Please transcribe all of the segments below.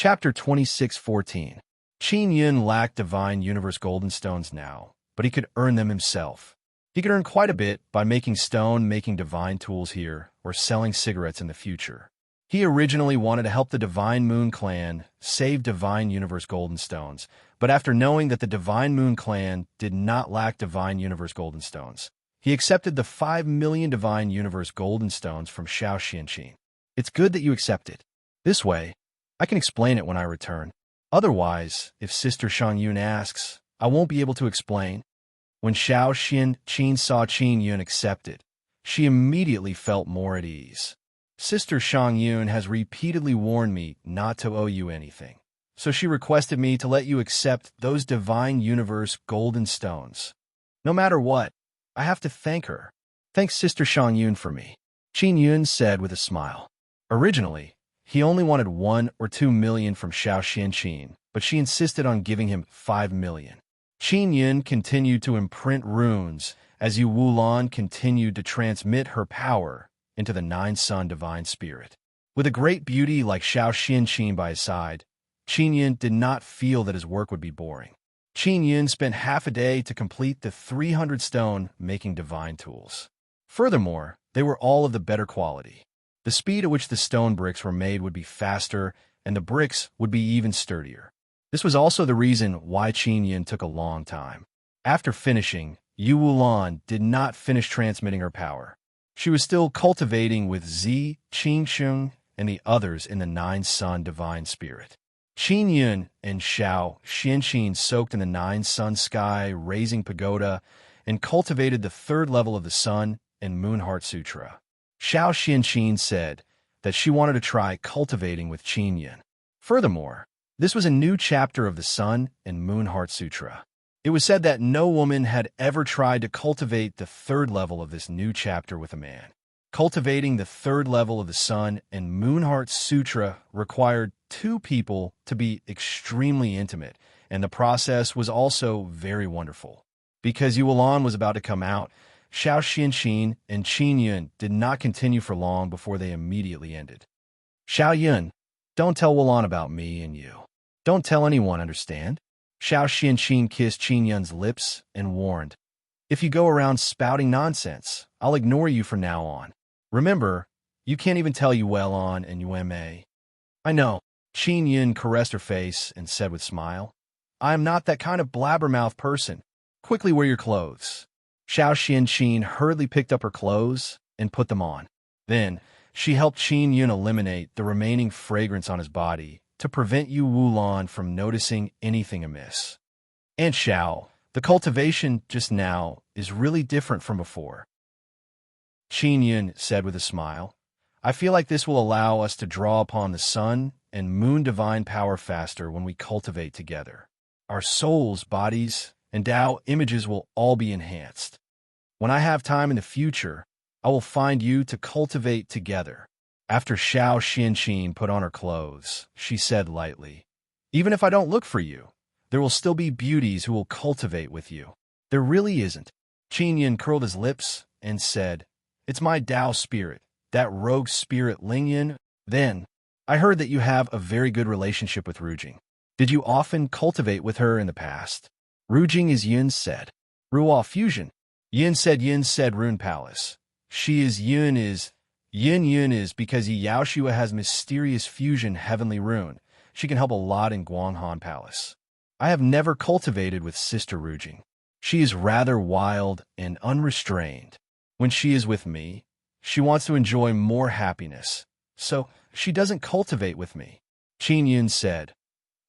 Chapter 26:14. Qin Yun lacked divine universe golden stones now, but he could earn them himself. He could earn quite a bit by making divine tools here or selling cigarettes in the future. He originally wanted to help the Divine Moon Clan save divine universe golden stones, but after knowing that the Divine Moon Clan did not lack divine universe golden stones, he accepted the 5 million divine universe golden stones from Xiao Xianqin. It's good that you accept it. This way, I can explain it when I return. Otherwise, if Sister Yun asks, I won't be able to explain. When Xiao Xianqin saw Qin Yun accept it, she immediately felt more at ease. Sister Yun has repeatedly warned me not to owe you anything, so she requested me to let you accept those divine universe golden stones. No matter what, I have to thank her. Thanks Sister Yun for me, Qin Yun said with a smile. Originally, he only wanted 1 or 2 million from Xiao Xianqin, but she insisted on giving him 5 million. Qin Yun continued to imprint runes as Yu Wulan continued to transmit her power into the 9-Sun divine spirit. With a great beauty like Xiao Xianqin by his side, Qin Yun did not feel that his work would be boring. Qin Yun spent half a day to complete the 300 stone making divine tools. Furthermore, they were all of the better quality. The speed at which the stone bricks were made would be faster, and the bricks would be even sturdier. This was also the reason why Qin Yun took a long time. After finishing, Yu Wulan did not finish transmitting her power. She was still cultivating with Zi, Qingsheng, and the others in the 9-Sun divine spirit. Qin Yun and Xiao Xianqin soaked in the 9-Sun sky, raising pagoda, and cultivated the 3rd level of the Sun and Moon Heart Sutra. Xiao Xianqin said that she wanted to try cultivating with Qin Yun. Furthermore, this was a new chapter of the Sun and Moon Heart Sutra. It was said that no woman had ever tried to cultivate the 3rd level of this new chapter with a man. Cultivating the 3rd level of the Sun and Moon Heart Sutra required 2 people to be extremely intimate, and the process was also very wonderful. Because Yu Wulan was about to come out, Xiao Xianqin and Qin Yun did not continue for long before they immediately ended. Xiao Yun, don't tell Wulan about me and you. Don't tell anyone, understand? Xiao Xianqin kissed Qin Yun's lips and warned, if you go around spouting nonsense, I'll ignore you from now on. Remember, you can't even tell Yu Wulan and Yuma. I know. Qin Yun caressed her face and said with smile, I am not that kind of blabbermouth person. Quickly wear your clothes. Xiao Xianqin hurriedly picked up her clothes and put them on. Then, she helped Qin Yun eliminate the remaining fragrance on his body to prevent Yu Wulan from noticing anything amiss. And Xiao, the cultivation just now is really different from before. Qin Yun said with a smile, I feel like this will allow us to draw upon the Sun and Moon divine power faster when we cultivate together. Our souls, bodies, and Tao images will all be enhanced. When I have time in the future, I will find you to cultivate together. After Xiao Xianqin put on her clothes, she said lightly, even if I don't look for you, there will still be beauties who will cultivate with you. There really isn't. Qin Yun curled his lips and said, it's my Tao spirit, that rogue spirit Ling Yun. Then, I heard that you have a very good relationship with Rujing. Did you often cultivate with her in the past? Rujing is Yun said. Ruo fusion. Yun said Rune Palace. She is Yun is because Yaoshua has mysterious fusion heavenly rune. She can help a lot in Guanghan Palace. I have never cultivated with Sister Rujing. She is rather wild and unrestrained. When she is with me, she wants to enjoy more happiness, so she doesn't cultivate with me. Qin Yun said,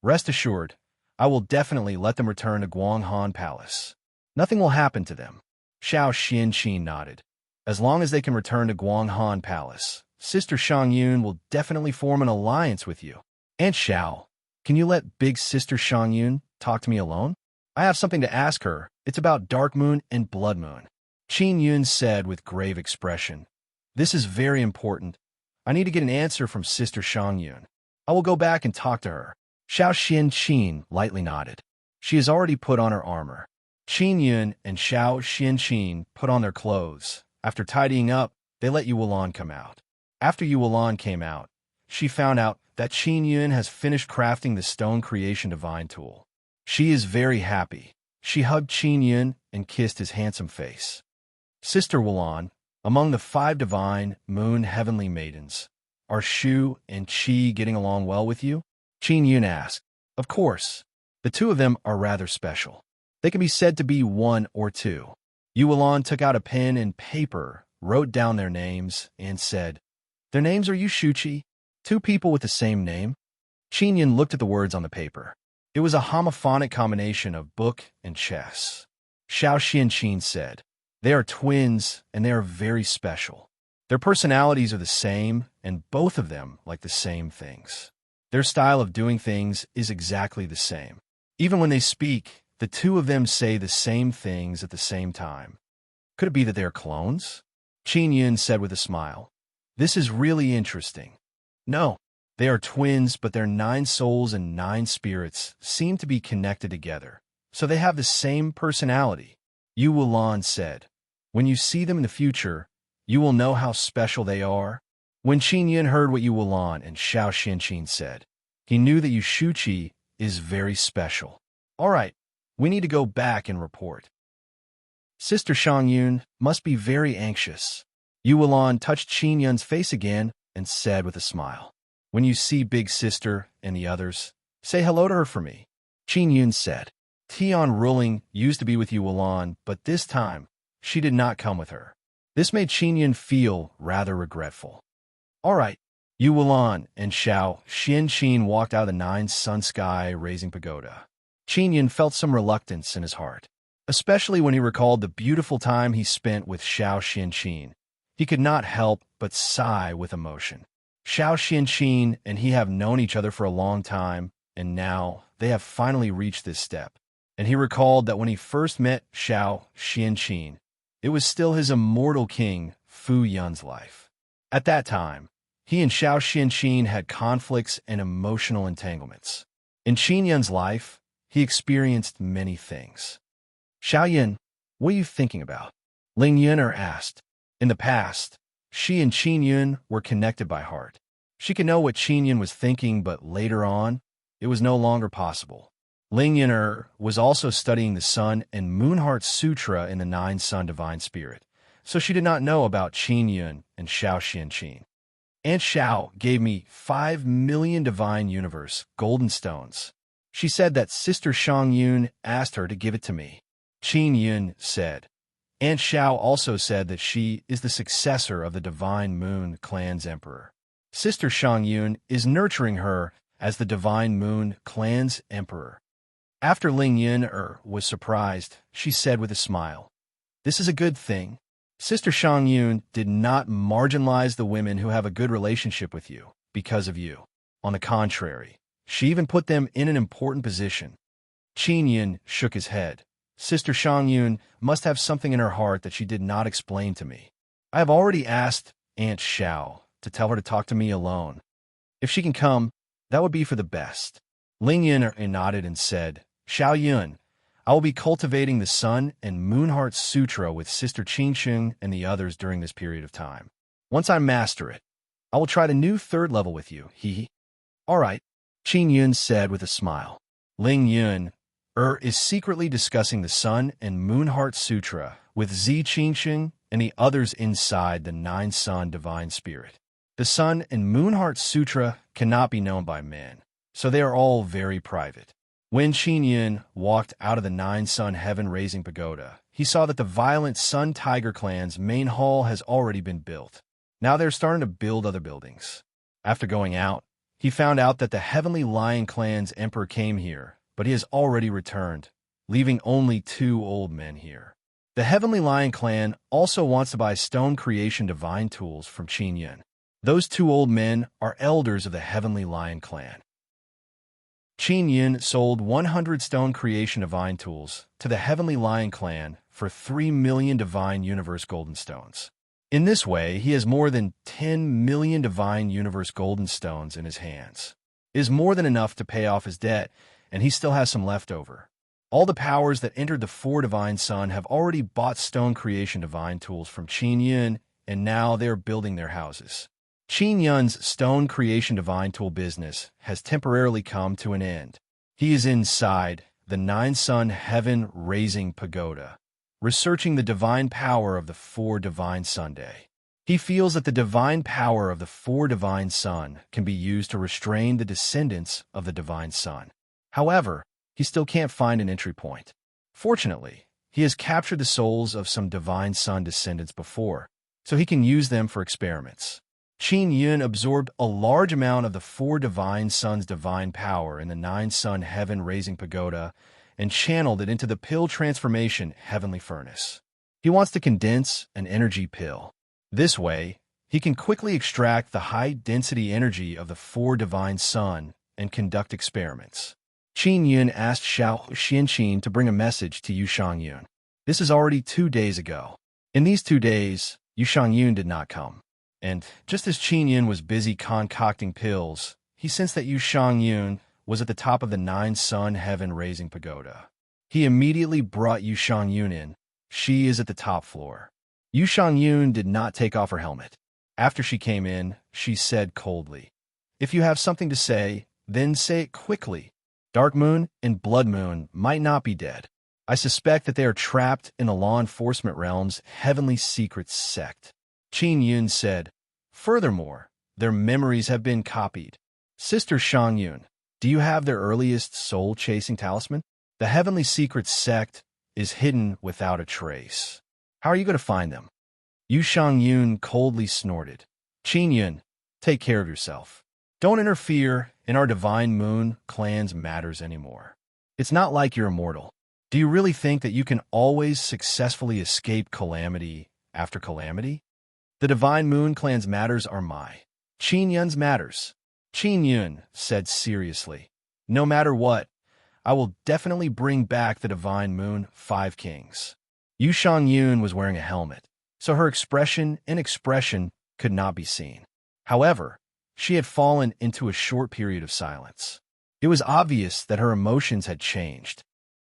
rest assured, I will definitely let them return to Guanghan Palace. Nothing will happen to them. Xiao Xianqin nodded. As long as they can return to Guanghan Palace, Sister Yun will definitely form an alliance with you. And Xiao, can you let Big Sister Yun talk to me alone? I have something to ask her. It's about Dark Moon and Blood Moon. Qin Yun said with grave expression, this is very important. I need to get an answer from Sister Yun. I will go back and talk to her. Xiao Xianqin lightly nodded. She has already put on her armor. Qin Yun and Xiao Xianqin put on their clothes. After tidying up, they let Yu Wulan come out. After Yu Wulan came out, she found out that Qin Yun has finished crafting the stone creation divine tool. She is very happy. She hugged Qin Yun and kissed his handsome face. Sister Wulan, among the 5 divine moon heavenly maidens, are Shu and Qi getting along well with you? Qin Yun asked. Of course. The 2 of them are rather special. They can be said to be 1 or 2. Yu Wulan took out a pen and paper, wrote down their names, and said, Their names are Yushuchi, 2 people with the same name. Qin Yun looked at the words on the paper. It was a homophonic combination of book and chess. Xiao Xianqin said, They are twins, and they are very special. Their personalities are the same, and both of them like the same things. Their style of doing things is exactly the same. Even when they speak, the 2 of them say the same things at the same time. Could it be that they are clones? Qin Yun said with a smile. This is really interesting. No, they are twins, but their 9 souls and 9 spirits seem to be connected together, so they have the same personality. Yu Wulan said, When you see them in the future, you will know how special they are. When Qin Yun heard what Yu Wulan and Xiao Xianqin said, he knew that Yushuchi is very special. All right, we need to go back and report. Sister Shang Yun must be very anxious. Yu Wulan touched Qin Yun's face again and said with a smile, When you see Big Sister and the others, say hello to her for me. Qin Yun said. Tian Ruling used to be with Yu Wulan, but this time, she did not come with her. This made Qin Yun feel rather regretful. All right, Yu Wulan and Xiao Xianqin walked out of the 9 sun sky raising pagoda. Qin Yun felt some reluctance in his heart, especially when he recalled the beautiful time he spent with Xiao Xianqin. He could not help but sigh with emotion. Xiao Xianqin and he have known each other for a long time, and now they have finally reached this step. And he recalled that when he first met Xiao Xianqin, it was still his immortal king, Fu Yun's life. At that time, he and Xiao Xianqin had conflicts and emotional entanglements. In Qin Yun's life, he experienced many things. Xiao Yun, what are you thinking about? Ling Yuner asked. In the past, she and Qin Yun were connected by heart. She could know what Qin Yun was thinking, but later on, it was no longer possible. Ling Yuner was also studying the Sun and Moon Heart Sutra in the 9 Sun Divine Spirit, so she did not know about Qin Yun and Xiao Xianqin. Aunt Xiao gave me 5 million Divine Universe golden stones. She said that Sister Shang Yun asked her to give it to me. Qin Yun said. Aunt Xiao also said that she is the successor of the Divine Moon Clan's Emperor. Sister Shang Yun is nurturing her as the Divine Moon Clan's Emperor. After Ling Yun was surprised, she said with a smile, This is a good thing. Sister Shang Yun did not marginalize the women who have a good relationship with you because of you. On the contrary, she even put them in an important position. Qin Yun shook his head. Sister Shang Yun must have something in her heart that she did not explain to me. I have already asked Aunt Xiao to tell her to talk to me alone. If she can come, that would be for the best. Ling Yun nodded and said, Xiao Yun, I will be cultivating the Sun and Moon Heart Sutra with Sister Qingxing and the others during this period of time. Once I master it, I will try the new 3rd level with you, hee. All right, Qin Yun said with a smile. Ling Yun is secretly discussing the Sun and Moon Heart Sutra with Zi Qingxing and the others inside the 9 Sun Divine Spirit. The Sun and Moon Heart Sutra cannot be known by men, so they are all very private. When Qin Yun walked out of the 9 Sun Heaven Raising Pagoda, he saw that the violent Sun Tiger clan's main hall has already been built. Now they're starting to build other buildings. After going out, he found out that the Heavenly Lion clan's emperor came here, but he has already returned, leaving only 2 old men here. The Heavenly Lion clan also wants to buy stone creation divine tools from Qin Yun. Those 2 old men are elders of the Heavenly Lion clan. Qin Yun sold 100 stone creation divine tools to the Heavenly Lion clan for 3 million divine universe golden stones. In this way, he has more than 10 million divine universe golden stones in his hands. It is more than enough to pay off his debt, and he still has some left over. All the powers that entered the 4 Divine Sun have already bought stone creation divine tools from Qin Yun, and now they are building their houses. Qin Yun's stone creation divine tool business has temporarily come to an end. He is inside the nine-sun heaven-raising pagoda, researching the divine power of the four divine Sunday. He feels that the divine power of the four divine sun can be used to restrain the descendants of the divine sun. However, he still can't find an entry point. Fortunately, he has captured the souls of some divine sun descendants before, so he can use them for experiments. Qin Yun absorbed a large amount of the four divine suns' divine power in the nine-sun heaven-raising pagoda and channeled it into the pill transformation heavenly furnace. He wants to condense an energy pill. This way, he can quickly extract the high-density energy of the four divine sun and conduct experiments. Qin Yun asked Xiao Xianqin to bring a message to Yu Shangyun. This is already 2 days ago. In these 2 days, Yu Shangyun did not come. And just as Qin Yun was busy concocting pills, he sensed that Yu Shangyun was at the top of the nine-sun heaven-raising pagoda. He immediately brought Yu Shangyun in. She is at the top floor. Yu Shangyun did not take off her helmet. After she came in, she said coldly, "If you have something to say, then say it quickly. Dark Moon and Blood Moon might not be dead. I suspect that they are trapped in the law enforcement realm's heavenly secret sect." Qin Yun said, "Furthermore, their memories have been copied. Sister Shangyun, do you have their earliest soul-chasing talisman? The heavenly secret sect is hidden without a trace. How are you going to find them?" Yu Shangyun coldly snorted. "Qin Yun, take care of yourself. Don't interfere in our Divine Moon clan's matters anymore. It's not like you're immortal. Do you really think that you can always successfully escape calamity after calamity? The Divine Moon clan's matters are Qin Yun's matters." Qin Yun said seriously, "No matter what, I will definitely bring back the Divine Moon 5 Kings." Yu Shangyun was wearing a helmet, so her expression could not be seen. However, she had fallen into a short period of silence. It was obvious that her emotions had changed.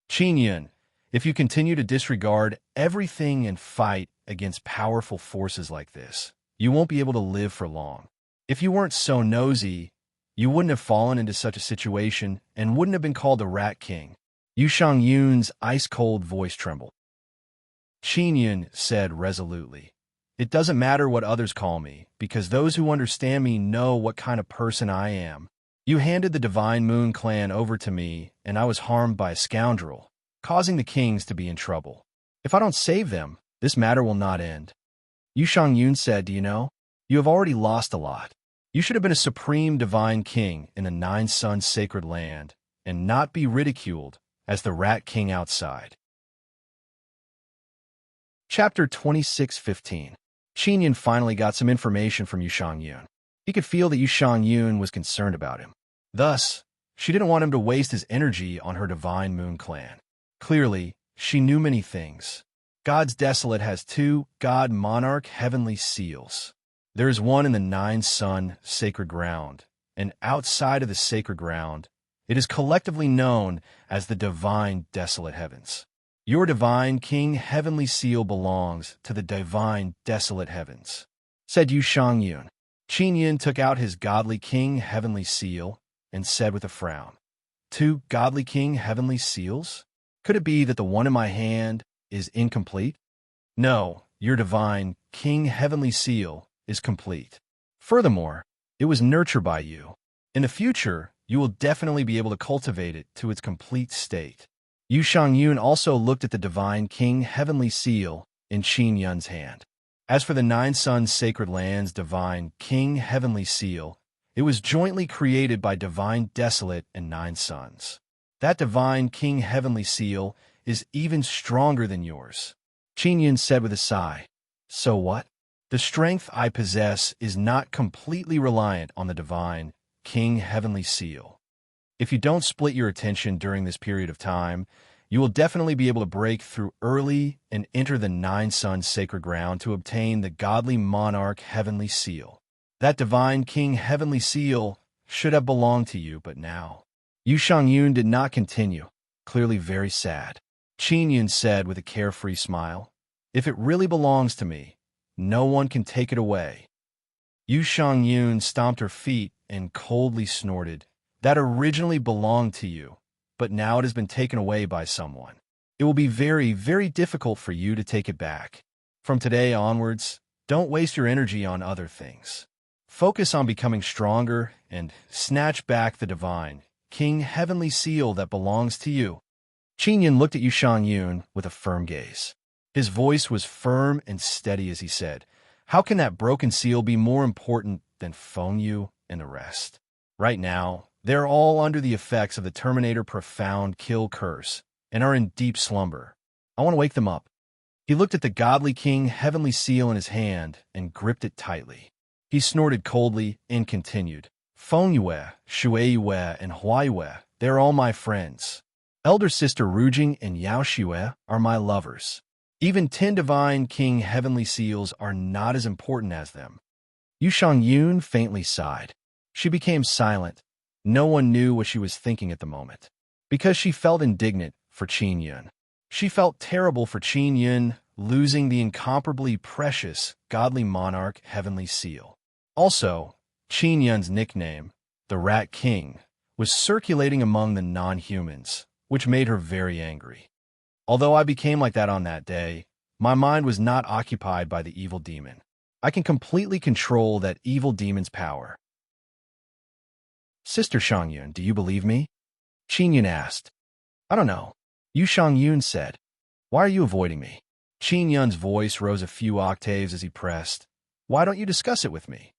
"Qin Yun, if you continue to disregard everything and fight against powerful forces like this, you won't be able to live for long. If you weren't so nosy, you wouldn't have fallen into such a situation and wouldn't have been called the Rat King." Yu Shangyun's ice-cold voice trembled. Qin Yun said resolutely, "It doesn't matter what others call me, because those who understand me know what kind of person I am. You handed the Divine Moon clan over to me, and I was harmed by a scoundrel, causing the kings to be in trouble. If I don't save them, this matter will not end." Yu Shangyun said, "Do you know? You have already lost a lot. You should have been a supreme divine king in the nine-sun sacred land, and not be ridiculed as the Rat King outside." Chapter 26:15. Qin Yun finally got some information from Yu Shangyun. He could feel that Yu Shangyun was concerned about him. Thus, she didn't want him to waste his energy on her Divine Moon clan. Clearly, she knew many things. God's Desolate has 2 God Monarch heavenly seals. There is one in the nine-sun sacred ground, and outside of the sacred ground, it is collectively known as the Divine Desolate Heavens. Your Divine King heavenly seal belongs to the Divine Desolate Heavens," said Yu Shangyun. Qin Yun took out his Godly King heavenly seal and said with a frown, "2 Godly King heavenly seals? Could it be that the one in my hand is incomplete?" "No, your Divine King heavenly seal is complete. Furthermore, it was nurtured by you. In the future, you will definitely be able to cultivate it to its complete state." Yu Shangyun also looked at the Divine King heavenly seal in Qin Yun's hand. As for the nine-sun sacred land's Divine King heavenly seal, it was jointly created by Divine Desolate and Nine Suns. That Divine King heavenly seal is even stronger than yours. Qin Yun said with a sigh, "So what? The strength I possess is not completely reliant on the Divine King heavenly seal. If you don't split your attention during this period of time, you will definitely be able to break through early and enter the nine-sun sacred ground to obtain the Godly Monarch heavenly seal. That Divine King heavenly seal should have belonged to you, but now." Yu Shangyun did not continue, clearly very sad. Qin Yun said with a carefree smile, "If it really belongs to me, no one can take it away." Yu Shangyun stomped her feet and coldly snorted. That originally belonged to you, but now it has been taken away by someone. It will be very, very difficult for you to take it back. From today onwards, don't waste your energy on other things. Focus on becoming stronger and snatch back the divine, king heavenly seal that belongs to you. Qingyun looked at Yu Shangyun with a firm gaze. His voice was firm and steady as he said, "How can that broken seal be more important than Feng Yu and the rest? Right now, they're all under the effects of the Terminator profound kill curse and are in deep slumber. I want to wake them up." He looked at the godly king heavenly seal in his hand and gripped it tightly. He snorted coldly and continued, "Feng Yue, Xue Yue, and Hua Yue, they're all my friends. Elder sister Rujing and Yao Xue are my lovers. Even 10 divine king heavenly seals are not as important as them." Yu Shangyun faintly sighed. She became silent. No one knew what she was thinking at the moment. Because she felt indignant for Qingyun. She felt terrible for Qingyun losing the incomparably precious, godly monarch heavenly seal. Also, Qingyun's nickname, the Rat King, was circulating among the non-humans, which made her very angry. Although I became like that on that day, my mind was not occupied by the evil demon. I can completely control that evil demon's power. "Sister Shangyun, do you believe me?" Qingyun asked. "I don't know," Yu Shangyun said. "Why are you avoiding me?" Qingyun's voice rose a few octaves as he pressed. "Why don't you discuss it with me?"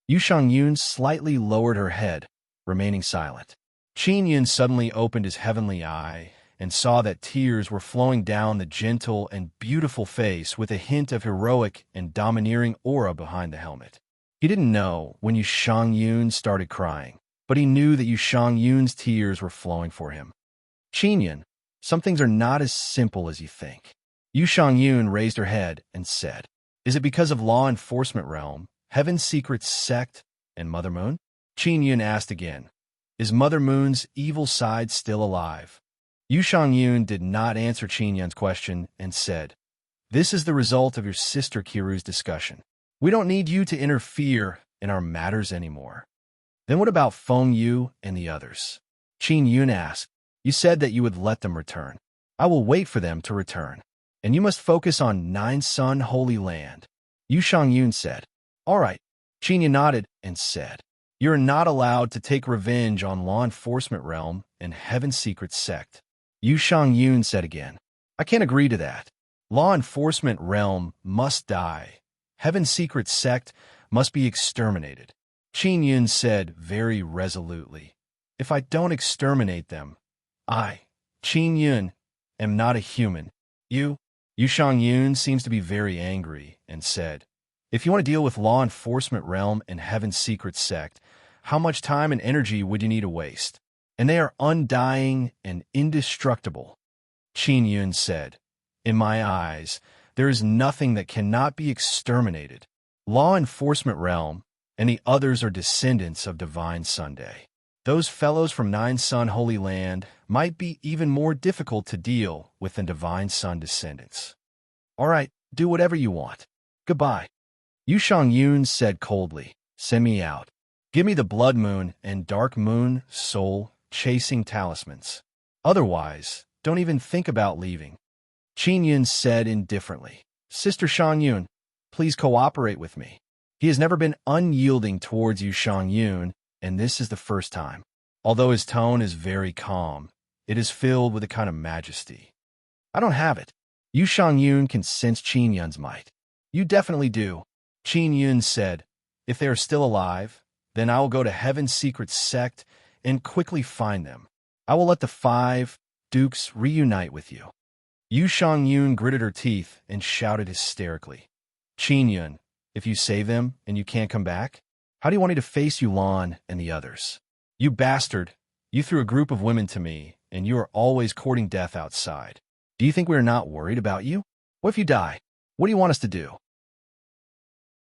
Yu Shangyun slightly lowered her head, remaining silent. Qingyun suddenly opened his heavenly eye and saw that tears were flowing down the gentle and beautiful face with a hint of heroic and domineering aura behind the helmet. He didn't know when Yu Shangyun started crying, but he knew that Yu Shangyun's tears were flowing for him. "Qingyun, some things are not as simple as you think." Yu Shangyun raised her head and said, "Is it because of law enforcement realm, Heaven's secret sect, and Mother Moon?" Qingyun asked again, "Is Mother Moon's evil side still alive?" Yu Shangyun did not answer Qingyun's question and said, "This is the result of your sister Kiru's discussion. We don't need you to interfere in our matters anymore." "Then what about Feng Yu and the others?" Qingyun asked. "You said that you would let them return. I will wait for them to return. And you must focus on Nine Sun Holy Land." Yu Shangyun said. "All right." Qingyun nodded and said, "You're not allowed to take revenge on law enforcement realm and Heaven's secret sect." Yu Shangyun said again, "I can't agree to that. Law enforcement realm must die. Heaven's secret sect must be exterminated." Qingyun said very resolutely, "If I don't exterminate them, I, Qingyun, am not a human. Yu Shangyun seems to be very angry and said, "If you want to deal with law enforcement realm and Heaven's secret sect, how much time and energy would you need to waste? And they are undying and indestructible." Qingyun said, "In my eyes, there is nothing that cannot be exterminated. Law enforcement realm and the others are descendants of Divine Sunday. Those fellows from Nine Sun Holy Land might be even more difficult to deal with than Divine Sun descendants. All right, do whatever you want. Goodbye." Yu Shangyun said coldly, "Send me out. Give me the Blood Moon and Dark Moon soul-chasing talismans. Otherwise, don't even think about leaving." Qingyun said indifferently, "Sister Shangyun, please cooperate with me." He has never been unyielding towards Yu Shangyun, and this is the first time. Although his tone is very calm, it is filled with a kind of majesty. "I don't have it." Yu Shangyun can sense Qingyun's might. "You definitely do." Qingyun said, "If they are still alive, then I will go to Heaven's secret sect and quickly find them. I will let the 5 dukes reunite with you." Yu Shangyun gritted her teeth and shouted hysterically, "Qingyun, if you save them and you can't come back, how do you want me to face Yulan and the others? You bastard, you threw a group of women to me, and you are always courting death outside. Do you think we are not worried about you? What if you die? What do you want us to do?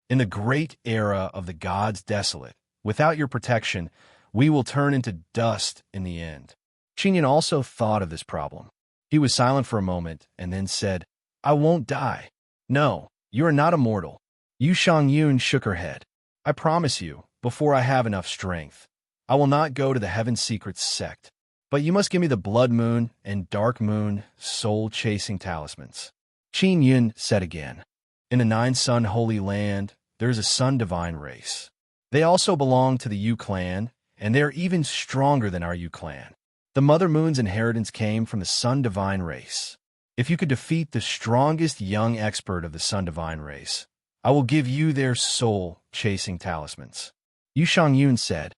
In the great era of the gods desolate, without your protection, we will turn into dust in the end." Qingyun also thought of this problem. He was silent for a moment and then said, "I won't die. No, you are not immortal." Yu Shangyun shook her head. I promise you, before I have enough strength, I will not go to the Heaven Secrets sect. But you must give me the Blood Moon and Dark Moon soul-chasing talismans. Qin Yun said again. In the Nine-Sun Holy Land, there is a Sun Divine race. They also belong to the Yu clan, and they are even stronger than our Yu clan. The Mother Moon's inheritance came from the Sun Divine race. If you could defeat the strongest young expert of the Sun Divine race, I will give you their soul-chasing talismans. Yu Shangyun said.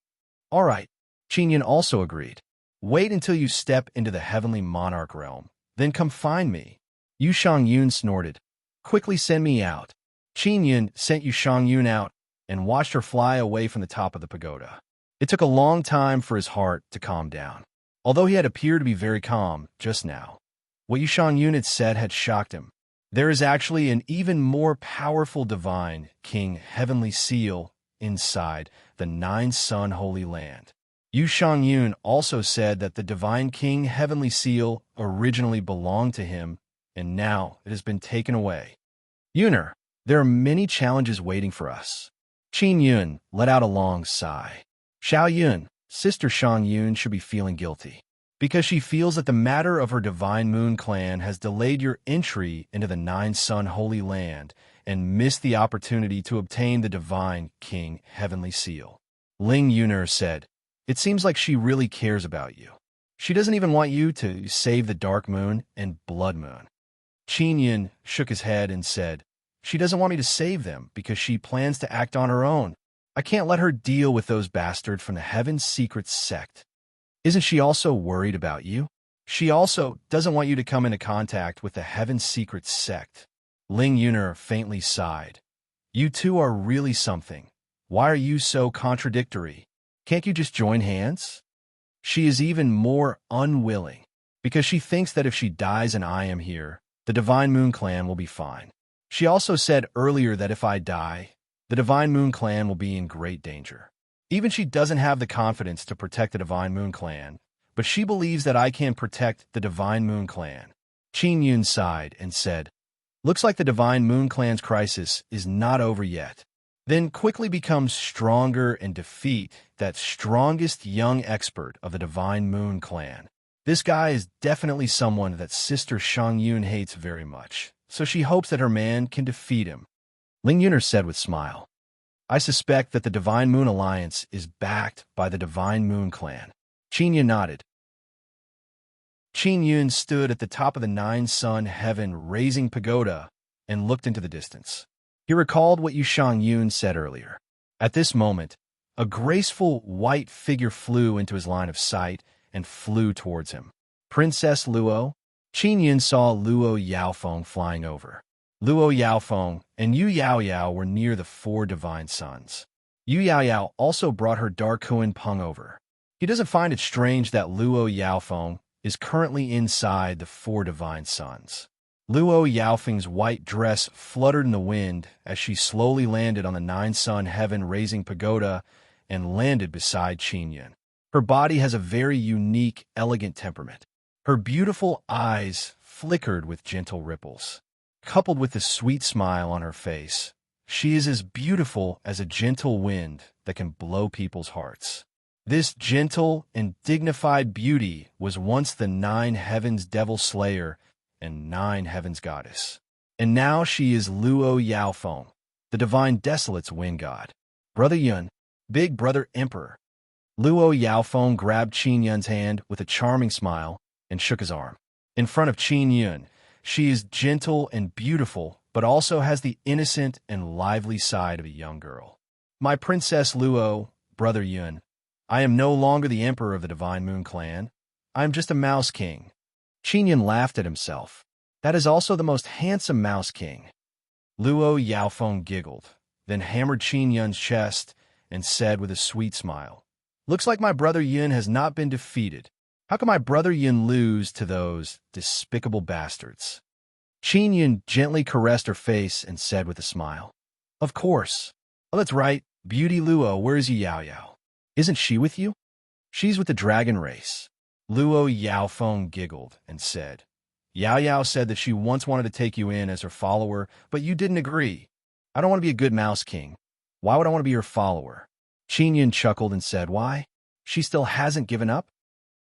All right. Qin Yun also agreed. Wait until you step into the heavenly monarch realm, then come find me. Yu Shangyun snorted. Quickly send me out. Qin Yun sent Yu Shangyun out and watched her fly away from the top of the pagoda. It took a long time for his heart to calm down. Although he had appeared to be very calm just now, what Yu Shangyun had said had shocked him. There is actually an even more powerful divine king heavenly seal inside the Nine-Sun Holy Land. Yu Shangyun also said that the divine king heavenly seal originally belonged to him, and now it has been taken away. Yuner, there are many challenges waiting for us. Qin Yun let out a long sigh. Xiao Yun, Sister Shangyun should be feeling guilty, because she feels that the matter of her Divine Moon clan has delayed your entry into the Nine-Sun Holy Land and missed the opportunity to obtain the divine king heavenly seal. Ling Yuner said, It seems like she really cares about you. She doesn't even want you to save the Dark Moon and Blood Moon. Qin Yun shook his head and said, She doesn't want me to save them because she plans to act on her own. I can't let her deal with those bastards from the Heaven Secrets sect. Isn't she also worried about you? She also doesn't want you to come into contact with the Heaven Secrets sect. Ling Yuner faintly sighed. You two are really something. Why are you so contradictory? Can't you just join hands? She is even more unwilling, because she thinks that if she dies and I am here, the Divine Moon clan will be fine. She also said earlier that if I die, the Divine Moon clan will be in great danger. Even she doesn't have the confidence to protect the Divine Moon clan, but she believes that I can protect the Divine Moon clan. Qin Yun sighed and said, Looks like the Divine Moon clan's crisis is not over yet. Then quickly becomes stronger and defeat that strongest young expert of the Divine Moon clan. This guy is definitely someone that Sister Shangyun hates very much, so she hopes that her man can defeat him. Ling Yuner said with a smile, I suspect that the Divine Moon Alliance is backed by the Divine Moon clan. Qin Yun nodded. Qin Yun stood at the top of the Nine-Sun Heaven Raising Pagoda and looked into the distance. He recalled what Yu Shangyun said earlier. At this moment, a graceful white figure flew into his line of sight and flew towards him. Princess Luo? Qin Yun saw Luo Yaofeng flying over. Luo Yaofeng and Yu Yaoyao were near the four divine suns. Yu Yaoyao also brought her Dark Huan Peng over. He doesn't find it strange that Luo Yaofeng is currently inside the four divine suns. Luo Yaofeng's white dress fluttered in the wind as she slowly landed on the Nine-Sun Heaven Raising Pagoda and landed beside Qin Yun. Her body has a very unique, elegant temperament. Her beautiful eyes flickered with gentle ripples. Coupled with the sweet smile on her face, she is as beautiful as a gentle wind that can blow people's hearts. This gentle and dignified beauty was once the Nine Heavens Devil Slayer and Nine Heavens Goddess. And now she is Luo Yaofeng, the Divine Desolate's wind god. Brother Yun, Big Brother Emperor. Luo Yaofeng grabbed Qin Yun's hand with a charming smile and shook his arm. In front of Qin Yun, she is gentle and beautiful, but also has the innocent and lively side of a young girl. My Princess Luo, Brother Yun, I am no longer the emperor of the Divine Moon clan. I am just a mouse king. Qin Yun laughed at himself. That is also the most handsome mouse king. Luo Yaofeng giggled, then hammered Qin Yun's chest and said with a sweet smile, Looks like my brother Yun has not been defeated. How can my brother Yun lose to those despicable bastards? Qin Yun gently caressed her face and said with a smile, Of course. Oh, that's right. Beauty Luo, where's Yao Yao? Isn't she with you? She's with the dragon race. Luo Yaofeng giggled and said, Yao Yao said that she once wanted to take you in as her follower, but you didn't agree. I don't want to be a good mouse king. Why would I want to be her follower? Qin Yun chuckled and said, Why? She still hasn't given up?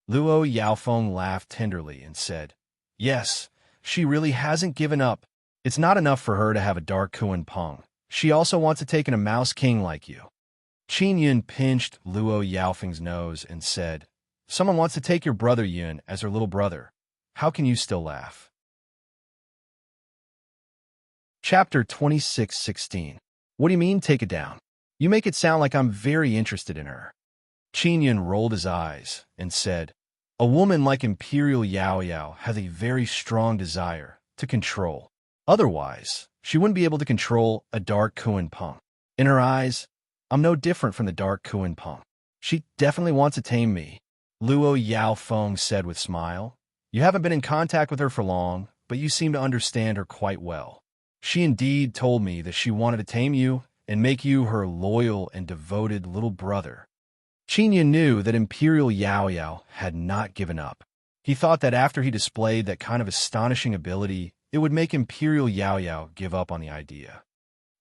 Luo Yaofeng laughed tenderly and said, Yes, she really hasn't given up. It's not enough for her to have a dark Kuan Peng. She also wants to take in a mouse king like you. Qin Yun pinched Luo Yaofeng's nose and said, Someone wants to take your brother Yun as her little brother. How can you still laugh? Chapter 26:16. What do you mean, take it down? You make it sound like I'm very interested in her. Qin Yun rolled his eyes and said, A woman like Imperial Yao Yao has a very strong desire to control. Otherwise, she wouldn't be able to control a dark Kuan Peng. In her eyes, I'm no different from the dark Kuan Peng. She definitely wants to tame me. Luo Yaofeng said with a smile. You haven't been in contact with her for long, but you seem to understand her quite well. She indeed told me that she wanted to tame you and make you her loyal and devoted little brother. Qin Yun knew that Imperial Yao Yao had not given up. He thought that after he displayed that kind of astonishing ability, it would make Imperial Yao Yao give up on the idea.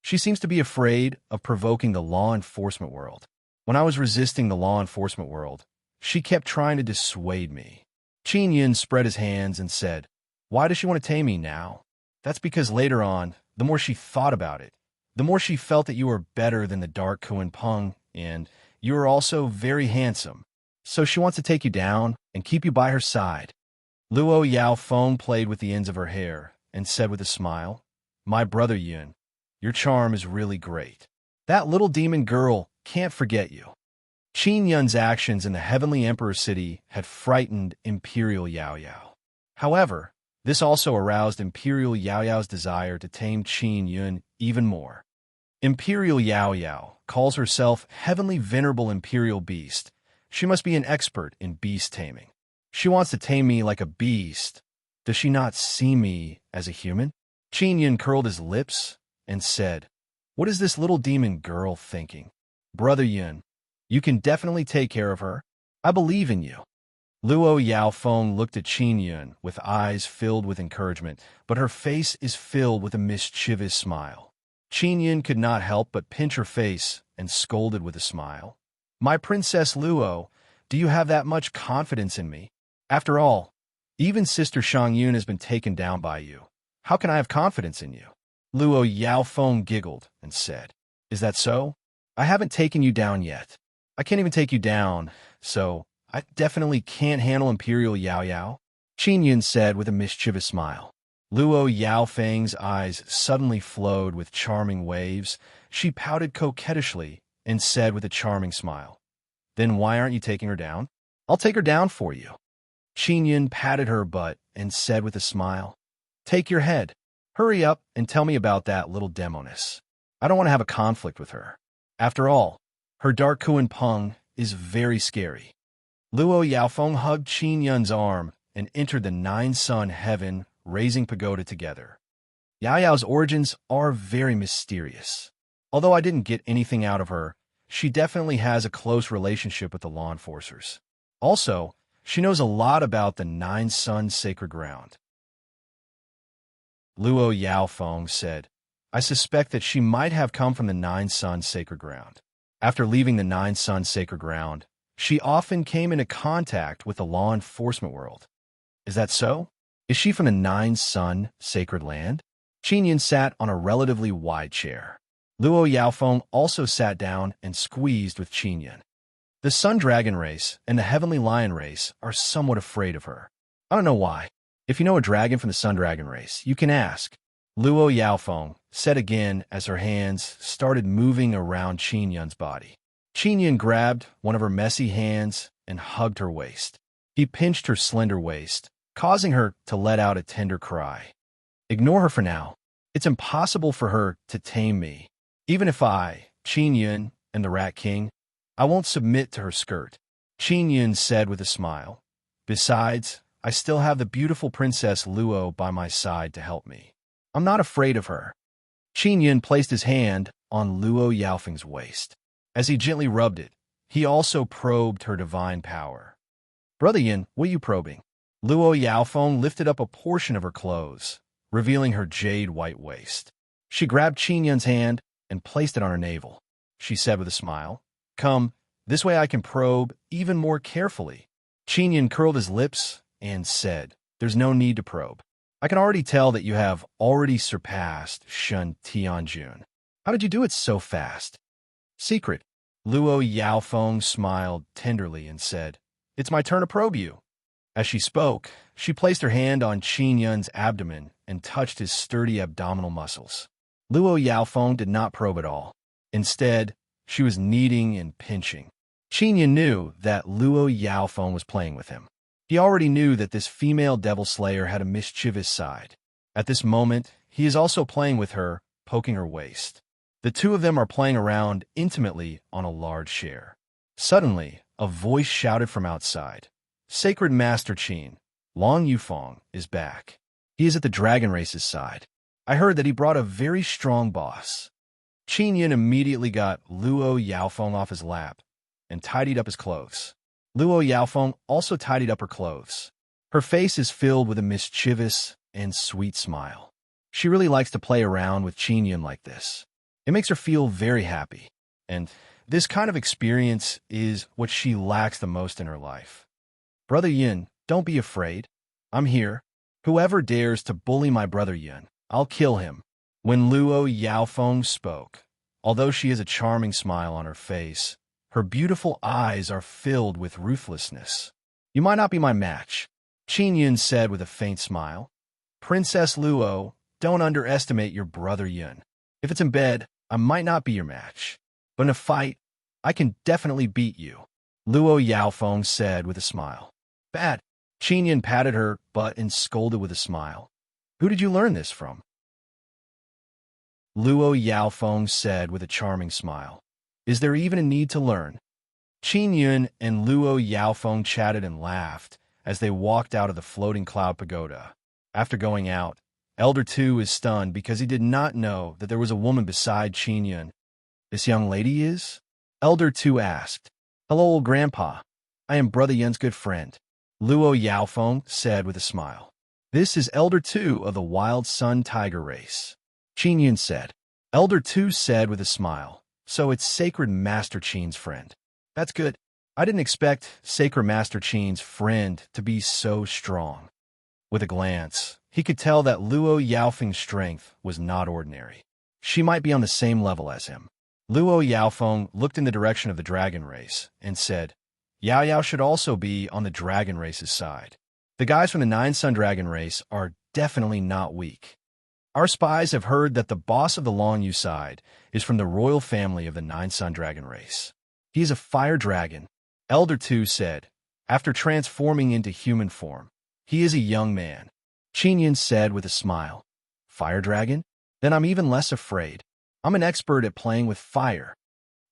She seems to be afraid of provoking the law enforcement world. When I was resisting the law enforcement world, she kept trying to dissuade me. Qin Yun spread his hands and said, Why does she want to tame me now? That's because later on, the more she thought about it, the more she felt that you were better than the dark Kuan Peng, and you are also very handsome. So she wants to take you down and keep you by her side. Luo Yaofeng played with the ends of her hair and said with a smile, My brother Yun, your charm is really great. That little demon girl can't forget you. Qin Yun's actions in the Heavenly Emperor City had frightened Imperial Yao Yao. However, this also aroused Imperial Yao Yao's desire to tame Qin Yun even more. Imperial Yao Yao calls herself Heavenly Venerable Imperial Beast. She must be an expert in beast taming. She wants to tame me like a beast. Does she not see me as a human? Qin Yun curled his lips and said, What is this little demon girl thinking? Brother Yun, you can definitely take care of her. I believe in you. Luo Yaofeng looked at Qin Yun with eyes filled with encouragement, but her face is filled with a mischievous smile. Qin Yun could not help but pinch her face and scolded with a smile. My Princess Luo, do you have that much confidence in me? After all, even Sister Shang Yun has been taken down by you. How can I have confidence in you? Luo Yaofeng giggled and said, Is that so? I haven't taken you down yet. I can't even take you down, so I definitely can't handle Imperial Yao Yao. Qin Yun said with a mischievous smile. Luo Yaofeng's eyes suddenly flowed with charming waves. She pouted coquettishly and said with a charming smile, Then why aren't you taking her down? I'll take her down for you. Qin Yun patted her butt and said with a smile, Take your head. Hurry up and tell me about that little demoness. I don't want to have a conflict with her. After all, her dark Kuan Peng is very scary. Luo Yaofeng hugged Qin Yun's arm and entered the Nine-Sun Heaven Raising Pagoda together. Yao Yao's origins are very mysterious. Although I didn't get anything out of her, she definitely has a close relationship with the law enforcers. Also, she knows a lot about the Nine-Sun Sacred Ground. Luo Yaofeng said, I suspect that she might have come from the Nine-Sun Sacred Ground. After leaving the Nine-Sun Sacred Ground, she often came into contact with the law enforcement world. Is that so? Is she from the Nine-Sun Sacred Land? Qin Yun sat on a relatively wide chair. Luo Yaofeng also sat down and squeezed with Qin Yun. The Sun Dragon race and the Heavenly Lion race are somewhat afraid of her. I don't know why. If you know a dragon from the Sun Dragon race, you can ask. Luo Yaofeng said again as her hands started moving around Qin Yun's body. Qin Yun grabbed one of her messy hands and hugged her waist. He pinched her slender waist, causing her to let out a tender cry. Ignore her for now. It's impossible for her to tame me. Even if I, Qin Yun, am the Rat King, I won't submit to her skirt. Qin Yun said with a smile. Besides, I still have the beautiful Princess Luo by my side to help me. I'm not afraid of her. Qin Yun placed his hand on Luo Yaofeng's waist. As he gently rubbed it, he also probed her divine power. Brother Yin, what are you probing? Luo Yaofeng lifted up a portion of her clothes, revealing her jade white waist. She grabbed Qin Yun's hand and placed it on her navel. she said with a smile. Come, this way I can probe even more carefully. Qin Yin curled his lips and said, there's no need to probe. I can already tell that you have already surpassed Shun Tianjun. How did you do it so fast? Secret. Luo Yaofeng smiled tenderly and said, it's my turn to probe you. As she spoke, she placed her hand on Qin Yun's abdomen and touched his sturdy abdominal muscles. Luo Yaofeng did not probe at all. Instead, she was kneading and pinching. Qin Yun knew that Luo Yaofeng was playing with him. He already knew that this female devil slayer had a mischievous side. At this moment, he is also playing with her, poking her waist. The two of them are playing around intimately on a large chair. Suddenly, a voice shouted from outside. Sacred Master Qin, Long Yufeng, is back. He is at the dragon race's side. I heard that he brought a very strong boss. Qin Yin immediately got Luo Yaofeng off his lap and tidied up his clothes. Luo Yaofeng also tidied up her clothes. Her face is filled with a mischievous and sweet smile. She really likes to play around with Qin Yin like this. It makes her feel very happy, and this kind of experience is what she lacks the most in her life. Brother Yin, don't be afraid. I'm here. Whoever dares to bully my brother Yin, I'll kill him. When Luo Yaofeng spoke, although she has a charming smile on her face, her beautiful eyes are filled with ruthlessness. You might not be my match, Qin Yin said with a faint smile. Princess Luo, don't underestimate your brother Yin. If it's in bed, I might not be your match, but in a fight, I can definitely beat you, Luo Yaofeng said with a smile. Bad. Qin Yin patted her butt and scolded with a smile. Who did you learn this from? Luo Yaofeng said with a charming smile. Is there even a need to learn? Qin Yin and Luo Yaofeng chatted and laughed as they walked out of the floating cloud pagoda. After going out, Elder Tu is stunned because he did not know that there was a woman beside Qin Yin. This young lady is? Elder Tu asked. Hello, old grandpa. I am Brother Yin's good friend, Luo Yaofeng said with a smile. This is Elder Tu of the Wild Sun Tiger race, Qin Yin said. Elder Tu said with a smile. So it's Sacred Master Qin's friend. That's good. I didn't expect Sacred Master Qin's friend to be so strong. With a glance, he could tell that Luo Yaofeng's strength was not ordinary. She might be on the same level as him. Luo Yaofeng looked in the direction of the dragon race and said, Yao Yao should also be on the dragon race's side. The guys from the Nine Sun Dragon race are definitely not weak. Our spies have heard that the boss of the Long Yu side is from the royal family of the Nine Sun Dragon race. He is a fire dragon, Elder Tu said, after transforming into human form. He is a young man, Qin Yin said with a smile. Fire dragon? Then I'm even less afraid. I'm an expert at playing with fire.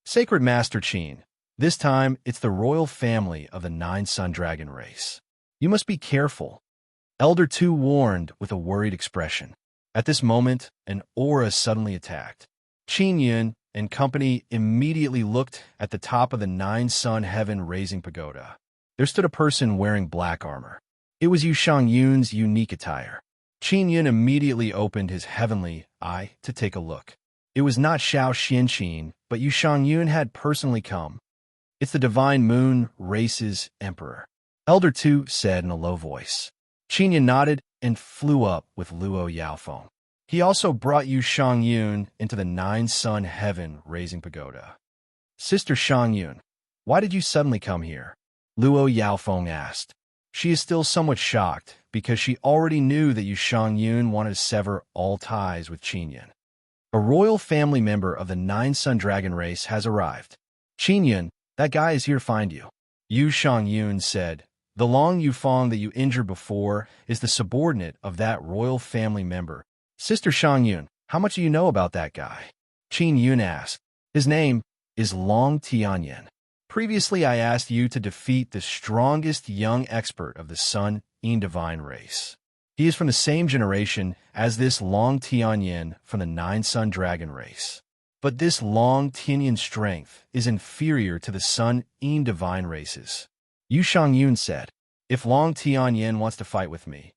Sacred Master Qin, this time it's the royal family of the Nine Sun Dragon race. You must be careful, Elder Tu warned with a worried expression. At this moment, an aura suddenly attacked. Qin Yin and company immediately looked at the top of the Nine Sun Heaven Raising Pagoda. There stood a person wearing black armor. It was Yu Shangyun's unique attire. Qin Yin immediately opened his heavenly eye to take a look. It was not Xiao Xianqin, but Yu Shangyun had personally come. It's the Divine Moon Race's Emperor, Elder Tu said in a low voice. Qin Yin nodded and flew up with Luo Yaofeng. He also brought Yu Shangyun into the Nine Sun Heaven Raising Pagoda. Sister Shangyun, why did you suddenly come here? Luo Yaofeng asked. She is still somewhat shocked because she already knew that Yu Shangyun wanted to sever all ties with Qin Yin. A royal family member of the Nine Sun Dragon race has arrived. Qin Yin, that guy is here to find you, Yu Shangyun said. The Long Yufeng that you injured before is the subordinate of that royal family member. Sister Shangyun, how much do you know about that guy? Qin Yun asked. His name is Long Tianyan. Previously, I asked you to defeat the strongest young expert of the Sun Yin Divine race. He is from the same generation as this Long Tianyan from the Nine Sun Dragon race. But this Long Tianyan's strength is inferior to the Sun Yin Divine races. Yu Shangyun said, if Long Tianyan wants to fight with me,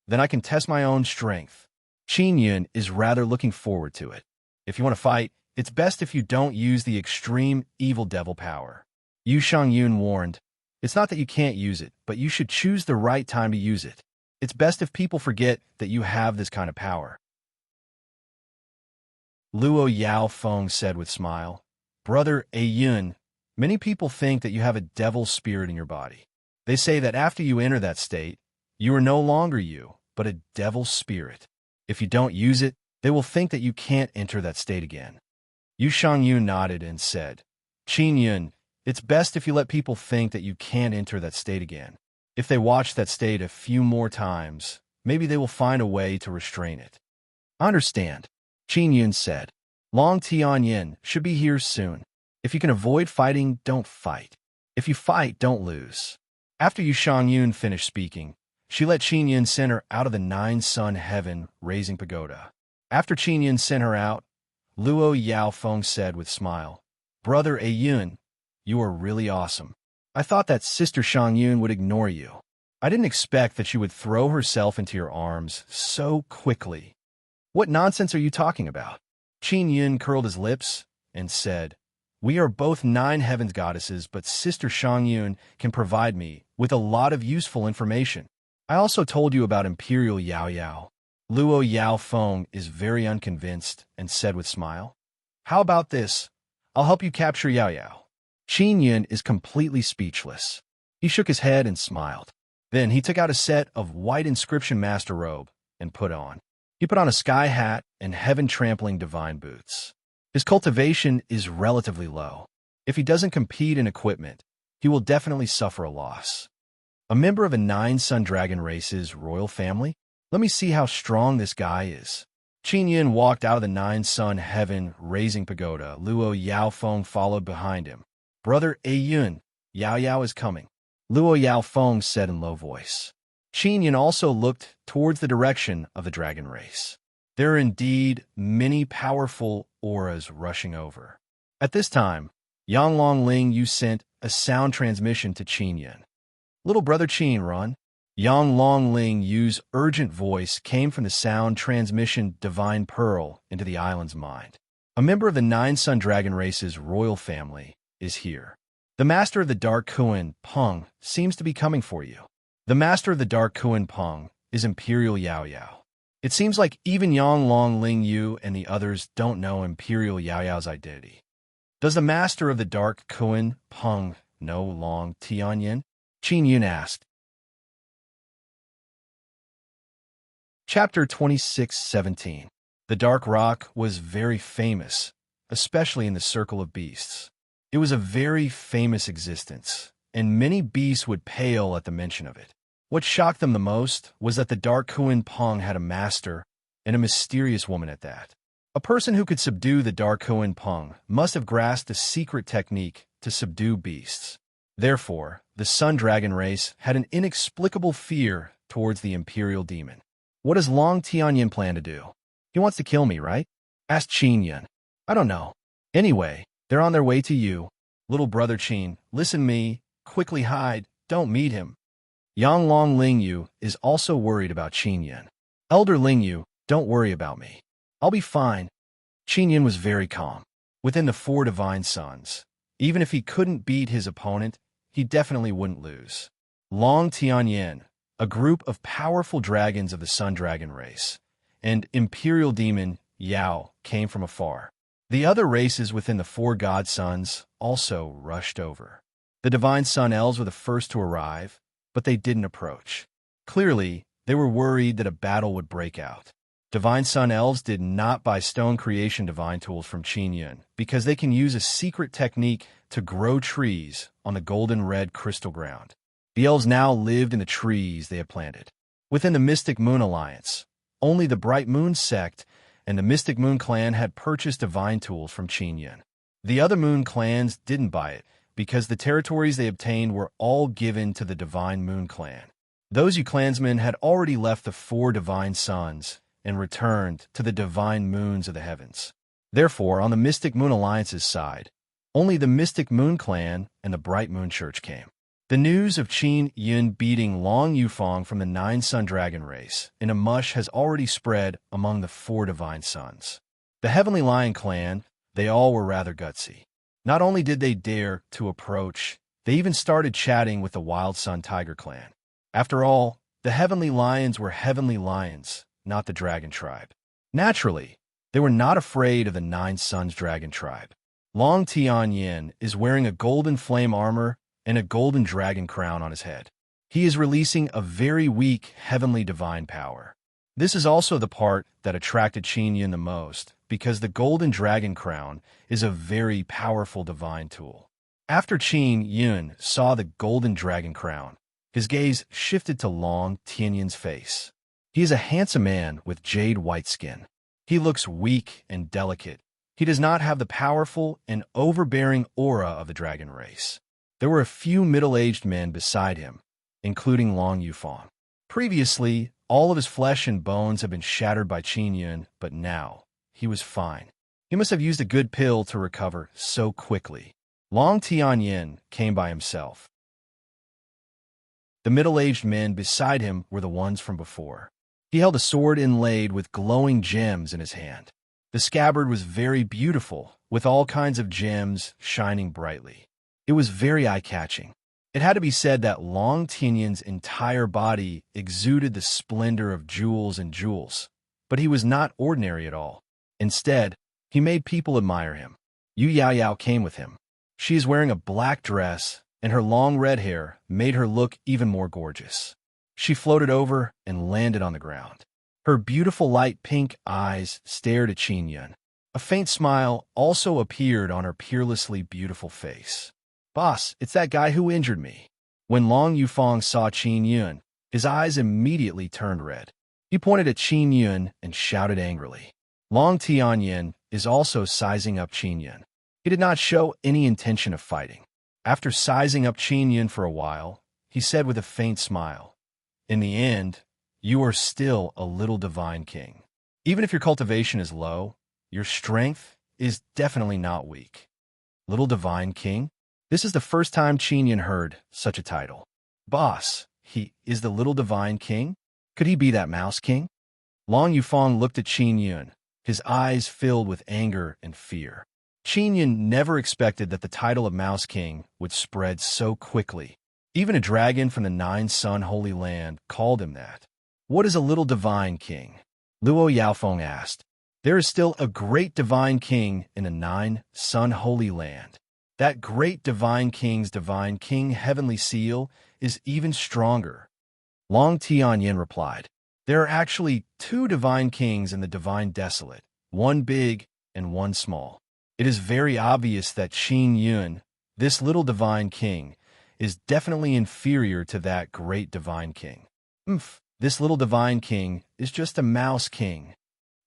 then I can test my own strength. Qin Yun is rather looking forward to it. If you want to fight, it's best if you don't use the extreme evil devil power. Yu Shangyun warned, it's not that you can't use it, but you should choose the right time to use it. It's best if people forget that you have this kind of power. Luo Yao Feng said with smile, Brother Ayun, many people think that you have a devil's spirit in your body. They say that after you enter that state, you are no longer you, but a devil's spirit. If you don't use it, they will think that you can't enter that state again. Yu Shangyun nodded and said, Qin Yun, it's best if you let people think that you can't enter that state again. If they watch that state a few more times, maybe they will find a way to restrain it. I understand, Qin Yun said. Long Tianyin should be here soon. If you can avoid fighting, don't fight. If you fight, don't lose. After Yu Shangyun finished speaking, she let Qin Yun send her out of the nine-sun heaven raising pagoda. After Qin Yun sent her out, Luo Yao Feng said with smile, Brother Ayun, you are really awesome. I thought that Sister Shangyun would ignore you. I didn't expect that she would throw herself into your arms so quickly. What nonsense are you talking about? Qin Yun curled his lips and said, We are both nine heavens goddesses, but Sister Shangyun can provide me with a lot of useful information. I also told you about Imperial Yao Yao. Luo Yao Feng is very unconvinced and said with smile, How about this? I'll help you capture Yao Yao. Qin Yun is completely speechless. He shook his head and smiled. Then he took out a set of white inscription master robe and put on. He put on a sky hat and heaven-trampling divine boots. His cultivation is relatively low. If he doesn't compete in equipment, he will definitely suffer a loss. A member of a nine-sun dragon race's royal family? Let me see how strong this guy is. Qin Yun walked out of the nine-sun heaven raising pagoda. Luo Yao Feng followed behind him. Brother Ayun, Yao Yao is coming, Luo Yao Feng said in low voice. Qin Yun also looked towards the direction of the dragon race. There are indeed many powerful auras rushing over. At this time, Yang Long Ling Yu sent a sound transmission to Qin Yun. Little brother Qin, run. Yang Long Ling Yu's urgent voice came from the sound transmission divine pearl into the island's mind. A member of the nine-sun dragon race's royal family is here. The master of the Dark Kuan Peng seems to be coming for you. The master of the Dark Kuan Peng is Imperial Yao Yao. It seems like even Yang Long Ling Yu and the others don't know Imperial Yao Yao's identity. Does the master of the Dark Kuan Peng know Long Tianyin? Qin Yun asked. Chapter 26:17. The Dark Rock was very famous, especially in the circle of beasts. It was a very famous existence, and many beasts would pale at the mention of it. What shocked them the most was that the Dark Kuan Peng had a master, and a mysterious woman at that. A person who could subdue the Dark Kuan Peng must have grasped a secret technique to subdue beasts. Therefore, the Sun Dragon race had an inexplicable fear towards the Imperial Demon. What does Long Tianyin plan to do? He wants to kill me, right? Asked Qin Yun. I don't know. Anyway, they're on their way to you. Little brother Qin, listen me, quickly hide, don't meet him. Yang Long Ling Yu is also worried about Qin Yun. Elder Ling Yu, don't worry about me. I'll be fine. Qin Yun was very calm. Within the four divine sons, even if he couldn't beat his opponent, he definitely wouldn't lose. Long Tianyin, a group of powerful dragons of the Sun Dragon race, and Imperial Demon Yao came from afar. The other races within the four godsons also rushed over. The Divine Sun Elves were the first to arrive, but they didn't approach. Clearly, they were worried that a battle would break out. Divine Sun Elves did not buy stone creation divine tools from Qin Yun because they can use a secret technique to grow trees on the golden-red crystal ground. The elves now lived in the trees they had planted. Within the Mystic Moon Alliance, only the Bright Moon sect and the Mystic Moon clan had purchased divine tools from Qin Yun. The other Moon clans didn't buy it because the territories they obtained were all given to the Divine Moon clan. Those Yu clansmen had already left the four divine suns and returned to the divine moons of the heavens. Therefore, on the Mystic Moon Alliance's side, only the Mystic Moon clan and the Bright Moon Church came. The news of Qin Yun beating Long Yufeng from the Nine-Sun Dragon race in a mush has already spread among the four divine sons. The Heavenly Lion clan, They all were rather gutsy. Not only did they dare to approach, they even started chatting with the Wild Sun Tiger clan. After all, the Heavenly Lions were Heavenly Lions, not the Dragon Tribe. Naturally, they were not afraid of the Nine Suns Dragon Tribe. Long Tianyin is wearing a golden flame armor and a golden dragon crown on his head. He is releasing a very weak heavenly divine power. This is also the part that attracted Qin Yun the most, because the golden dragon crown is a very powerful divine tool. After Qin Yun saw the golden dragon crown, his gaze shifted to Long Tianyin's face. He is a handsome man with jade white skin. He looks weak and delicate. He does not have the powerful and overbearing aura of the dragon race. There were a few middle-aged men beside him, including Long Yufang. Previously, all of his flesh and bones had been shattered by Qin Yun, but now, he was fine. He must have used a good pill to recover so quickly. Long Tianyin came by himself. The middle-aged men beside him were the ones from before. He held a sword inlaid with glowing gems in his hand. The scabbard was very beautiful, with all kinds of gems shining brightly. It was very eye-catching. It had to be said that Long Tianyin's entire body exuded the splendor of jewels and jewels, but he was not ordinary at all. Instead, he made people admire him. Yu Yaoyao came with him. She is wearing a black dress, and her long red hair made her look even more gorgeous. She floated over and landed on the ground. Her beautiful light pink eyes stared at Qin Yun. A faint smile also appeared on her peerlessly beautiful face. "Boss, it's that guy who injured me." When Long Yufang saw Qin Yun, his eyes immediately turned red. He pointed at Qin Yun and shouted angrily. Long Tianyin is also sizing up Qin Yun. He did not show any intention of fighting. After sizing up Qin Yun for a while, he said with a faint smile, "In the end, you are still a little divine king. Even if your cultivation is low, your strength is definitely not weak." Little divine king? This is the first time Qin Yun heard such a title. Boss, he is the little divine king? Could he be that mouse king? Long Yufang looked at Qin Yun, his eyes filled with anger and fear. Qin Yun never expected that the title of Mouse King would spread so quickly. Even a dragon from the Nine Sun Holy Land called him that. What is a little divine king? Luo Yaofeng asked. There is still a great divine king in the Nine Sun Holy Land. That great divine king's divine king heavenly seal is even stronger. Long Tianyin replied. There are actually two divine kings in the divine desolate, one big and one small. It is very obvious that Qin Yun, this little divine king, is definitely inferior to that great divine king. This little divine king is just a mouse king.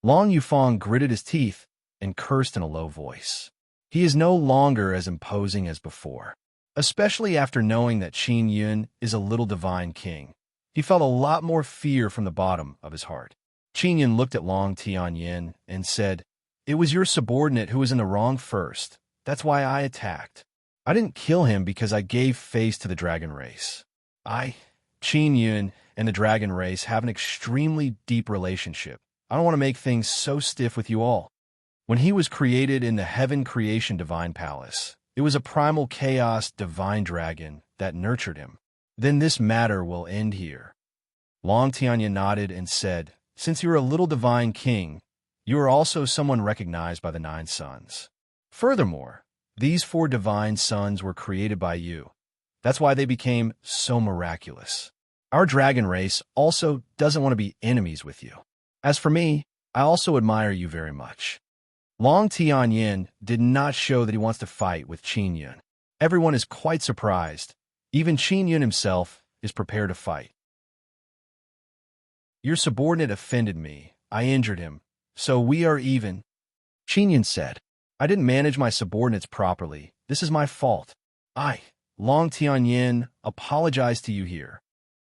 Long Yufang gritted his teeth and cursed in a low voice. He is no longer as imposing as before, especially after knowing that Qin Yun is a little divine king. He felt a lot more fear from the bottom of his heart. Qin Yun looked at Long Tianyin and said, "It was your subordinate who was in the wrong first. That's why I attacked. I didn't kill him because I gave face to the dragon race. Qin Yun, and the dragon race have an extremely deep relationship. I don't want to make things so stiff with you all. When he was created in the Heaven Creation Divine Palace, it was a primal chaos divine dragon that nurtured him. Then this matter will end here." Long Tianyin nodded and said, "Since you're a little divine king, you are also someone recognized by the Nine Suns. Furthermore, these 4 divine sons were created by you. That's why they became so miraculous. Our dragon race also doesn't want to be enemies with you. As for me, I also admire you very much." Long Tianyin did not show that he wants to fight with Qin Yun. Everyone is quite surprised. Even Qin Yun himself is prepared to fight. "Your subordinate offended me. I injured him. So we are even," Qin Yun said. "I didn't manage my subordinates properly. This is my fault. Long Tianyin, apologize to you here."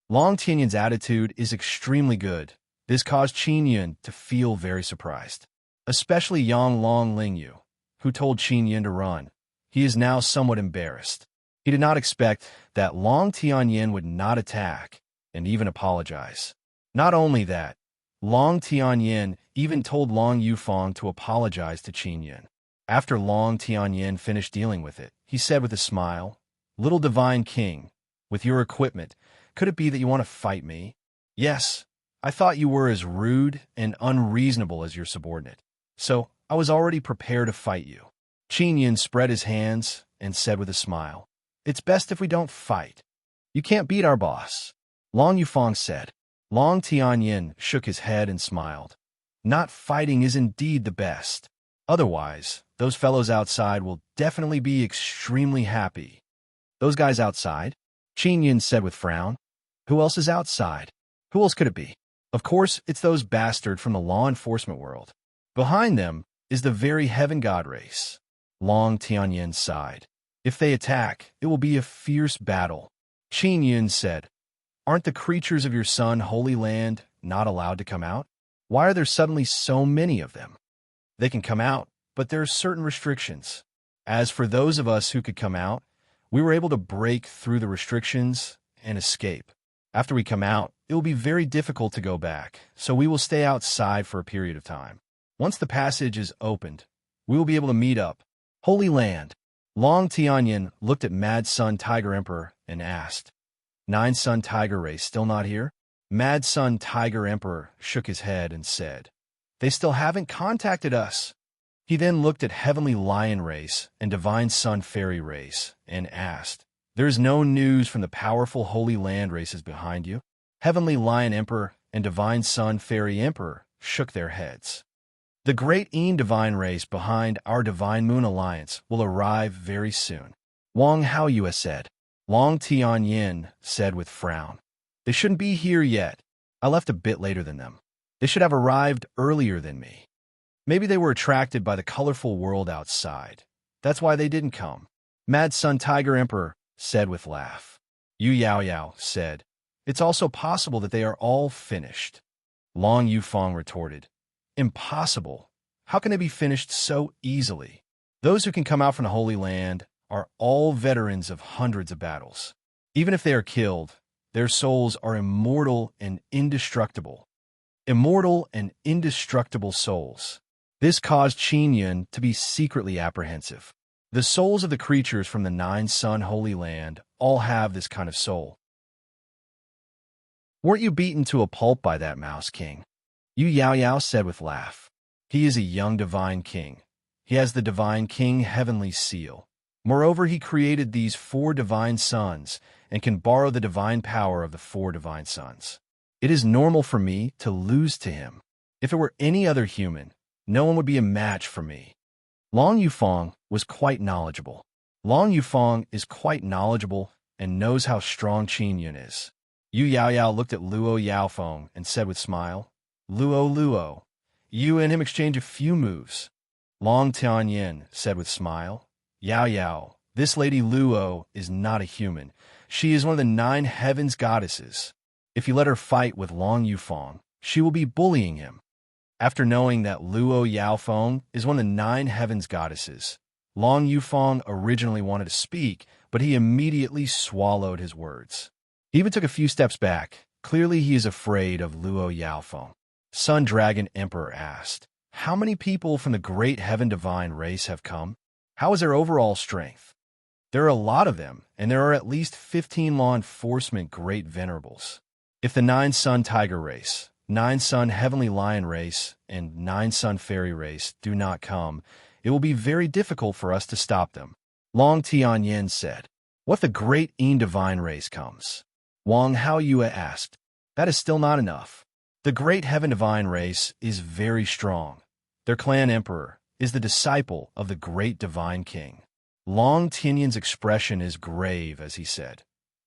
Long Tianyin's attitude is extremely good. This caused Qin Yun to feel very surprised. Especially Yang Long Lingyu, who told Qin Yun to run. He is now somewhat embarrassed. He did not expect that Long Tianyin would not attack and even apologize. Not only that, Long Tianyin even told Long Yufang to apologize to Qin Yun. After Long Tianyin finished dealing with it, he said with a smile, "Little divine king, with your equipment, could it be that you want to fight me?" "Yes, I thought you were as rude and unreasonable as your subordinate, so I was already prepared to fight you." Qin Yin spread his hands and said with a smile, "It's best if we don't fight. You can't beat our boss." Long Yufeng said. Long Tianyin shook his head and smiled. "Not fighting is indeed the best. Otherwise, those fellows outside will definitely be extremely happy." "Those guys outside?" Qin Yin said with frown. "Who else is outside? Who else could it be?" "Of course, it's those bastards from the law enforcement world. Behind them is the very heaven god race." Long Tianyin sighed. "If they attack, it will be a fierce battle." Qin Yin said, "Aren't the creatures of your sun, Holy Land, not allowed to come out? Why are there suddenly so many of them?" "They can come out, but there are certain restrictions. As for those of us who could come out, we were able to break through the restrictions and escape. After we come out, it will be very difficult to go back, so we will stay outside for a period of time. Once the passage is opened, we will be able to meet up." "Holy Land." Long Tianyin looked at Mad Sun Tiger Emperor and asked, "Nine Sun Tiger race still not here?" Mad Sun Tiger Emperor shook his head and said, "They still haven't contacted us." He then looked at Heavenly Lion race and Divine Sun Fairy race and asked, "There is no news from the powerful Holy Land races behind you?" Heavenly Lion Emperor and Divine Sun Fairy Emperor shook their heads. "The Great Een Divine race behind our Divine Moon Alliance will arrive very soon," Wang Haoyue said. Long Tianyin said with frown, "They shouldn't be here yet. I left a bit later than them. They should have arrived earlier than me. Maybe they were attracted by the colorful world outside. That's why they didn't come." Mad Sun Tiger Emperor said with laugh. Yu Yaoyao said, "It's also possible that they are all finished." Long Yufeng retorted, "Impossible. How can they be finished so easily? Those who can come out from the Holy Land are all veterans of hundreds of battles. Even if they are killed, their souls are immortal and indestructible. Immortal and indestructible souls." This caused Qin Yin to be secretly apprehensive. The souls of the creatures from the Nine Sun Holy Land all have this kind of soul. "Weren't you beaten to a pulp by that Mouse King?" Yu Yaoyao said with laugh. "He is a young divine king. He has the divine king heavenly seal. Moreover, he created these 4 divine sons and can borrow the divine power of the 4 divine sons. It is normal for me to lose to him. If it were any other human, no one would be a match for me." Long Yufeng was quite knowledgeable. Long Yufeng is quite knowledgeable and knows how strong Qin Yin is. Yu Yaoyao looked at Luo Yaofeng and said with smile, Luo, you and him exchange a few moves." Long Tianyin said with smile, Yao, this lady Luo is not a human. She is one of the 9 heavens goddesses. If you let her fight with Long Yufeng, she will be bullying him." After knowing that Luo Yaofeng is one of the 9 heavens goddesses, Long Yufeng originally wanted to speak, but he immediately swallowed his words. He even took a few steps back. Clearly he is afraid of Luo Yaofeng. Sun Dragon Emperor asked, "How many people from the great heaven divine race have come? How is their overall strength?" "There are a lot of them, and there are at least 15 law enforcement great venerables. If the 9 Sun Tiger race, 9 Sun Heavenly Lion race, and 9 Sun Fairy race do not come, it will be very difficult for us to stop them." Long Tianyin said, "What if the great Een Divine race comes?" Wang Haoyue asked, "That is still not enough. The great Heaven Divine race is very strong. Their clan emperor is the disciple of the great Divine King." Long Tianyin's expression is grave as he said,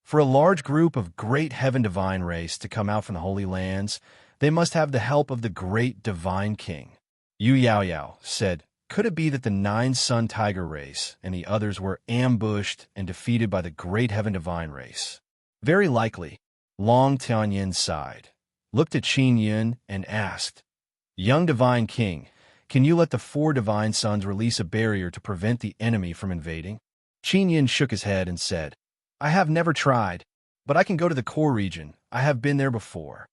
"For a large group of great Heaven Divine race to come out from the Holy Lands, they must have the help of the great Divine King." Yu Yaoyao said, "Could it be that the 9 Sun Tiger race and the others were ambushed and defeated by the great Heaven Divine race?" "Very likely." Long Tianyin sighed, looked at Qin Yin, and asked, "Young Divine King, can you let the 4 divine sons release a barrier to prevent the enemy from invading?" Qin Yin shook his head and said, "I have never tried, but I can go to the core region. I have been there before."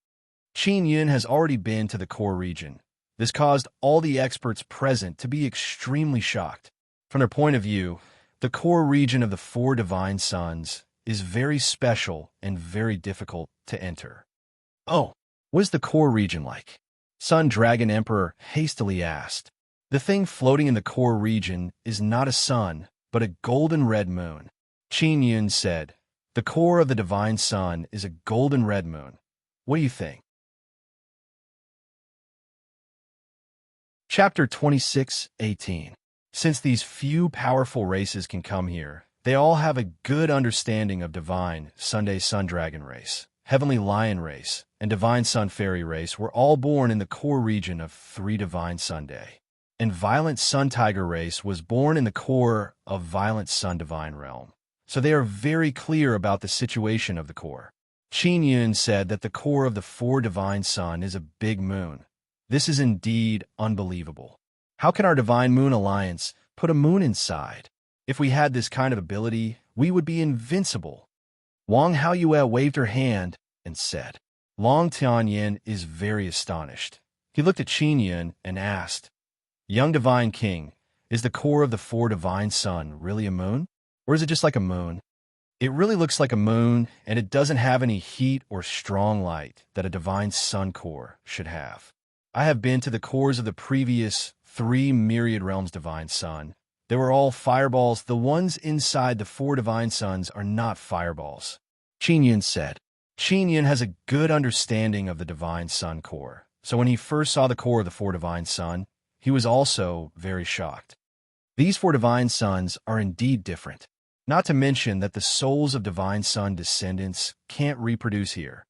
Qin Yin has already been to the core region. This caused all the experts present to be extremely shocked. From their point of view, the core region of the four divine suns is very special and very difficult to enter. Oh, what is the core region like? Sun Dragon Emperor hastily asked. The thing floating in the core region is not a sun, but a golden red moon. Qin Yun said, the core of the divine sun is a golden red moon. What do you think? Chapter 26:18. Since these few powerful races can come here, they all have a good understanding of divine Sunday Sun Dragon race, heavenly lion race, and divine sun fairy race were all born in the core region of three divine Sunday. And violent sun tiger race was born in the core of violent sun divine realm. So they are very clear about the situation of the core. Qin Yun said that the core of the four divine sun is a big moon. This is indeed unbelievable. How can our divine moon alliance put a moon inside? If we had this kind of ability, we would be invincible. Wang Haoyue waved her hand and said, Long Tianyin is very astonished. He looked at Qin Yun and asked, Young Divine King, is the core of the four divine sun really a moon? Or is it just like a moon? It really looks like a moon, and it doesn't have any heat or strong light that a divine sun core should have. I have been to the cores of the previous three myriad realms divine sun. They were all fireballs. The ones inside the four divine suns are not fireballs. Qin Yun said. Qin Yun has a good understanding of the divine sun core, so when he first saw the core of the four divine sun, he was also very shocked. These four divine suns are indeed different. Not to mention that the souls of divine sun descendants can't reproduce here.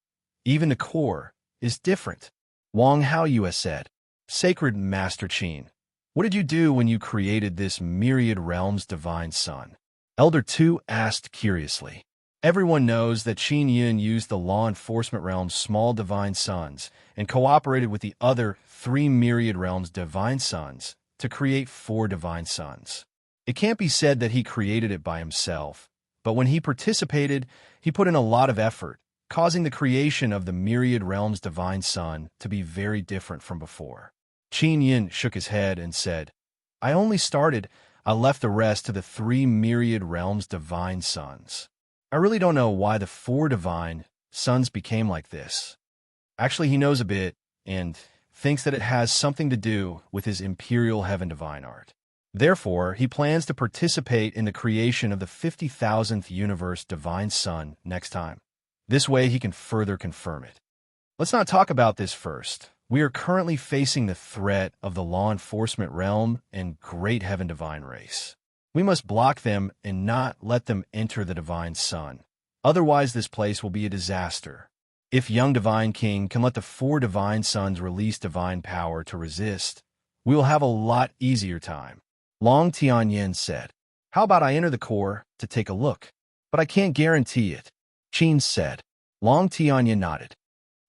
Even the core is different. Wang Haoyue said, Sacred Master Qin, what did you do when you created this myriad realms divine sun? Elder Tu asked curiously. Everyone knows that Qin Yun used the law enforcement realm's small divine suns and cooperated with the other three myriad realms divine suns to create four divine suns. It can't be said that he created it by himself, but when he participated, he put in a lot of effort, causing the creation of the myriad realms divine sun to be very different from before. Qin Yin shook his head and said, I only started, I left the rest to the three myriad realms divine suns. I really don't know why the four divine suns became like this. Actually, he knows a bit and thinks that it has something to do with his imperial heaven divine art. Therefore, he plans to participate in the creation of the 50,000th universe divine sun next time. This way he can further confirm it. Let's not talk about this first. We are currently facing the threat of the law enforcement realm and great heaven divine race. We must block them and not let them enter the divine sun. Otherwise, this place will be a disaster. If young divine king can let the four divine suns release divine power to resist, we will have a lot easier time. Long Tianyin said, How about I enter the core to take a look? But I can't guarantee it. Qin said. Long Tianyin nodded.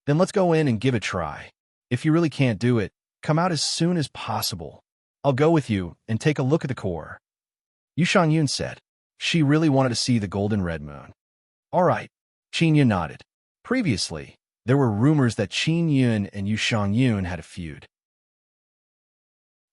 Then let's go in and give it a try. If you really can't do it, come out as soon as possible. I'll go with you and take a look at the core. Yu Shangyun said. She really wanted to see the golden red moon. All right, Qin Yun nodded. Previously, there were rumors that Qin Yun and Yu Shangyun had a feud.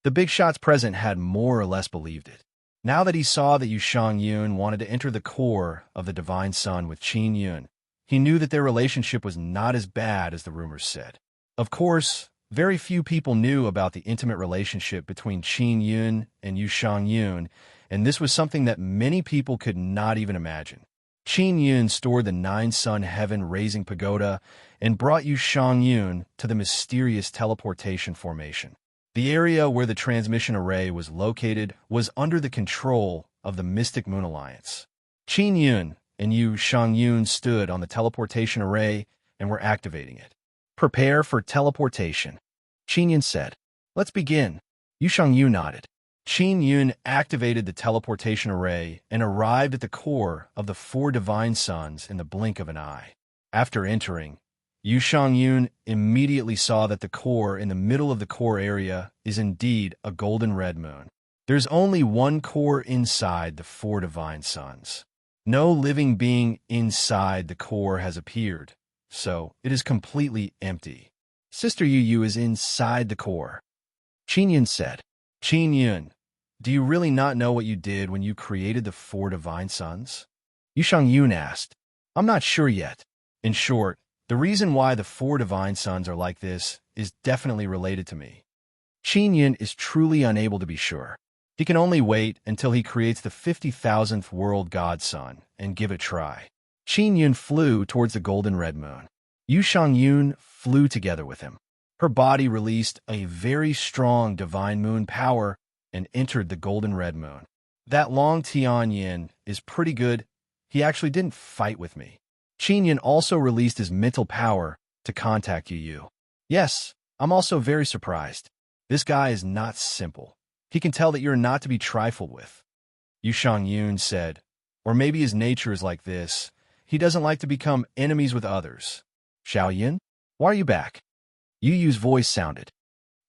The big shots present had more or less believed it. Now that he saw that Yu Shangyun wanted to enter the core of the divine sun with Qin Yun, he knew that their relationship was not as bad as the rumors said. Of course, very few people knew about the intimate relationship between Qin Yun and Yu Shangyun, and this was something that many people could not even imagine. Qin Yun stored the nine-sun heaven-raising pagoda and brought Yu Shangyun to the mysterious teleportation formation. The area where the transmission array was located was under the control of the Mystic Moon Alliance. Qin Yun and Yu Shangyun stood on the teleportation array and were activating it. Prepare for teleportation, Qin Yun said. Let's begin. Yu Shangyun nodded. Qin Yun activated the teleportation array and arrived at the core of the four divine suns in the blink of an eye. After entering, Yu Shangyun immediately saw that the core in the middle of the core area is indeed a golden red moon. There's only one core inside the four divine suns. No living being inside the core has appeared, so it is completely empty. Sister Yu Yu is inside the core. Qin Yun said. Qin Yun, do you really not know what you did when you created the 4 divine sons? Yu Shangyun asked. I'm not sure yet. In short, the reason why the 4 divine sons are like this is definitely related to me. Qin Yun is truly unable to be sure. He can only wait until he creates the 50,000th world god son and give it a try. Qin Yun flew towards the golden red moon. Yu Shangyun flew together with him. Her body released a very strong divine moon power and entered the golden red moon. That Long Tianyin is pretty good. He actually didn't fight with me. Qin Yun also released his mental power to contact Yu. Yes, I'm also very surprised. This guy is not simple. He can tell that you're not to be trifled with. Yu Shangyun said, or maybe his nature is like this. He doesn't like to become enemies with others. Xiaoyin, why are you back? Yu Yu's voice sounded.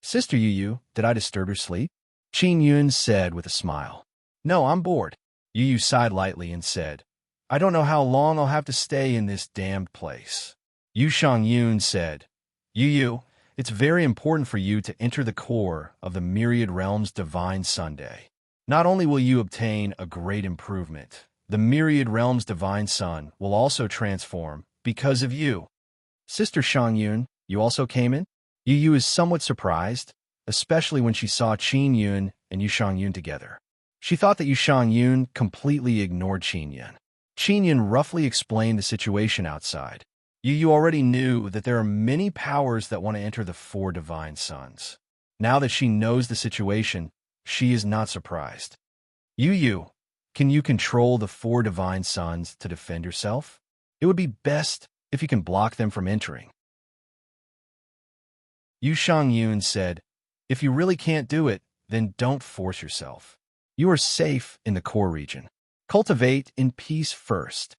Sister Yu Yu, did I disturb your sleep? Qin Yun said with a smile. No, I'm bored. Yu Yu sighed lightly and said, I don't know how long I'll have to stay in this damned place. Yu Shangyun said, Yu Yu, it's very important for you to enter the core of the Myriad Realms Divine Sunday. Not only will you obtain a great improvement, the Myriad Realms Divine Sun will also transform because of you. Sister Shangyun, you also came in? Yu Yu is somewhat surprised, especially when she saw Qin Yun and Yu Shangyun together. She thought that Yu Shangyun completely ignored Qin Yun. Qin Yun roughly explained the situation outside. Yu Yu already knew that there are many powers that want to enter the 4 divine sons. Now that she knows the situation, she is not surprised. Yu Yu, can you control the 4 divine sons to defend yourself? It would be best if you can block them from entering. Yu Shangyun said, if you really can't do it, then don't force yourself. You are safe in the core region. Cultivate in peace first.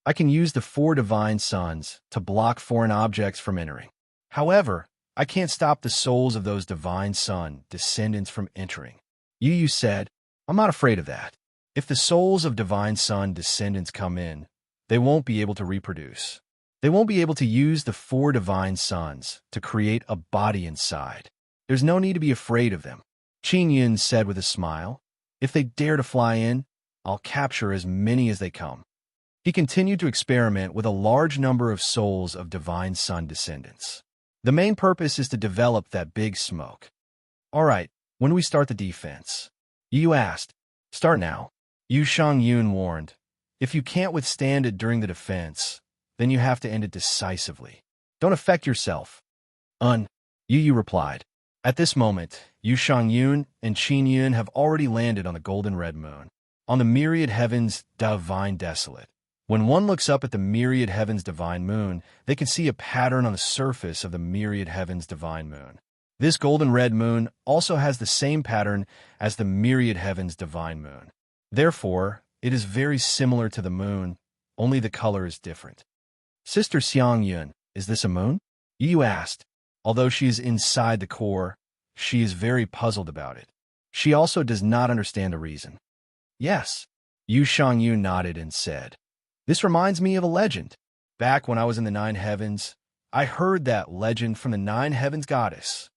I can use the 4 divine sons to block foreign objects from entering. However, I can't stop the souls of those divine son descendants from entering. Yu Yu said, I'm not afraid of that. If the souls of divine son descendants come in, they won't be able to reproduce. They won't be able to use the 4 divine sons to create a body inside. There's no need to be afraid of them. Qin Yun said with a smile, if they dare to fly in, I'll capture as many as they come. He continued to experiment with a large number of souls of divine son descendants. The main purpose is to develop that big smoke. All right, when do we start the defense? Yu asked. Start now. Yu Shangyun warned. If you can't withstand it during the defense, then you have to end it decisively. Don't affect yourself. Yu Yu replied. At this moment, Yu Shangyun and Qin Yun have already landed on the golden red moon, on the myriad heavens divine desolate. When one looks up at the myriad heavens divine moon, they can see a pattern on the surface of the myriad heavens divine moon. This golden red moon also has the same pattern as the myriad heavens divine moon. Therefore, it is very similar to the moon, only the color is different. Sister Xiangyun, is this a moon? Yu asked. Although she is inside the core, she is very puzzled about it. She also does not understand the reason. Yes. Yu Shangyun nodded and said, this reminds me of a legend. Back when I was in the 9 heavens, I heard that legend from the 9 heavens goddess.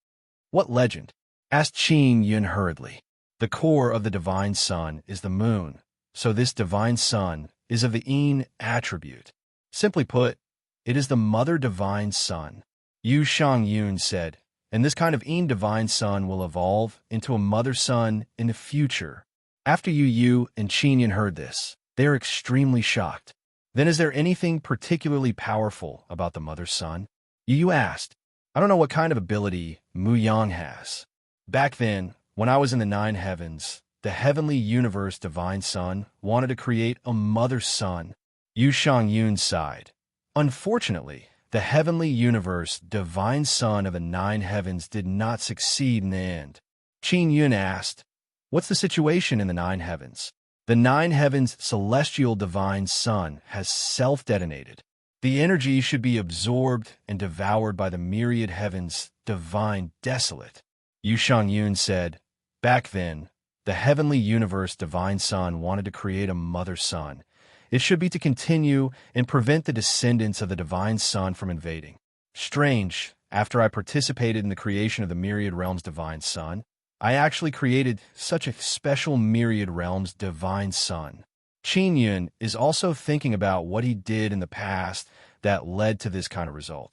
What legend? Asked Qin Yun hurriedly. The core of the divine sun is the moon, so this divine sun is of the Yin attribute. Simply put, it is the mother divine sun. Yu Shangyun said, and this kind of Yin divine sun will evolve into a mother sun in the future. After Yu Yu and Qin Yun heard this, they are extremely shocked. Then is there anything particularly powerful about the mother sun? Yu Yu asked. I don't know what kind of ability Mu Yang has. Back then, when I was in the 9 heavens, the heavenly universe divine sun wanted to create a mother sun. Yu Shangyun sighed. Unfortunately, the heavenly universe divine sun of the 9 heavens did not succeed in the end. Qin Yun asked, what's the situation in the 9 heavens? The 9 heavens celestial divine sun has self-detonated. The energy should be absorbed and devoured by the myriad heavens divine desolate. Yu Shangyun said, back then, the heavenly universe divine sun wanted to create a mother sun. It should be to continue and prevent the descendants of the divine sun from invading. Strange After I participated in the creation of the Myriad Realms Divine Sun, I actually created such a special Myriad Realms Divine Sun. Qin Yun is also thinking about what he did in the past that led to this kind of result.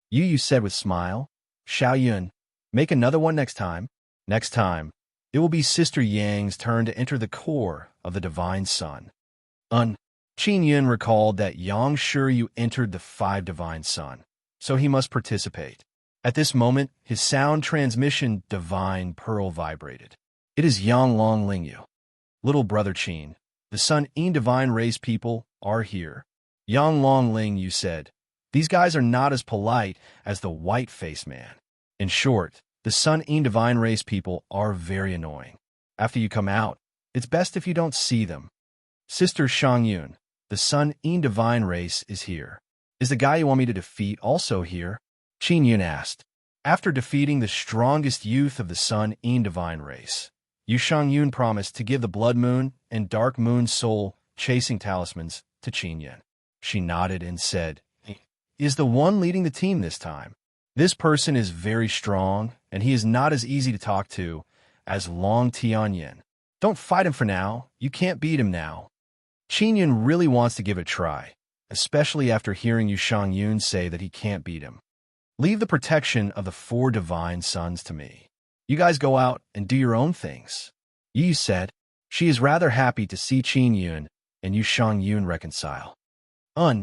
Yu said with smile, Xiao Yun, make another one next time. Next time, it will be Sister Yang's turn to enter the core of the Divine Sun. Qin Yun recalled that Yang Shiryu entered the 5 Divine Sun, so he must participate. At this moment, his sound transmission Divine Pearl vibrated. It is Yang Long Lingyu. Little brother Qin, the Sun In Divine Race people are here. Yang Long Lingyu said, these guys are not as polite as the white-faced man. In short, the Sun In Divine Race people are very annoying. After you come out, it's best if you don't see them. Sister Shang Yun, the Sun In Divine Race is here. Is the guy you want me to defeat also here? Qin Yun asked. After defeating the strongest youth of the Sun In Divine Race, Yu Shang Yun promised to give the Blood Moon and Dark Moon Soul chasing talismans to Qin Yun. She nodded and said, is the one leading the team this time. This person is very strong, and he is not as easy to talk to as Long Tianyin. Don't fight him for now. You can't beat him now. Qin Yun really wants to give it a try, especially after hearing Yu Shang Yun say that he can't beat him. Leave the protection of the 4 Divine Suns to me. You guys go out and do your own things. Yi said. She is rather happy to see Qin Yun and Yu Shang Yun reconcile.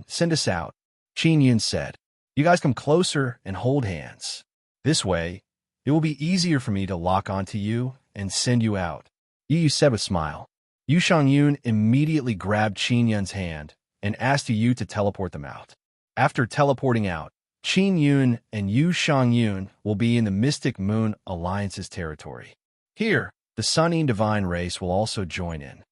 Send us out. Qin Yun said, you guys come closer and hold hands. This way, it will be easier for me to lock onto you and send you out. Yu said with a smile. Yu Shang Yun immediately grabbed Qin Yun's hand and asked Yu to teleport them out. After teleporting out, Qin Yun and Yu Shang Yun will be in the Mystic Moon Alliance's territory. Here, the Sun In Divine Race will also join in.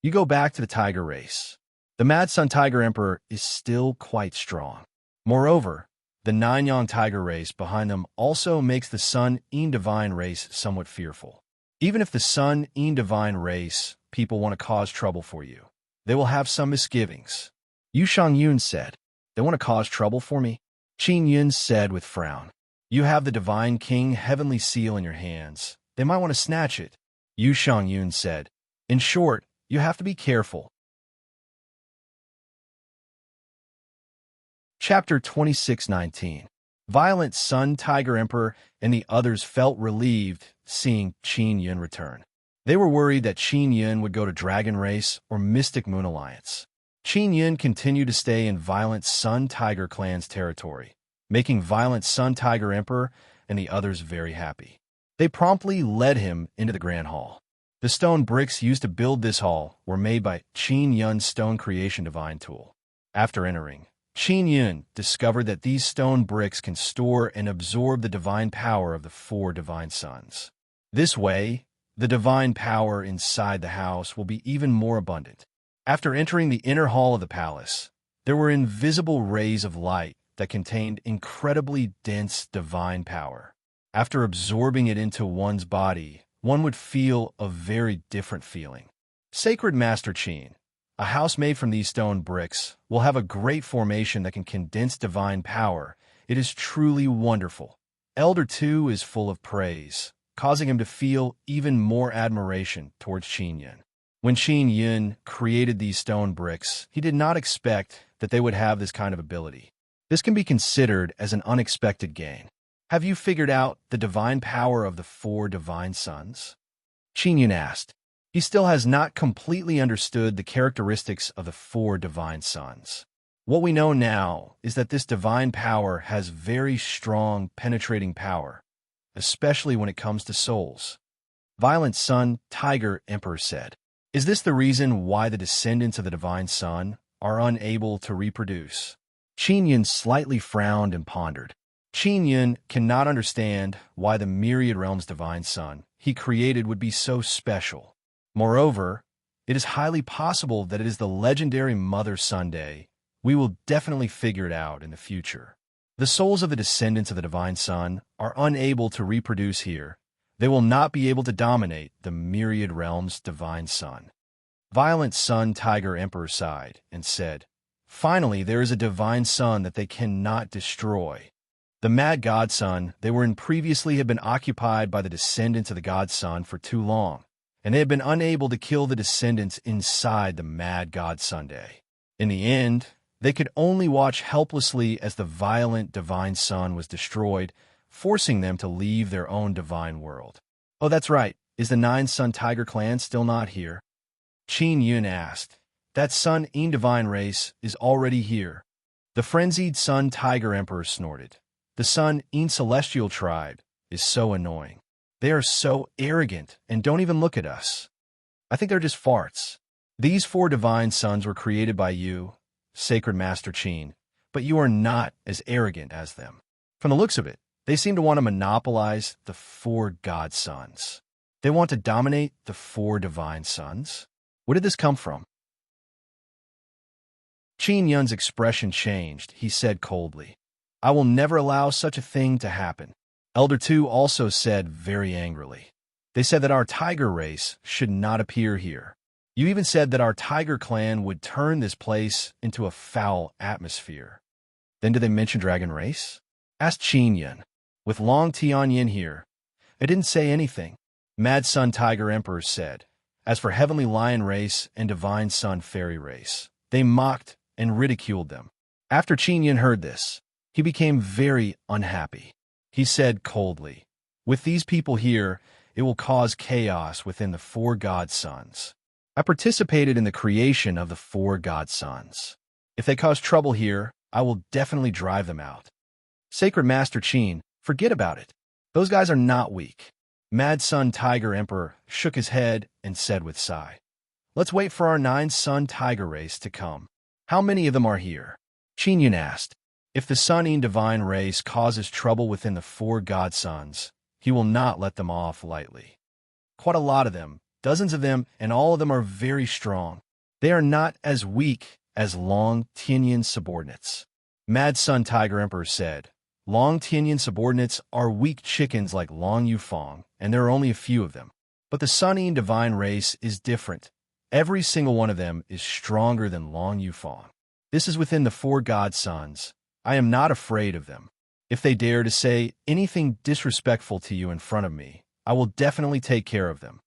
You go back to the Tiger Race. The Mad Sun Tiger Emperor is still quite strong. Moreover, the Nanyang Tiger Race behind them also makes the Sun In Divine Race somewhat fearful. Even if the Sun In Divine Race people want to cause trouble for you, they will have some misgivings. Yu Shang Yun said, they want to cause trouble for me? Qin Yun said with frown, you have the Divine King Heavenly Seal in your hands. They might want to snatch it. Yu Shang Yun said, in short, you have to be careful. Chapter 26:19. Violent Sun Tiger Emperor and the others felt relieved seeing Qin Yun return. They were worried that Qin Yun would go to Dragon Race or Mystic Moon Alliance. Qin Yun continued to stay in Violent Sun Tiger Clan's territory, making Violent Sun Tiger Emperor and the others very happy. They promptly led him into the Grand Hall. The stone bricks used to build this hall were made by Qin Yun's Stone Creation Divine Tool. After entering, Qin Yun discovered that these stone bricks can store and absorb the divine power of the 4 Divine Suns. This way, the divine power inside the house will be even more abundant. After entering the inner hall of the palace, there were invisible rays of light that contained incredibly dense divine power. After absorbing it into one's body, one would feel a very different feeling. Sacred Master Qin, a house made from these stone bricks, will have a great formation that can condense divine power. It is truly wonderful. Elder Tu is full of praise, causing him to feel even more admiration towards Qin Yun. When Qin Yun created these stone bricks, he did not expect that they would have this kind of ability. This can be considered as an unexpected gain. Have you figured out the divine power of the 4 Divine Suns? Qin Yun asked. He still has not completely understood the characteristics of the 4 Divine Suns. What we know now is that this divine power has very strong penetrating power, especially when it comes to souls. Violent Sun Tiger Emperor said, is this the reason why the descendants of the Divine Sun are unable to reproduce? Qin Yun slightly frowned and pondered. Qin Yun cannot understand why the Myriad Realms Divine Sun he created would be so special. Moreover, it is highly possible that it is the legendary Mother Sunday. We will definitely figure it out in the future. The souls of the descendants of the Divine Sun are unable to reproduce here. They will not be able to dominate the Myriad Realms Divine Sun. Violent Sun Tiger Emperor sighed and said, Finally, there is a divine sun that they cannot destroy. The mad godson they were in previously had been occupied by the descendants of the godson for too long, and they had been unable to kill the descendants inside the mad godson day. In the end, they could only watch helplessly as the violent divine sun was destroyed, forcing them to leave their own divine world. Oh, that's right. Is the Nine-Sun Tiger clan still not here? Qin Yun asked. That Sun In divine race is already here. The frenzied Sun Tiger Emperor snorted. The Sun In celestial tribe is so annoying. They are so arrogant and don't even look at us. I think they're just farts. These 4 divine suns were created by you, Sacred Master Qin, but you are not as arrogant as them. From the looks of it, they seem to want to monopolize the 4 god suns. They want to dominate the 4 divine suns? Where did this come from? Qin Yun's expression changed. He said coldly, I will never allow such a thing to happen. Elder Tu also said very angrily. They said that our tiger race should not appear here. You even said that our tiger clan would turn this place into a foul atmosphere. Then did they mention dragon race? Asked Qin Yun. With Long Tianyin here, I didn't say anything. Mad Sun Tiger Emperor said. As for Heavenly Lion race and Divine Sun Fairy race, they mocked and ridiculed them. After Qin Yun heard this, he became very unhappy. He said coldly, with these people here, it will cause chaos within the 4 god suns. I participated in the creation of the 4 god suns. If they cause trouble here, I will definitely drive them out. Sacred Master Qin, forget about it. Those guys are not weak. Mad Sun Tiger Emperor shook his head and said with sigh, let's wait for our 9-sun tiger race to come. How many of them are here? Qin Yun asked. If the Sun In divine race causes trouble within the 4 god suns, he will not let them off lightly. Quite a lot of them, dozens of them, and all of them are very strong. They are not as weak as Long Tianyin's subordinates. Mad Sun Tiger Emperor said, Long Tianyin subordinates are weak chickens like Long Yufeng, and there are only a few of them. But the Sun In divine race is different. Every single one of them is stronger than Long Yufeng. This is within the 4 god suns. I am not afraid of them. If they dare to say anything disrespectful to you in front of me, I will definitely take care of them.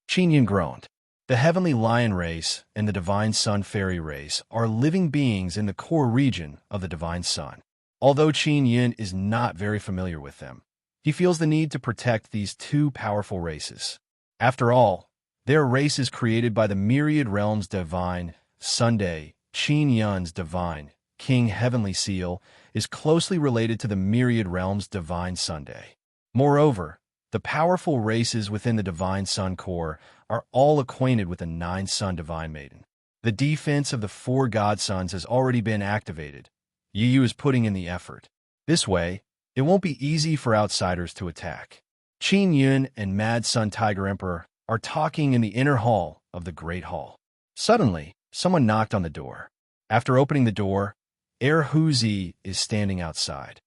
Qin Yun groaned. The Heavenly Lion race and the Divine Sun Fairy race are living beings in the core region of the Divine Sun. Although Qin Yun is not very familiar with them, he feels the need to protect these 2 powerful races. After all, they are races created by the myriad realms divine. Sunday, Qin Yun's divine King Heavenly Seal is closely related to the myriad realms divine Sunday. Moreover, the powerful races within the divine sun core are all acquainted with the 9-sun divine maiden. The defense of the 4 god suns has already been activated. Yu is putting in the effort. This way, it won't be easy for outsiders to attack. Qin Yun and Mad Sun Tiger Emperor are talking in the inner hall of the Great Hall. Suddenly, someone knocked on the door. After opening the door, Huzi is standing outside.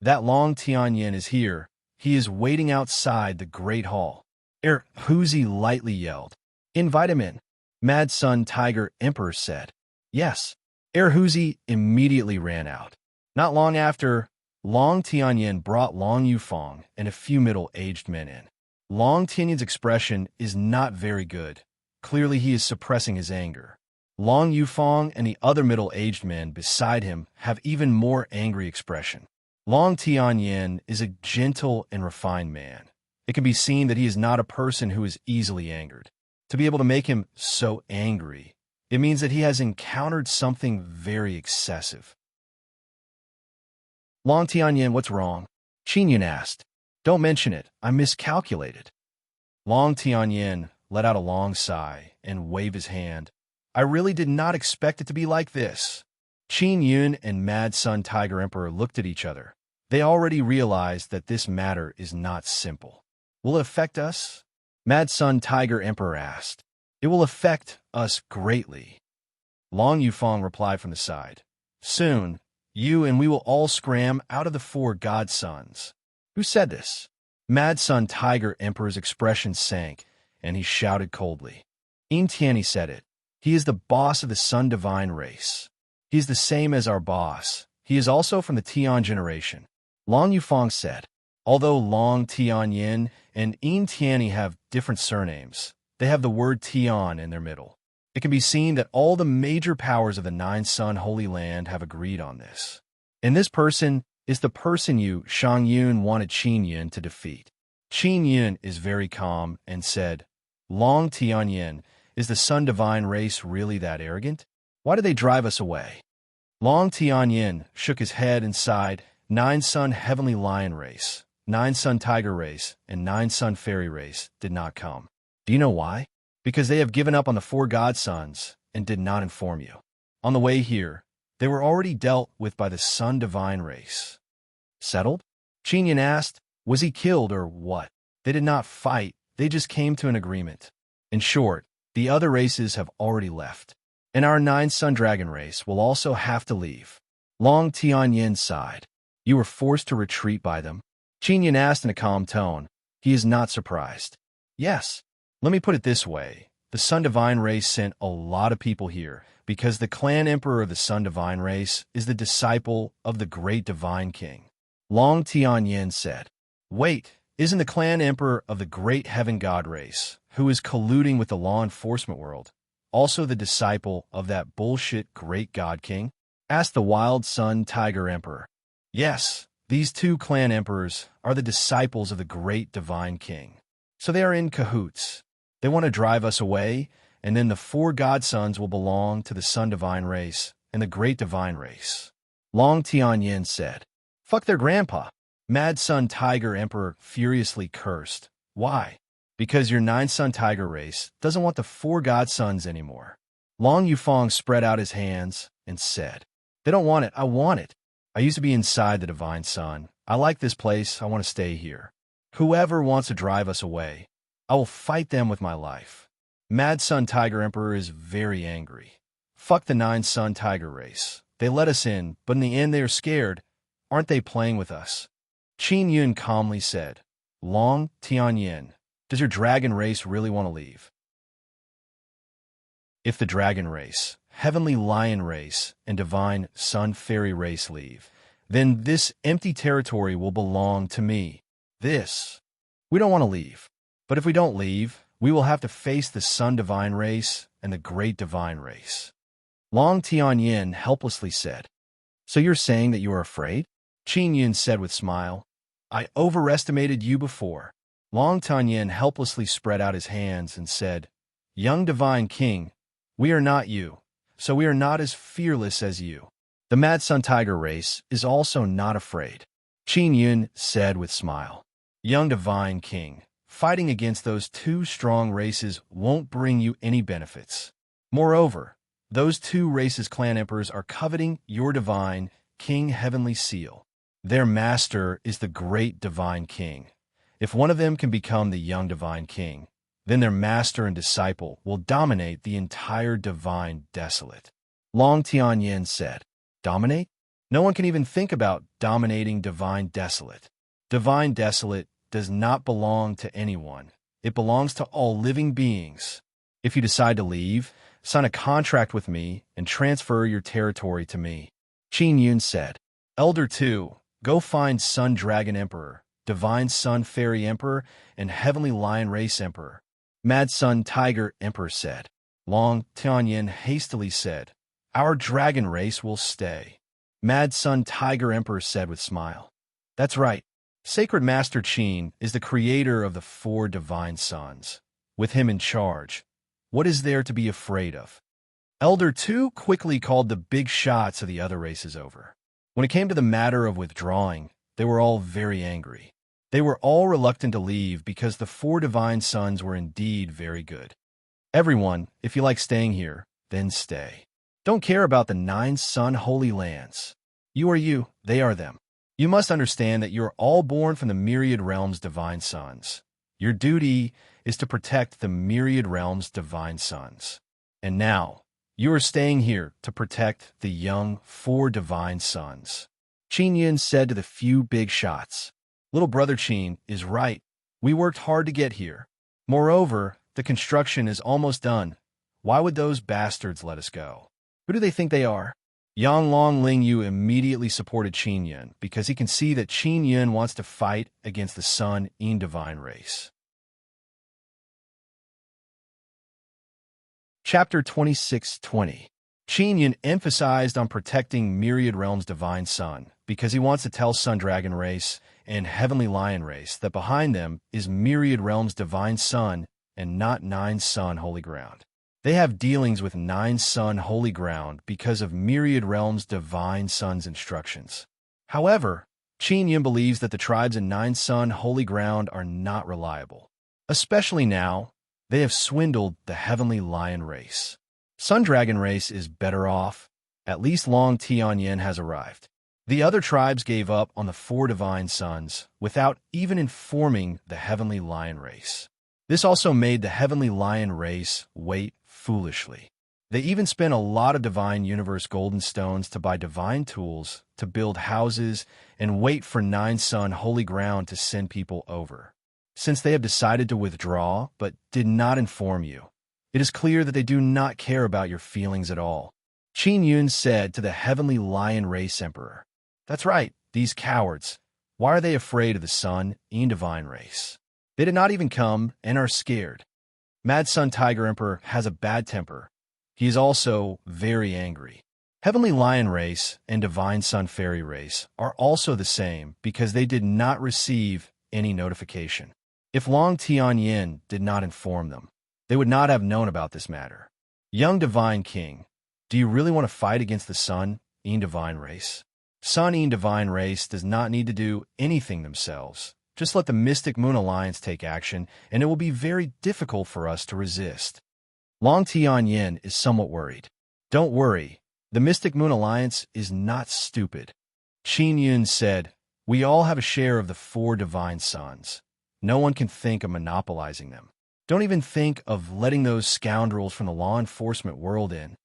That Long Tianyin is here. He is waiting outside the Great Hall. Huzi lightly yelled, invite him in. Mad Sun Tiger Emperor said. Yes. Huzi immediately ran out. Not long after, Long Tianyin brought Long Yufeng and a few middle-aged men in. Long Tianyin's expression is not very good. Clearly he is suppressing his anger. Long Yufeng and the other middle-aged men beside him have even more angry expression. Long Tianyin is a gentle and refined man. It can be seen that he is not a person who is easily angered. To be able to make him so angry, it means that he has encountered something very excessive. Long Tianyin, what's wrong? Qin Yun asked. Don't mention it. I miscalculated. Long Tianyin let out a long sigh and waved his hand. I really did not expect it to be like this. Qin Yun and Mad Sun Tiger Emperor looked at each other. They already realized that this matter is not simple. Will it affect us? Mad Sun Tiger Emperor asked. It will affect us greatly. Long Yufeng replied from the side. Soon, you and we will all scram out of the 4 god suns. Who said this? Mad Sun Tiger Emperor's expression sank, and he shouted coldly. In Tianyi said it. He is the boss of the Sun Divine race. He's the same as our boss. He is also from the Tian generation. Long Yufeng said. Although Long Tianyin and Yin Tianyi have different surnames, they have the word Tian in their middle. It can be seen that all the major powers of the Nine-Sun Holy Land have agreed on this. And this person is the person Shang Yun wanted Qin Yin to defeat. Qin Yin is very calm and said, Long Tianyin, is the Sun Divine race really that arrogant? Why do they drive us away? Long Tianyin shook his head and sighed, Nine-Sun Heavenly Lion race, Nine-Sun Tiger race, and Nine-Sun Fairy race did not come. Do you know why? Because they have given up on the four godsons and did not inform you. On the way here, they were already dealt with by the Sun Divine race. Settled? Qin Yin asked, was he killed or what? They did not fight, they just came to an agreement. In short, the other races have already left. And our Nine-Sun Dragon race will also have to leave. Long Tianyin sighed. You were forced to retreat by them? Qin Yin asked in a calm tone. He is not surprised. Yes. Let me put it this way. The Sun Divine race sent a lot of people here because the clan emperor of the Sun Divine race is the disciple of the great Divine King. Long Tianyin said, wait, isn't the clan emperor of the great Heaven God race, who is colluding with the law enforcement world, also the disciple of that bullshit great God King? Asked the Wild Sun Tiger Emperor. Yes, these two clan emperors are the disciples of the great Divine King. So they are in cahoots. They want to drive us away, and then the four godsons will belong to the Sun Divine race and the great Divine race. Long Tianyin said, fuck their grandpa. Mad Sun Tiger Emperor furiously cursed. Why? Because your Nine-Sun Tiger race doesn't want the four godsons anymore. Long Yufeng spread out his hands and said, they don't want it, I want it. I used to be inside the Divine Sun. I like this place, I want to stay here. Whoever wants to drive us away, I will fight them with my life. Mad Sun Tiger Emperor is very angry. Fuck the Nine-Sun Tiger race. They let us in, but in the end they are scared. Aren't they playing with us? Qin Yun calmly said, Long Tianyin, does your dragon race really want to leave? If the dragon race, heavenly lion race, and divine sun fairy race leave, then this empty territory will belong to me. We don't want to leave. But if we don't leave, we will have to face the Sun Divine race and the Great Divine race. Long Tianyin helplessly said, so you're saying that you are afraid? Qin Yin said with smile, I overestimated you before. Long Tianyin helplessly spread out his hands and said, young Divine King, we are not you, so we are not as fearless as you. The Mad Sun Tiger race is also not afraid. Qin Yin said with smile, young Divine King, fighting against those two strong races won't bring you any benefits. Moreover, those two races' clan emperors are coveting your Divine King Heavenly Seal. Their master is the great Divine King. If one of them can become the young Divine King, then their master and disciple will dominate the entire Divine Desolate. Long Tianyin said, dominate? No one can even think about dominating Divine Desolate. Divine Desolate does not belong to anyone. It belongs to all living beings. If you decide to leave, sign a contract with me and transfer your territory to me. Qin Yun said, Elder 2, go find Sun Dragon Emperor, Divine Sun Fairy Emperor, and Heavenly Lion Race Emperor. Mad Sun Tiger Emperor said. Long Tianyin hastily said, our dragon race will stay. Mad Sun Tiger Emperor said with smile, that's right. Sacred Master Qin is the creator of the four divine suns. With him in charge, what is there to be afraid of? Elder 2 quickly called the big shots of the other races over. When it came to the matter of withdrawing, they were all very angry. They were all reluctant to leave because the four divine suns were indeed very good. Everyone, if you like staying here, then stay. Don't care about the 9 sun holy lands. You are you, they are them. You must understand that you are all born from the myriad realms' divine suns. Your duty is to protect the myriad realms' divine suns. And now, you are staying here to protect the young 4 divine suns. Qin Yin said to the few big shots, little brother Qin is right. We worked hard to get here. Moreover, the construction is almost done. Why would those bastards let us go? Who do they think they are? Yang Long Ling Yu immediately supported Qin Yun because he can see that Qin Yun wants to fight against the Sun In divine race. Chapter 26:20. Qin Yun emphasized on protecting Myriad Realms' divine sun because he wants to tell Sun Dragon race and Heavenly Lion race that behind them is Myriad Realms' divine sun and not Nine Sun Holy Ground. They have dealings with Nine Sun Holy Ground because of Myriad Realms' divine sun's instructions. However, Qin Yun believes that the tribes in Nine Sun Holy Ground are not reliable. Especially now, they have swindled the Heavenly Lion race. Sun Dragon race is better off. At least Long Tianyin has arrived. The other tribes gave up on the four divine suns without even informing the Heavenly Lion race. This also made the Heavenly Lion race wait foolishly. They even spent a lot of divine universe golden stones to buy divine tools, to build houses, and wait for Nine Sun Holy Ground to send people over. Since they have decided to withdraw but did not inform you, it is clear that they do not care about your feelings at all. Qin Yun said to the Heavenly Lion Race Emperor, "That's right, these cowards. Why are they afraid of the Sun In divine race? They did not even come and are scared." Mad Sun Tiger Emperor has a bad temper. He is also very angry. Heavenly Lion Race and Divine Sun Fairy Race are also the same because they did not receive any notification. If Long Tianyin did not inform them, they would not have known about this matter. Young Divine King, do you really want to fight against the Sun In divine race? Sun In divine race does not need to do anything themselves. Just let the Mystic Moon Alliance take action, and it will be very difficult for us to resist. Long Tianyin is somewhat worried. Don't worry, the Mystic Moon Alliance is not stupid. Qin Yun said, "We all have a share of the four divine suns. No one can think of monopolizing them. Don't even think of letting those scoundrels from the law enforcement world in."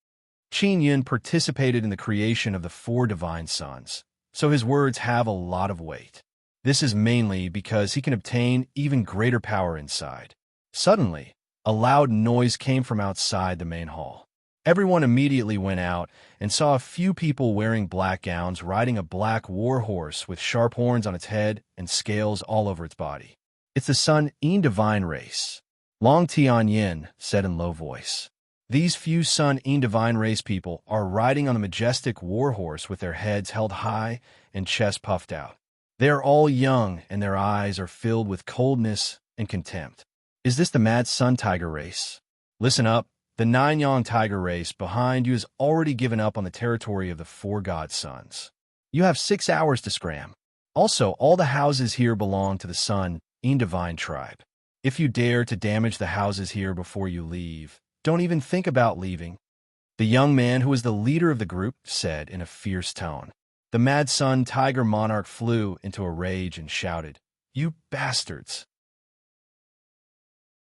Qin Yun participated in the creation of the four divine suns, so his words have a lot of weight. This is mainly because he can obtain even greater power inside. Suddenly, a loud noise came from outside the main hall. Everyone immediately went out and saw a few people wearing black gowns riding a black war horse with sharp horns on its head and scales all over its body. "It's the Sun In divine race," Long Tianyin said in low voice. These few Sun In divine race people are riding on a majestic war horse with their heads held high and chests puffed out. They are all young, and their eyes are filled with coldness and contempt. Is this the Mad Sun Tiger race? Listen up. The Nine Yang Tiger race behind you has already given up on the territory of the four god suns. You have 6 hours to scram. Also, all the houses here belong to the Sun In divine tribe. If you dare to damage the houses here before you leave, don't even think about leaving." The young man who was the leader of the group said in a fierce tone. The Mad Sun Tiger Monarch flew into a rage and shouted, "You bastards!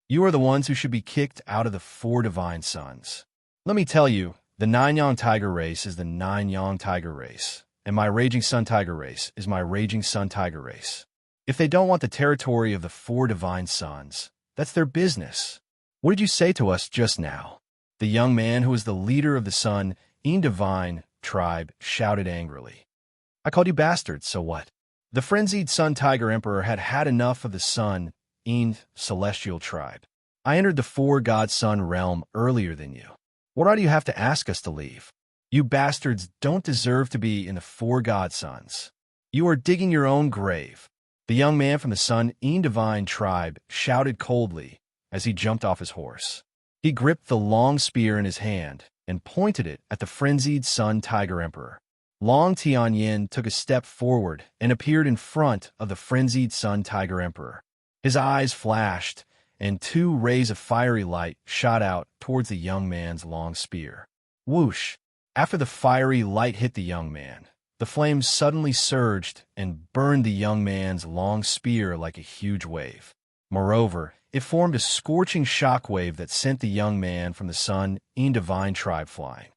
You are the ones who should be kicked out of the four divine suns. Let me tell you, the Nine Yang Tiger race is the Nine Yang Tiger race, and my Raging Sun Tiger race is my Raging Sun Tiger race. If they don't want the territory of the four divine suns, that's their business. What did you say to us just now?" The young man who was the leader of the Sun In divine tribe shouted angrily. "I called you bastards, so what?" The frenzied Sun Tiger Emperor had had enough of the Sun In celestial tribe. "I entered the four god sun realm earlier than you. What right do you have to ask us to leave? You bastards don't deserve to be in the four god suns. You are digging your own grave." The young man from the Sun In divine tribe shouted coldly as he jumped off his horse. He gripped the long spear in his hand and pointed it at the frenzied Sun Tiger Emperor. Long Tianyin took a step forward and appeared in front of the frenzied Sun Tiger Emperor. His eyes flashed, and 2 rays of fiery light shot out towards the young man's long spear. Whoosh! After the fiery light hit the young man, the flames suddenly surged and burned the young man's long spear like a huge wave. Moreover, it formed a scorching shockwave that sent the young man from the Sun In divine tribe flying.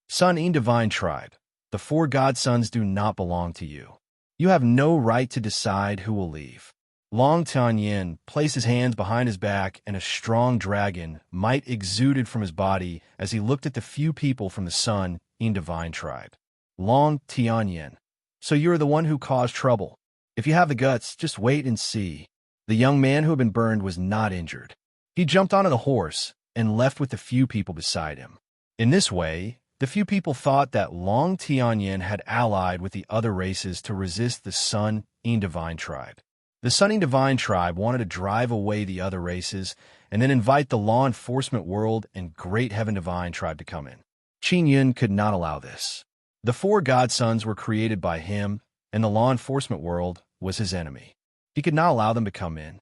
Sun In divine tribe, the four god suns do not belong to you. You have no right to decide who will leave. Long Tianyin placed his hands behind his back, and a strong dragon might exuded from his body as he looked at the few people from the Sun In divine tribe. Long Tianyin. So you are the one who caused trouble. If you have the guts, just wait and see. The young man who had been burned was not injured. He jumped onto the horse and left with the few people beside him. In this way, the few people thought that Long Tianyin had allied with the other races to resist the Sun In Divine tribe. The Sun In Divine tribe wanted to drive away the other races and then invite the law enforcement world and Great Heaven Divine tribe to come in. Qin Yun could not allow this. The four godsons were created by him, and the law enforcement world was his enemy. He could not allow them to come in.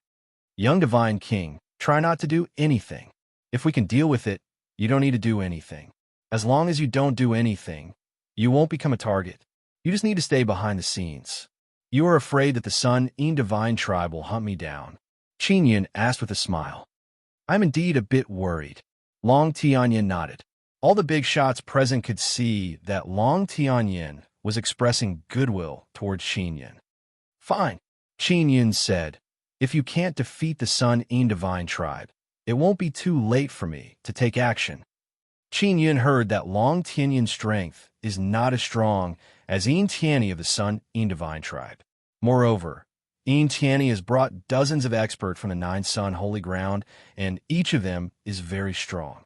Young Divine King, try not to do anything. If we can deal with it, you don't need to do anything. As long as you don't do anything, you won't become a target. You just need to stay behind the scenes. You are afraid that the Sun In Divine tribe will hunt me down. Qin Yun asked with a smile. I'm indeed a bit worried. Long Tianyin nodded. All the big shots present could see that Long Tianyin was expressing goodwill towards Qin Yun. Fine, Qin Yun said. If you can't defeat the Sun In Divine tribe, it won't be too late for me to take action. Qin Yun heard that Long Tianyin's strength is not as strong as Yin Tianyi of the Sun In Divine tribe. Moreover, Yin Tianyi has brought dozens of experts from the Nine Sun Holy Ground, and each of them is very strong.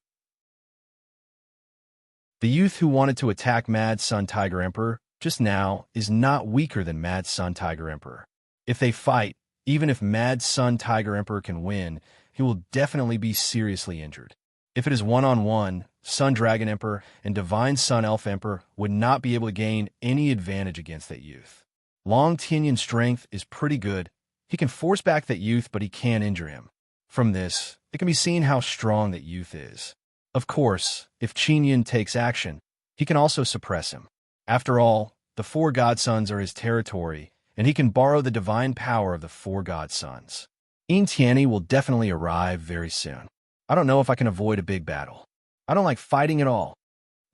The youth who wanted to attack Mad Sun Tiger Emperor just now is not weaker than Mad Sun Tiger Emperor. If they fight, even if Mad Sun Tiger Emperor can win, he will definitely be seriously injured. If it is one-on-one, Sun Dragon Emperor and Divine Sun Elf Emperor would not be able to gain any advantage against that youth. Long Tianyin's strength is pretty good. He can force back that youth, but he can't injure him. From this, it can be seen how strong that youth is. Of course, if Qin Yun takes action, he can also suppress him. After all, the four godsons are his territory, and he can borrow the divine power of the four godsons. Yin Tianyi will definitely arrive very soon. I don't know if I can avoid a big battle. I don't like fighting at all.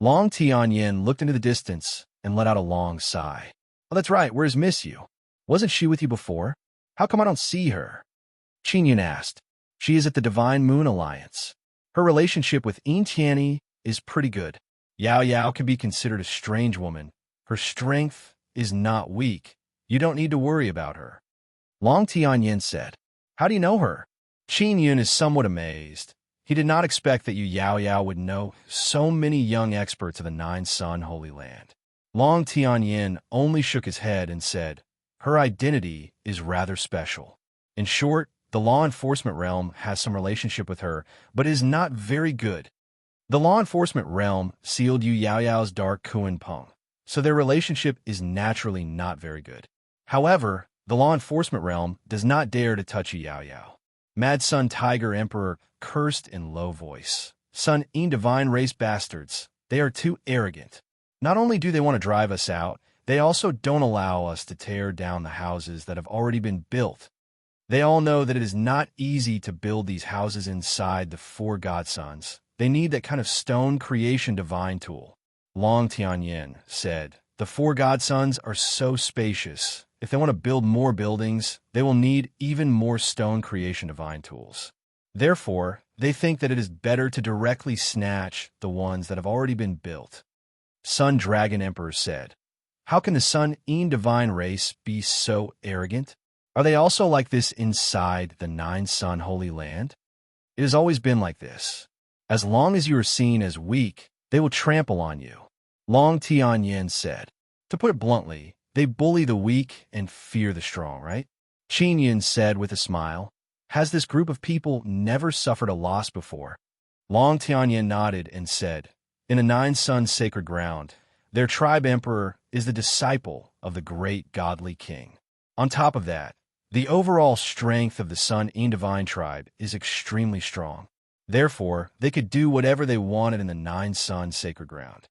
Long Tianyin looked into the distance and let out a long sigh. Oh, that's right, where's Miss You? Wasn't she with you before? How come I don't see her? Qin Yun asked. She is at the Divine Moon Alliance. Her relationship with Yin Tianyi is pretty good. Yao Yao can be considered a strange woman. Her strength is not weak. You don't need to worry about her. Long Tianyin said. How do you know her? Qin Yun is somewhat amazed. He did not expect that Yao Yao would know so many young experts of the Nine Sun Holy Land. Long Tianyin only shook his head and said, her identity is rather special. In short, the law enforcement realm has some relationship with her, but is not very good. The law enforcement realm sealed Yao Yao's dark Kuan Peng, so their relationship is naturally not very good. However, the law enforcement realm does not dare to touch Yao Yao. Mad Sun Tiger Emperor cursed in low voice. Sun In Divine race bastards, they are too arrogant. Not only do they want to drive us out, they also don't allow us to tear down the houses that have already been built. They all know that it is not easy to build these houses inside the four godsons. They need that kind of stone creation divine tool. Long Tianyin said, the four godsons are so spacious. If they want to build more buildings, they will need even more stone creation divine tools. Therefore, they think that it is better to directly snatch the ones that have already been built. Sun Dragon Emperor said, how can the Sun In Divine race be so arrogant? Are they also like this inside the Nine Sun Holy Land? It has always been like this. As long as you are seen as weak, they will trample on you. Long Tianyin said. To put it bluntly, they bully the weak and fear the strong, right? Qin Yun said with a smile. Has this group of people never suffered a loss before? Long Tianyin nodded and said, in the Nine Sun sacred ground, their tribe emperor is the disciple of the great godly king. On top of that, the overall strength of the Sun In Divine tribe is extremely strong. Therefore, they could do whatever they wanted in the Nine Sun sacred ground.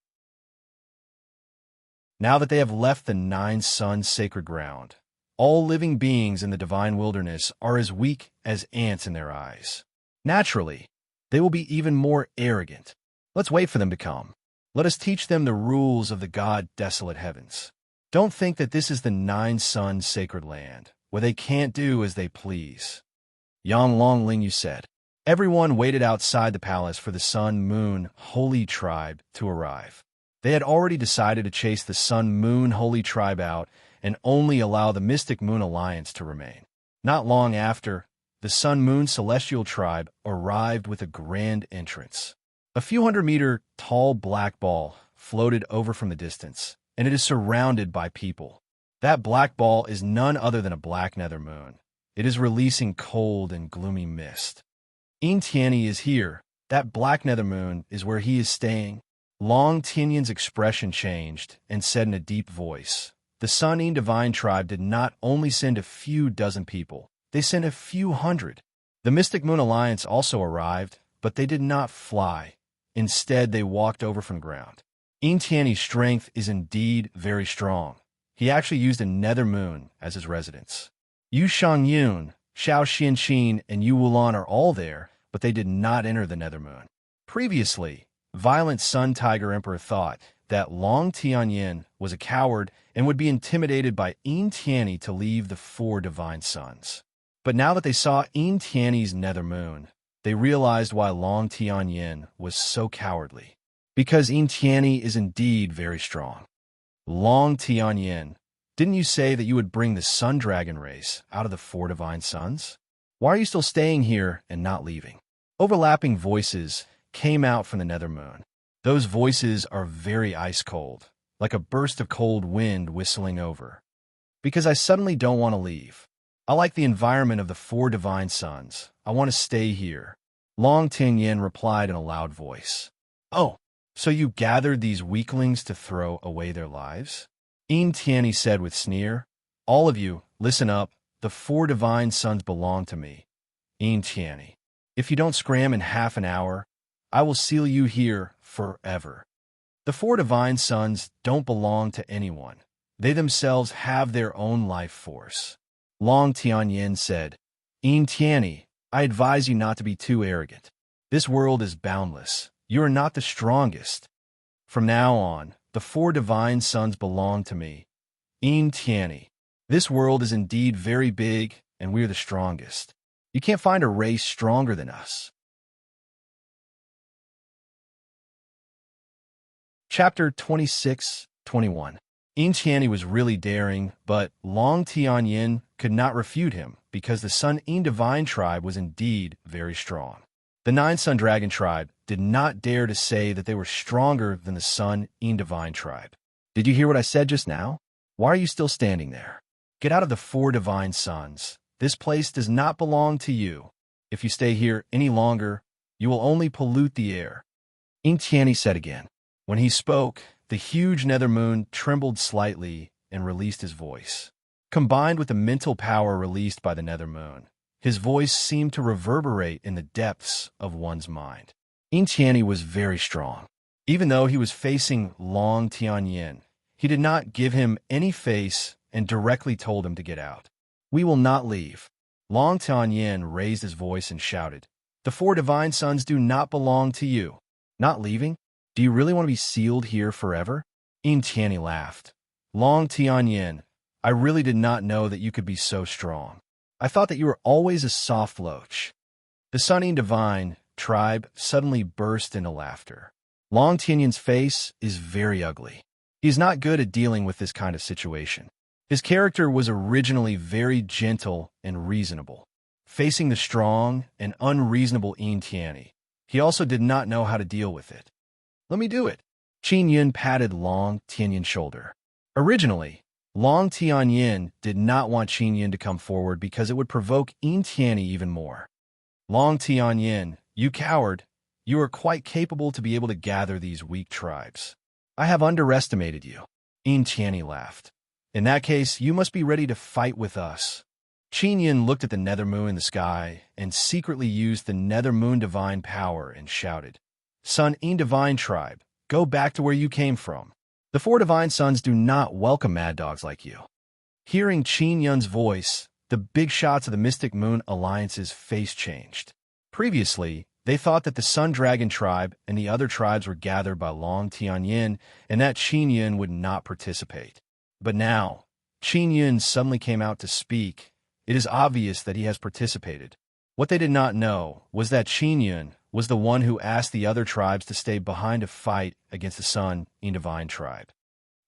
Now that they have left the Nine Sun sacred ground, all living beings in the divine wilderness are as weak as ants in their eyes. Naturally, they will be even more arrogant. Let's wait for them to come. Let us teach them the rules of the God desolate heavens. Don't think that this is the Nine Sun sacred land, where they can't do as they please. Yang Long Lingyu said. Everyone waited outside the palace for the Sun Moon Holy tribe to arrive. They had already decided to chase the Sun-Moon Holy Tribe out and only allow the Mystic Moon Alliance to remain. Not long after, the Sun-Moon Celestial Tribe arrived with a grand entrance. A few hundred-meter tall black ball floated over from the distance, and it is surrounded by people. That black ball is none other than a black nether moon. It is releasing cold and gloomy mist. Tianyi is here. That black nether moon is where he is staying. Long Tianyan's expression changed and said in a deep voice, "The Sun Divine Tribe did not only send a few dozen people, they sent a few hundred." The Mystic Moon Alliance also arrived, but they did not fly. Instead, they walked over from ground. Tianyi's strength is indeed very strong. He actually used a nether moon as his residence. Yu Shangyun, Xiao Xianqin, and Yu Wulan are all there, but they did not enter the nether moon. Previously, Violent Sun Tiger Emperor thought that Long Tianyin was a coward and would be intimidated by Tianyi to leave the four divine suns. But now that they saw Tianyi's nether moon, they realized why Long Tianyin was so cowardly. Because Tianyi is indeed very strong. Long Tianyin, didn't you say that you would bring the Sun Dragon race out of the four divine suns? Why are you still staying here and not leaving? Overlapping voices came out from the nether moon. Those voices are very ice cold, like a burst of cold wind whistling over. Because I suddenly don't want to leave. I like the environment of the four divine suns. I want to stay here. Long Tianyin replied in a loud voice. Oh, so you gathered these weaklings to throw away their lives? Tianyi said with sneer. All of you, listen up. The four divine suns belong to me. Tianyi. If you don't scram in half an hour, I will seal you here forever. The four divine suns don't belong to anyone. They themselves have their own life force. Long Tianyin said, Tianyi, I advise you not to be too arrogant. This world is boundless. You are not the strongest. From now on, the four divine suns belong to me. Tianyi, this world is indeed very big, and we are the strongest. You can't find a race stronger than us. Chapter 26-21. Tianyi was really daring, but Long Tianyin could not refute him because the Sun Divine Tribe was indeed very strong. The Nine Sun Dragon Tribe did not dare to say that they were stronger than the Sun Divine Tribe. Did you hear what I said just now? Why are you still standing there? Get out of the four divine suns. This place does not belong to you. If you stay here any longer, you will only pollute the air. Tianyi said again. When he spoke, the huge nether moon trembled slightly and released his voice. Combined with the mental power released by the nether moon, his voice seemed to reverberate in the depths of one's mind. Tianyi was very strong. Even though he was facing Long Tianyin, he did not give him any face and directly told him to get out. We will not leave. Long Tianyin raised his voice and shouted, The four divine suns do not belong to you. Not leaving? Do you really want to be sealed here forever? Tianyi laughed. Long Tianyin, I really did not know that you could be so strong. I thought that you were always a soft loach. The Sun Divine Tribe suddenly burst into laughter. Long Tianyin's face is very ugly. He's not good at dealing with this kind of situation. His character was originally very gentle and reasonable. Facing the strong and unreasonable Tianyi, he also did not know how to deal with it. Let me do it. Qin Yun patted Long Tianyin's shoulder. Originally, Long Tianyin did not want Qin Yun to come forward because it would provoke Tianyi even more. Long Tianyin, you coward, you are quite capable to be able to gather these weak tribes. I have underestimated you. Tianyi laughed. In that case, you must be ready to fight with us. Qin Yun looked at the nether moon in the sky and secretly used the nether moon divine power and shouted, Sun Divine Tribe, go back to where you came from. The four divine suns do not welcome mad dogs like you. Hearing Qin Yun's voice, the big shots of the Mystic Moon Alliance's face changed. Previously, they thought that the Sun Dragon Tribe and the other tribes were gathered by Long Tianyin and that Qin Yun would not participate. But now, Qin Yun suddenly came out to speak. It is obvious that he has participated. What they did not know was that Qin Yun was the one who asked the other tribes to stay behind to fight against the Sun in Divine tribe.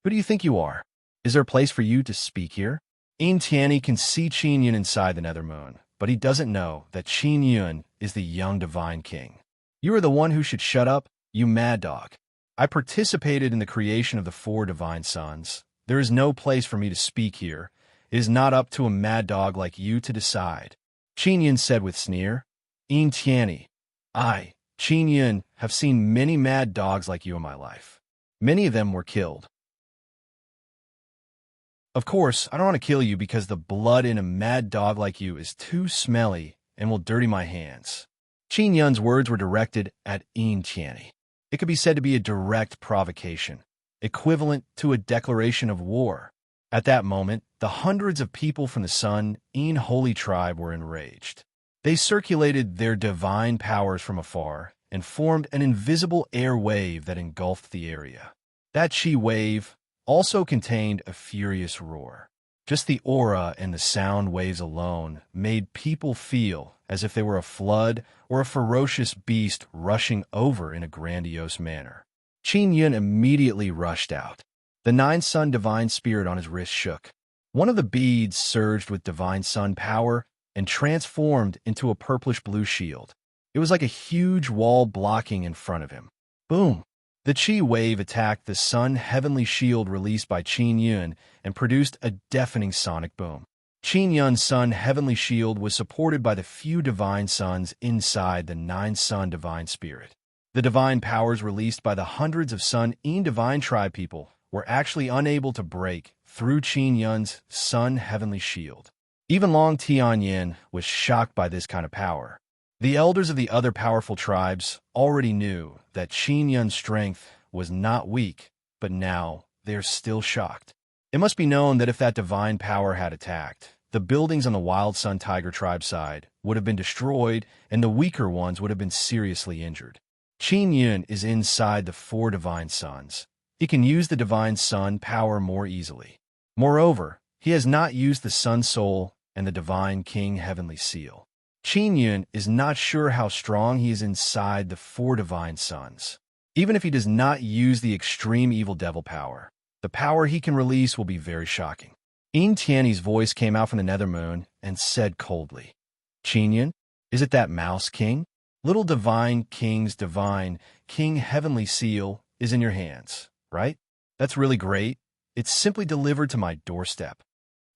Who do you think you are? Is there a place for you to speak here? Tianyi can see Qin Yun inside the Nether Moon, but he doesn't know that Qin Yun is the young Divine King. You are the one who should shut up, you mad dog. I participated in the creation of the 4 Divine Sons. There is no place for me to speak here. It is not up to a mad dog like you to decide. Qin Yun said with sneer. Tianyi, I, Qin Yun, have seen many mad dogs like you in my life. Many of them were killed. Of course, I don't want to kill you because the blood in a mad dog like you is too smelly and will dirty my hands. Qin Yun's words were directed at Tianyi. It could be said to be a direct provocation, equivalent to a declaration of war. At that moment, the hundreds of people from the Sun Holy tribe were enraged. They circulated their divine powers from afar and formed an invisible air wave that engulfed the area. That chi wave also contained a furious roar. Just the aura and the sound waves alone made people feel as if they were a flood or a ferocious beast rushing over in a grandiose manner. Qin Yun immediately rushed out. The 9-sun divine spirit on his wrist shook. One of the beads surged with divine sun power and transformed into a purplish-blue shield. It was like a huge wall blocking in front of him. Boom! The chi wave attacked the sun heavenly shield released by Qin Yun and produced a deafening sonic boom. Qin Yun's sun heavenly shield was supported by the few divine suns inside the 9-sun divine spirit. The divine powers released by the hundreds of Sun divine tribe people were actually unable to break through Qin Yun's sun heavenly shield. Even Long Tianyin was shocked by this kind of power. The elders of the other powerful tribes already knew that Qin Yun's strength was not weak, but now they are still shocked. It must be known that if that divine power had attacked, the buildings on the Wild Sun Tiger tribe side would have been destroyed and the weaker ones would have been seriously injured. Qin Yun is inside the 4 divine suns. He can use the divine sun power more easily. Moreover, he has not used the sun soul and the divine king heavenly seal. Qin Yun is not sure how strong he is inside the 4 divine suns. Even if he does not use the extreme evil devil power, the power he can release will be very shocking. Tianyi's voice came out from the Nether Moon and said coldly, Qin Yun, is it that Mouse King? Little divine king's divine king heavenly seal is in your hands, right? That's really great. It's simply delivered to my doorstep.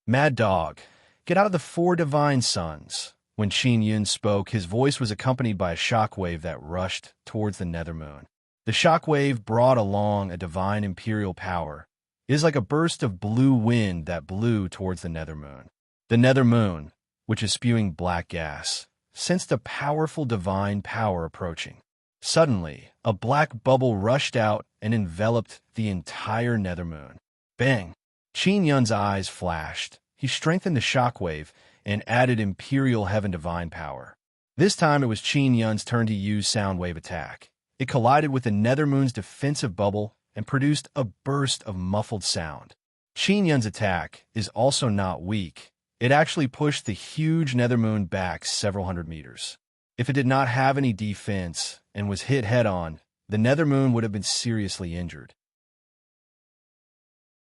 Mad dog, get out of the 4 divine suns. When Qin Yun spoke, his voice was accompanied by a shockwave that rushed towards the Nether Moon. The shockwave brought along a divine imperial power. It is like a burst of blue wind that blew towards the Nether Moon. The Nether Moon, which is spewing black gas, sensed a powerful divine power approaching. Suddenly, a black bubble rushed out and enveloped the entire Nether Moon. Bang! Qin Yun's eyes flashed. He strengthened the shockwave and added Imperial Heaven Divine Power. This time it was Qin Yun's turn to use Sound Wave Attack. It collided with the Nether Moon's defensive bubble and produced a burst of muffled sound. Qin Yun's attack is also not weak. It actually pushed the huge Nether Moon back several hundred meters. If it did not have any defense and was hit head-on, the Nether Moon would have been seriously injured.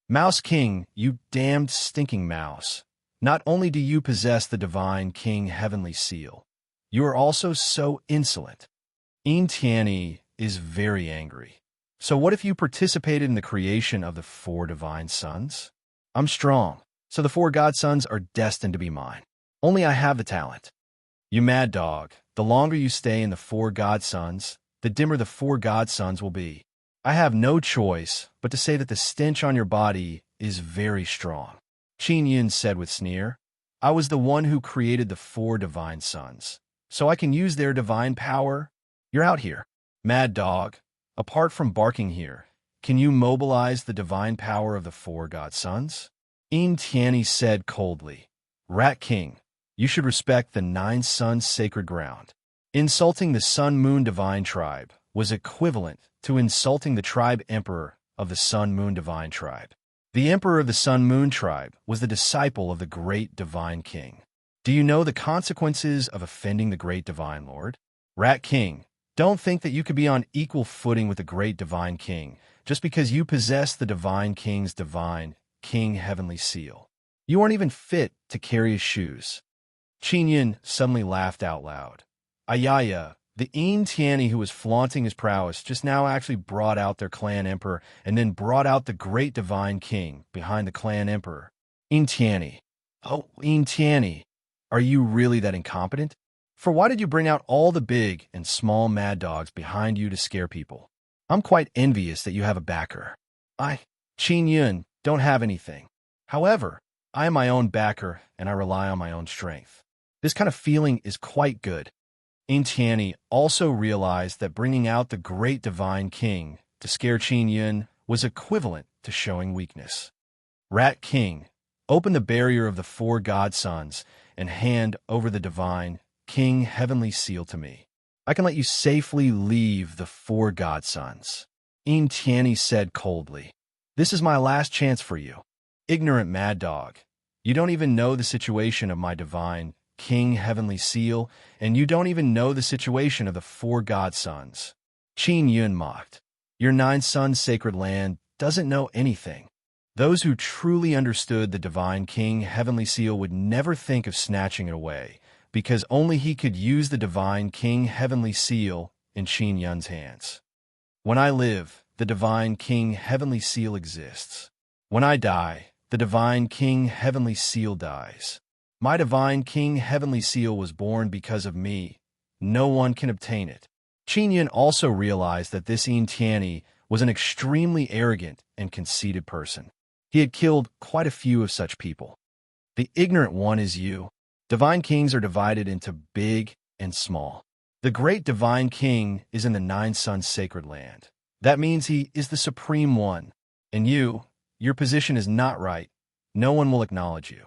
Mouse King, you damned stinking mouse. Not only do you possess the divine king heavenly seal, you are also so insolent. Tianyi is very angry. So what if you participated in the creation of the 4 divine suns? I'm strong, so the 4 god sons are destined to be mine. Only I have the talent. You mad dog, the longer you stay in the 4 god sons, the dimmer the 4 god sons will be. I have no choice but to say that the stench on your body is very strong. Qin Yun said with sneer, I was the one who created the 4 divine suns, so I can use their divine power. You're out here. Mad dog, apart from barking here, can you mobilize the divine power of the 4 god sons? Tianyi said coldly, Rat King, you should respect the 9 suns sacred ground. Insulting the Sun-Moon Divine Tribe was equivalent to insulting the tribe emperor of the Sun-Moon Divine Tribe. The emperor of the Sun-Moon Tribe was the disciple of the great divine king. Do you know the consequences of offending the great divine lord? Rat King, Don't think that you could be on equal footing with the great divine king just because you possess the divine king's divine king heavenly seal. You aren't even fit to carry his shoes. Qin Yun suddenly laughed out loud. Ayaya, the Yin Tianyi who was flaunting his prowess just now actually brought out their clan emperor and then brought out the great divine king behind the clan emperor. Yin Tianyi. Oh, Yin Tianyi, are you really that incompetent? For why did you bring out all the big and small mad dogs behind you to scare people? I'm quite envious that you have a backer. I, Qin Yun, don't have anything. However, I am my own backer and I rely on my own strength. This kind of feeling is quite good. Yin Tianyi also realized that bringing out the great divine king to scare Qin Yun was equivalent to showing weakness. Rat King, open the barrier of the four godsons and hand over the divine king heavenly seal to me. I can let you safely leave the four godsons. Yin Tianyi said coldly. This is my last chance for you. Ignorant mad dog. You don't even know the situation of my divine king heavenly seal, and you don't even know the situation of the four godsons. Qin Yun mocked. Your 9 sons sacred land doesn't know anything. Those who truly understood the divine king heavenly seal would never think of snatching it away, because only he could use the divine king heavenly seal in Qin Yun's hands. When I live, the divine king heavenly seal exists. When I die, the divine king heavenly seal dies. My divine king heavenly seal was born because of me. No one can obtain it. Qin Yun also realized that this Yin Tianyi was an extremely arrogant and conceited person. He had killed quite a few of such people. The ignorant one is you. Divine kings are divided into big and small. The great divine king is in the 9 sons sacred land. That means he is the supreme one. And you, your position is not right. No one will acknowledge you.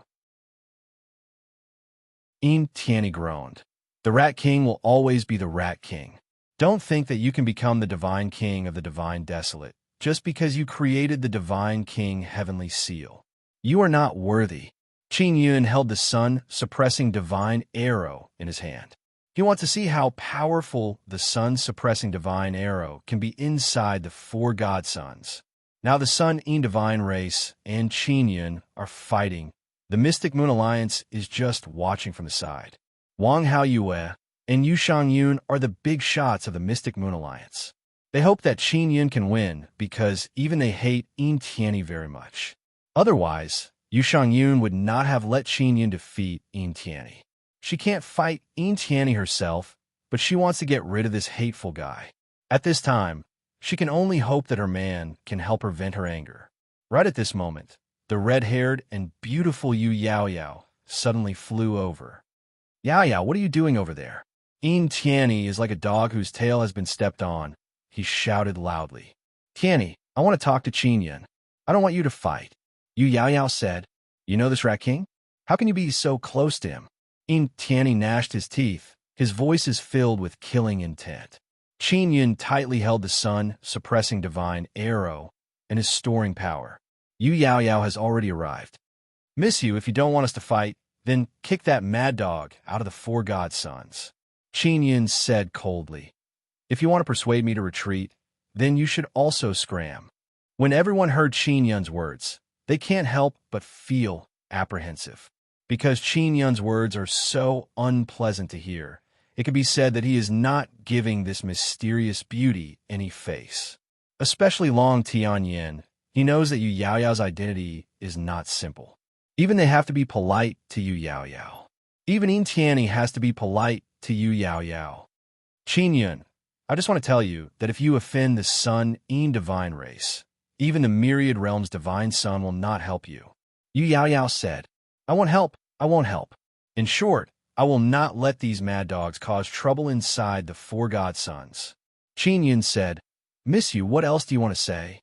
Yin Tianyi groaned. The Rat King will always be the Rat King. Don't think that you can become the divine king of the divine desolate just because you created the divine king heavenly seal. You are not worthy. Qin Yun held the sun-suppressing divine arrow in his hand. He wants to see how powerful the sun-suppressing divine arrow can be inside the four godsons. Now the Sun-Yin divine race and Qin Yun are fighting. The Mystic Moon Alliance is just watching from the side. Wang Haoyue and Yu Shangyun are the big shots of the Mystic Moon Alliance. They hope that Qin Yun can win because even they hate Yin Tianyi very much. Otherwise, Yu Shangyun would not have let Qin Yun defeat Yin Tianyi. She can't fight Yin Tianyi herself, but she wants to get rid of this hateful guy. At this time, she can only hope that her man can help her vent her anger. Right at this moment, the red-haired and beautiful Yu Yaoyao suddenly flew over. Yaoyao, what are you doing over there? Yin Tianyi is like a dog whose tail has been stepped on. He shouted loudly. Tianyi, I want to talk to Qin Yun. I don't want you to fight. Yu Yaoyao said, You know this Rat King? How can you be so close to him? Yin Tianyi gnashed his teeth. His voice is filled with killing intent. Qin Yun tightly held the sun-suppressing divine arrow and is storing power. Yu Yaoyao has already arrived. Miss you, if you don't want us to fight, then kick that mad dog out of the four godsons. Qin Yun said coldly. If you want to persuade me to retreat, then you should also scram. When everyone heard Qin Yun's words, they can't help but feel apprehensive. Because Qin Yun's words are so unpleasant to hear, it could be said that he is not giving this mysterious beauty any face. Especially Long Tianyin, he knows that Yu Yaoyao's identity is not simple. Even they have to be polite to Yu Yaoyao. Even Yin Tianyi has to be polite to Yu Yaoyao. Qin Yun, I just want to tell you that if you offend the Sun-Yin divine race, even the myriad realms divine sun will not help you. Yu Yaoyao said, I won't help. I won't help. In short, I will not let these mad dogs cause trouble inside the four godsons. Qin Yun said, Miss you, what else do you want to say?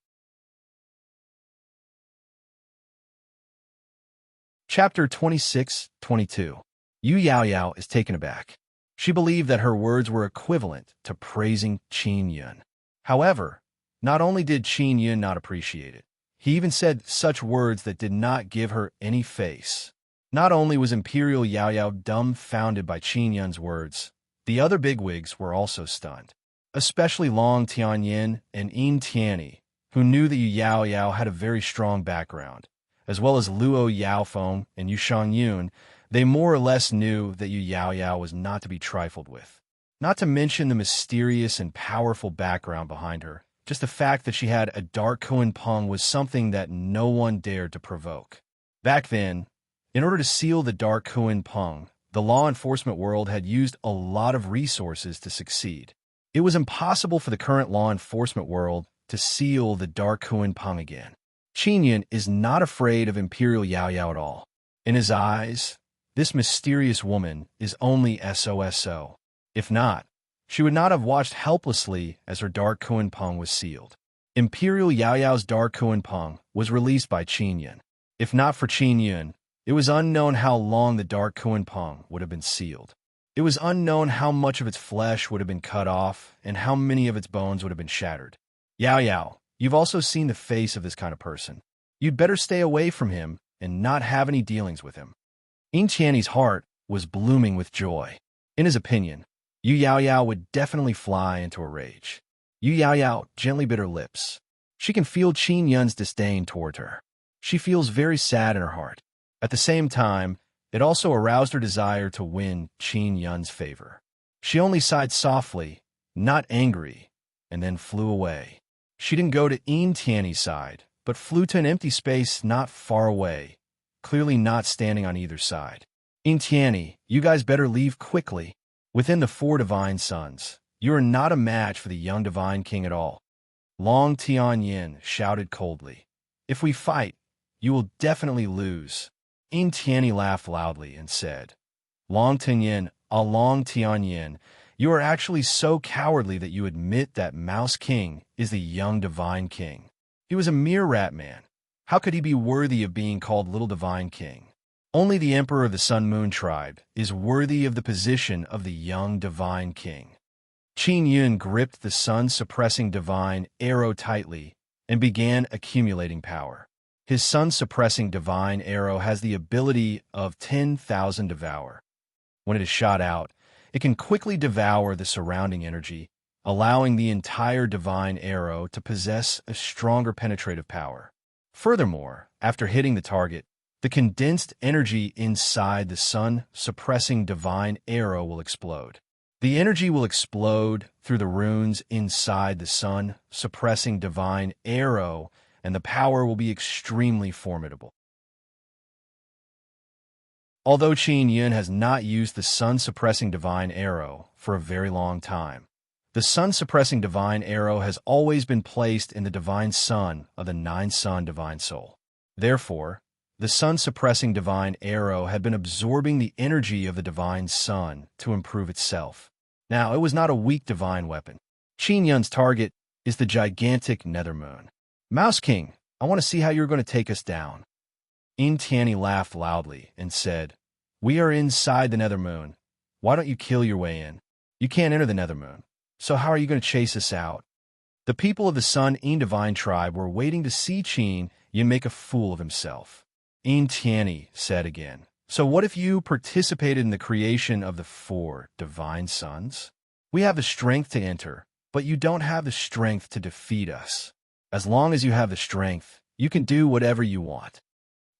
Chapter 26-22. Yu Yaoyao is taken aback. She believed that her words were equivalent to praising Qin Yun. However, not only did Qin Yun not appreciate it, he even said such words that did not give her any face. Not only was Imperial Yaoyao dumbfounded by Qin Yun's words, the other bigwigs were also stunned. especially Long Tianyin and Yin Tianyi, who knew that Yu Yao Yao had a very strong background, as well as Luo Yaofeng and Yu Shangyun. They more or less knew that Yu Yao Yao was not to be trifled with. Not to mention the mysterious and powerful background behind her. Just the fact that she had a dark Kuan Peng was something that no one dared to provoke. Back then, in order to seal the dark Kuan Peng, the law enforcement world had used a lot of resources to succeed. It was impossible for the current law enforcement world to seal the dark Kuan Peng again. Qin Yun is not afraid of Imperial Yao Yao at all. In his eyes, this mysterious woman is only SOSO. If not, she would not have watched helplessly as her dark Kuan Peng was sealed. Imperial Yao Yao's dark Kuan Peng was released by Qin Yun. If not for Qin Yun, it was unknown how long the dark Kuan Peng would have been sealed. It was unknown how much of its flesh would have been cut off and how many of its bones would have been shattered. Yao Yao, you've also seen the face of this kind of person. You'd better stay away from him and not have any dealings with him. Yin Tianyi's heart was blooming with joy. In his opinion, Yu Yao Yao would definitely fly into a rage. Yu Yao Yao gently bit her lips. She can feel Qin Yun's disdain toward her. She feels very sad in her heart. At the same time, it also aroused her desire to win Qin Yun's favor. She only sighed softly, not angry, and then flew away. She didn't go to Yin Tianyi's side, but flew to an empty space not far away, clearly not standing on either side. Yin Tianyi, you guys better leave quickly. Within the 4 divine sons, you are not a match for the young divine king at all. Long Tianyin shouted coldly. If we fight, you will definitely lose. Yin Tianyi laughed loudly and said, Long Tianyin, Long Tianyin, you are actually so cowardly that you admit that Mouse King is the young divine king. He was a mere rat man. How could he be worthy of being called Little Divine King? Only the Emperor of the Sun Moon tribe is worthy of the position of the young divine king. Qin Yun gripped the sun-suppressing divine arrow tightly and began accumulating power. His sun-suppressing divine arrow has the ability of 10,000 devour. When it is shot out, it can quickly devour the surrounding energy, allowing the entire divine arrow to possess a stronger penetrative power. Furthermore, after hitting the target, the condensed energy inside the sun-suppressing divine arrow will explode. The energy will explode through the runes inside the sun-suppressing divine arrow, and the power will be extremely formidable. Although Qin Yun has not used the sun-suppressing divine arrow for a very long time, the sun-suppressing divine arrow has always been placed in the divine sun of the 9-sun divine soul. Therefore, the sun-suppressing divine arrow had been absorbing the energy of the divine sun to improve itself. Now, it was not a weak divine weapon. Qin Yun's target is the gigantic Nethermoon. Mouse King, I want to see how you're going to take us down. Yin Tianyi laughed loudly and said, We are inside the Nethermoon. Why don't you kill your way in? You can't enter the Nethermoon, so how are you going to chase us out? The people of the Sun Yin divine tribe were waiting to see Qin Yun make a fool of himself. Yin Tianyi said again, So what if you participated in the creation of the 4 divine sons? We have the strength to enter, but you don't have the strength to defeat us. As long as you have the strength, you can do whatever you want.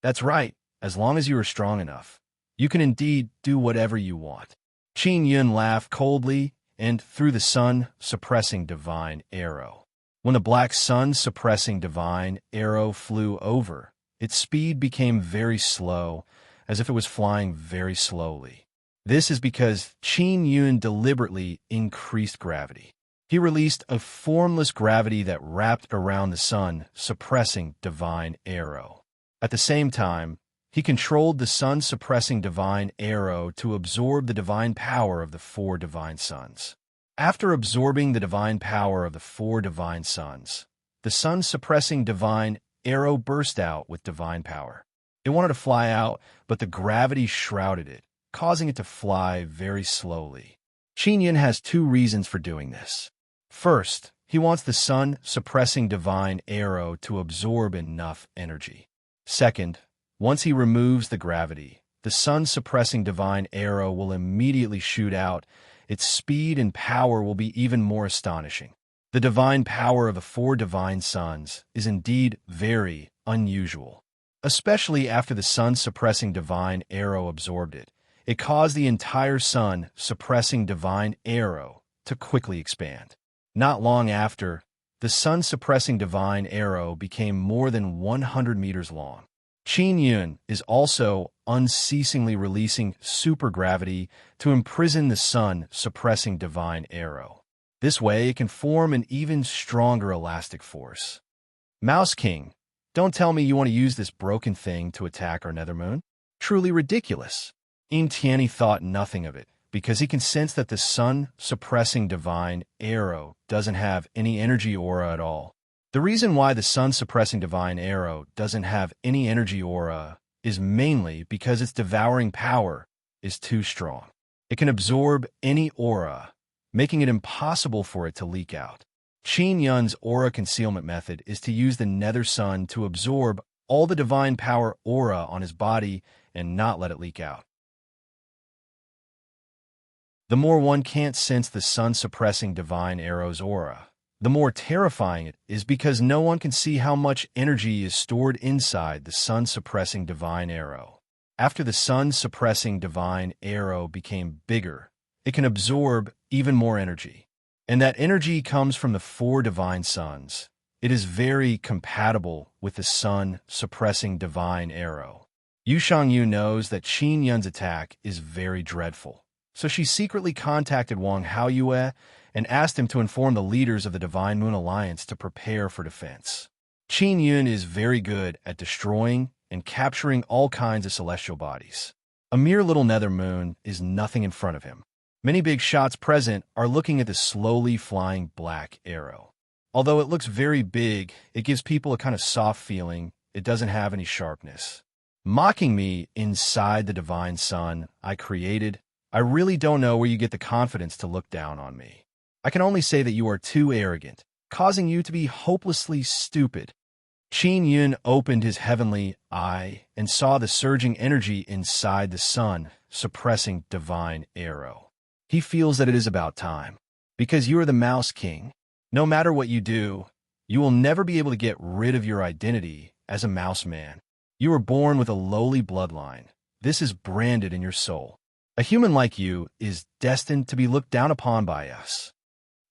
That's right, as long as you are strong enough, you can indeed do whatever you want. Qin Yun laughed coldly and threw the sun-suppressing divine arrow. When the black sun-suppressing divine arrow flew over, its speed became very slow, as if it was flying very slowly. This is because Qin Yun deliberately increased gravity. He released a formless gravity that wrapped around the sun-suppressing divine arrow. At the same time, he controlled the sun-suppressing divine arrow to absorb the divine power of the 4 divine sons. After absorbing the divine power of the 4 divine sons, the sun-suppressing divine arrow burst out with divine power. It wanted to fly out, but the gravity shrouded it, causing it to fly very slowly. Qin Yun has 2 reasons for doing this. First, he wants the sun-suppressing divine arrow to absorb enough energy. Second, once he removes the gravity, the sun-suppressing divine arrow will immediately shoot out its speed and power will be even more astonishing. The divine power of the four divine suns is indeed very unusual, especially after the sun-suppressing divine arrow absorbed it. It caused the entire sun-suppressing divine arrow to quickly expand. Not long after, the sun-suppressing divine arrow became more than 100 meters long. Qin Yun is also unceasingly releasing supergravity to imprison the sun-suppressing divine arrow. This way, it can form an even stronger elastic force. Mouse King, don't tell me you want to use this broken thing to attack our nethermoon? Truly ridiculous. Tianyi thought nothing of it, because he can sense that the sun-suppressing divine arrow doesn't have any energy aura at all. The reason why the sun-suppressing divine arrow doesn't have any energy aura is mainly because its devouring power is too strong. It can absorb any aura, making it impossible for it to leak out. Qin Yun's aura concealment method is to use the nether sun to absorb all the divine power aura on his body and not let it leak out. The more one can't sense the sun-suppressing divine arrow's aura, the more terrifying it is, because no one can see how much energy is stored inside the sun-suppressing divine arrow. After the sun-suppressing divine arrow became bigger, it can absorb even more energy. And that energy comes from the four divine suns. It is very compatible with the sun-suppressing divine arrow. Yu Shangyu knows that Qin Yun's attack is very dreadful, so she secretly contacted Wang Haoyue and asked him to inform the leaders of the Divine Moon Alliance to prepare for defense. Qin Yun is very good at destroying and capturing all kinds of celestial bodies. A mere little nether moon is nothing in front of him. Many big shots present are looking at the slowly flying black arrow. Although it looks very big, it gives people a kind of soft feeling. It doesn't have any sharpness. Mocking me inside the divine sun I created, I really don't know where you get the confidence to look down on me. I can only say that you are too arrogant, causing you to be hopelessly stupid. Qin Yun opened his heavenly eye and saw the surging energy inside the sun, suppressing divine arrow. He feels that it is about time, because you are the Mouse King. No matter what you do, you will never be able to get rid of your identity as a mouse man. You were born with a lowly bloodline. This is branded in your soul. A human like you is destined to be looked down upon by us.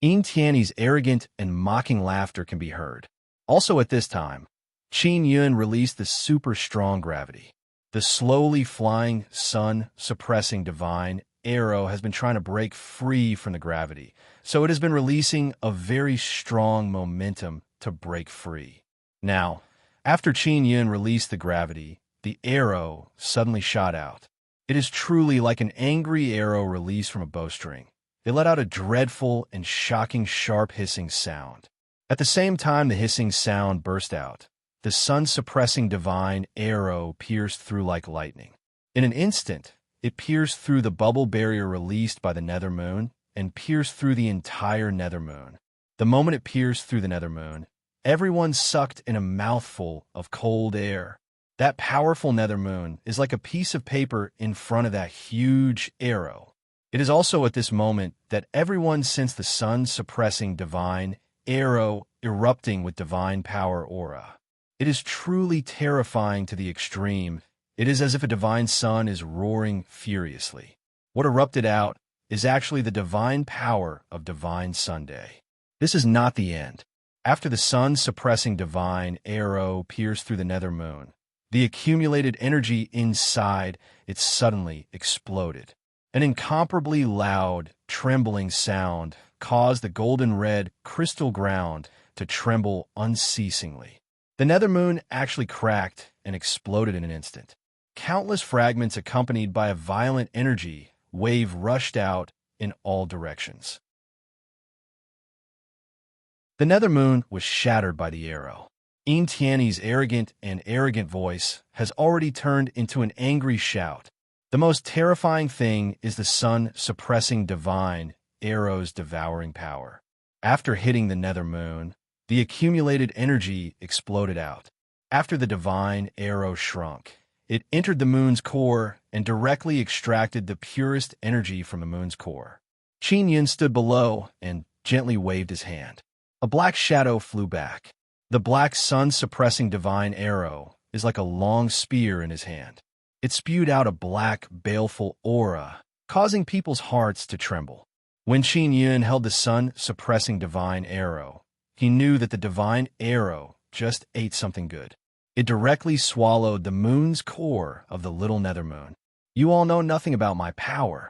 Tianyi's arrogant and mocking laughter can be heard. Also at this time, Qin Yun released the super strong gravity. The slowly flying sun-suppressing divine arrow has been trying to break free from the gravity, so it has been releasing a very strong momentum to break free. Now, after Qin Yun released the gravity, the arrow suddenly shot out. It is truly like an angry arrow released from a bowstring. It let out a dreadful and shocking sharp hissing sound. At the same time the hissing sound burst out, the sun-suppressing divine arrow pierced through like lightning. In an instant, it pierced through the bubble barrier released by the nether moon and pierced through the entire nether moon. The moment it pierced through the nether moon, everyone sucked in a mouthful of cold air. That powerful nether moon is like a piece of paper in front of that huge arrow. It is also at this moment that everyone sensed the sun-suppressing divine arrow erupting with divine power aura. It is truly terrifying to the extreme. It is as if a divine sun is roaring furiously. What erupted out is actually the divine power of Divine Sunday. This is not the end. After the sun-suppressing divine arrow pierced through the nether moon, the accumulated energy inside it suddenly exploded. An incomparably loud, trembling sound caused the golden red crystal ground to tremble unceasingly. The nether moon actually cracked and exploded in an instant. Countless fragments accompanied by a violent energy wave rushed out in all directions. The nether moon was shattered by the arrow. Tianyi's arrogant voice has already turned into an angry shout. The most terrifying thing is the sun-suppressing divine arrow's devouring power. After hitting the nether moon, the accumulated energy exploded out. After the divine arrow shrunk, it entered the moon's core and directly extracted the purest energy from the moon's core. Qin Yun stood below and gently waved his hand. A black shadow flew back. The black sun-suppressing divine arrow is like a long spear in his hand. It spewed out a black, baleful aura, causing people's hearts to tremble. When Qin Yun held the sun-suppressing divine arrow, he knew that the divine arrow just ate something good. It directly swallowed the moon's core of the little nethermoon. "You all know nothing about my power,"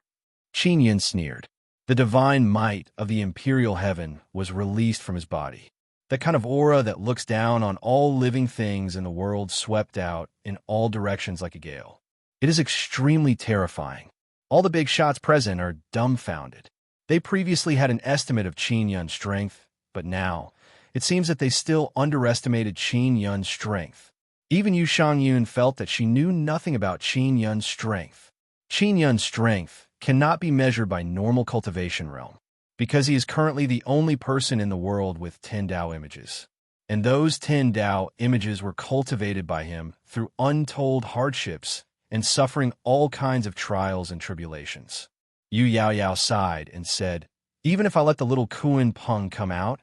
Qin Yun sneered. The divine might of the imperial heaven was released from his body. The kind of aura that looks down on all living things in the world swept out in all directions like a gale. It is extremely terrifying. All the big shots present are dumbfounded. They previously had an estimate of Qin Yun's strength, but now it seems that they still underestimated Qin Yun's strength. Even Yu Shangyun felt that she knew nothing about Qin Yun's strength. Qin Yun's strength cannot be measured by normal cultivation realm, because he is currently the only person in the world with 10 Dao images. And those 10 Dao images were cultivated by him through untold hardships and suffering all kinds of trials and tribulations. Yu Yaoyao sighed and said, "Even if I let the little Kuan Peng come out,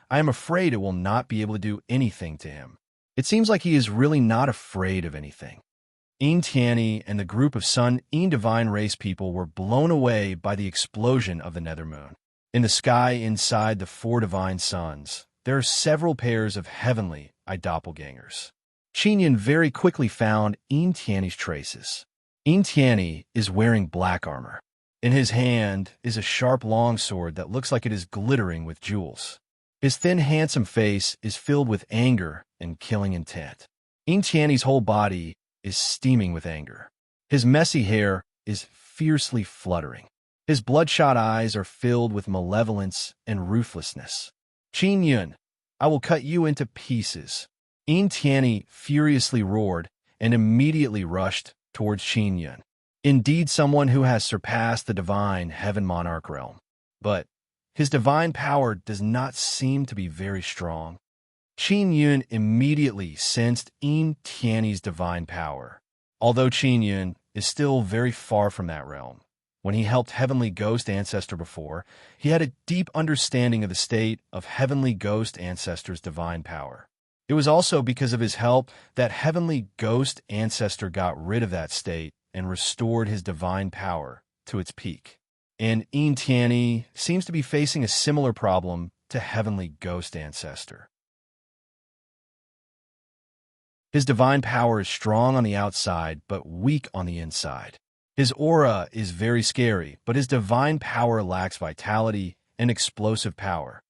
I am afraid it will not be able to do anything to him." It seems like he is really not afraid of anything. Yin Tianyi and the group of Sun Yin divine race people were blown away by the explosion of the nethermoon. In the sky inside the 4 divine suns, there are several pairs of heavenly doppelgangers. Qin Yun very quickly found Yin Tianyi's traces. Yin Tianyi is wearing black armor. In his hand is a sharp longsword that looks like it is glittering with jewels. His thin, handsome face is filled with anger and killing intent. Yin Tianyi's whole body is steaming with anger. His messy hair is fiercely fluttering. His bloodshot eyes are filled with malevolence and ruthlessness. "Qin Yun, I will cut you into pieces." Yin Tianyi furiously roared and immediately rushed towards Qin Yun. Indeed, someone who has surpassed the divine heaven monarch realm. But his divine power does not seem to be very strong. Qin Yun immediately sensed Yin Tianyi's divine power. Although Qin Yun is still very far from that realm, when he helped Heavenly Ghost Ancestor before, he had a deep understanding of the state of Heavenly Ghost Ancestor's divine power. It was also because of his help that Heavenly Ghost Ancestor got rid of that state and restored his divine power to its peak. And Yin Tianyi seems to be facing a similar problem to Heavenly Ghost Ancestor. His divine power is strong on the outside, but weak on the inside. His aura is very scary, but his divine power lacks vitality and explosive power.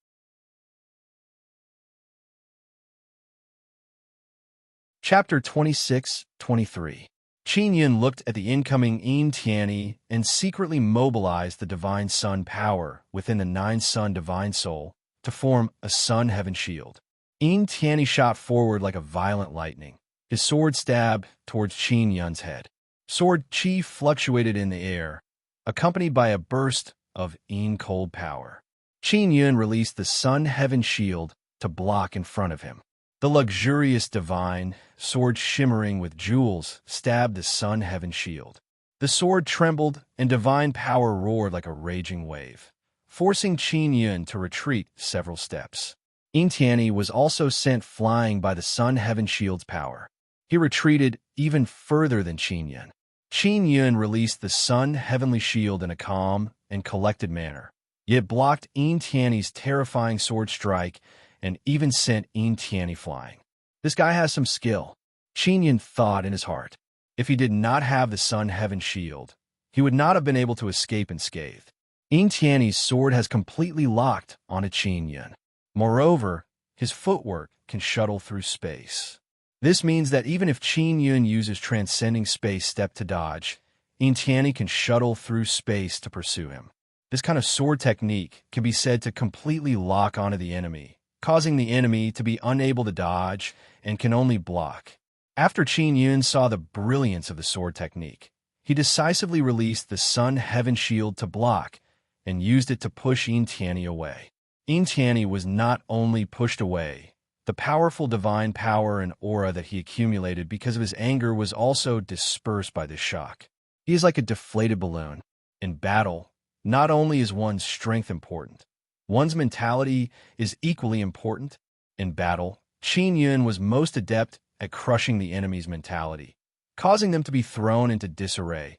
Chapter 26-23. Qin Yun looked at the incoming Yin Tianyi and secretly mobilized the divine sun power within the 9 sun divine soul to form a sun heaven shield. Yin Tianyi shot forward like a violent lightning. His sword stabbed towards Qin Yun's head. Sword chi fluctuated in the air, accompanied by a burst of Yin cold power. Qin Yun released the sun heaven shield to block in front of him. The luxurious divine sword shimmering with jewels stabbed the sun heaven shield. The sword trembled and divine power roared like a raging wave, forcing Qin Yun to retreat several steps. Yin Tianyi was also sent flying by the sun heaven shield's power. He retreated even further than Qin Yun. Qin Yun released the sun heavenly shield in a calm and collected manner, yet blocked Yin Tianyi's terrifying sword strike and even sent Yin Tianyi flying. This guy has some skill, Qin Yun thought in his heart. If he did not have the sun heaven shield, he would not have been able to escape unscathed. Yin Tianyi's sword has completely locked onto Qin Yun. Moreover, his footwork can shuttle through space. This means that even if Qin Yun uses transcending space step to dodge, Yin Tianyi can shuttle through space to pursue him. This kind of sword technique can be said to completely lock onto the enemy, causing the enemy to be unable to dodge and can only block. After Qin Yun saw the brilliance of the sword technique, he decisively released the sun heaven shield to block and used it to push Yin Tianyi away. Yin Tianyi was not only pushed away, the powerful divine power and aura that he accumulated because of his anger was also dispersed by this shock. He is like a deflated balloon. In battle, Not only is one's strength important, one's mentality is equally important. In battle, Qin Yun was most adept at crushing the enemy's mentality, causing them to be thrown into disarray,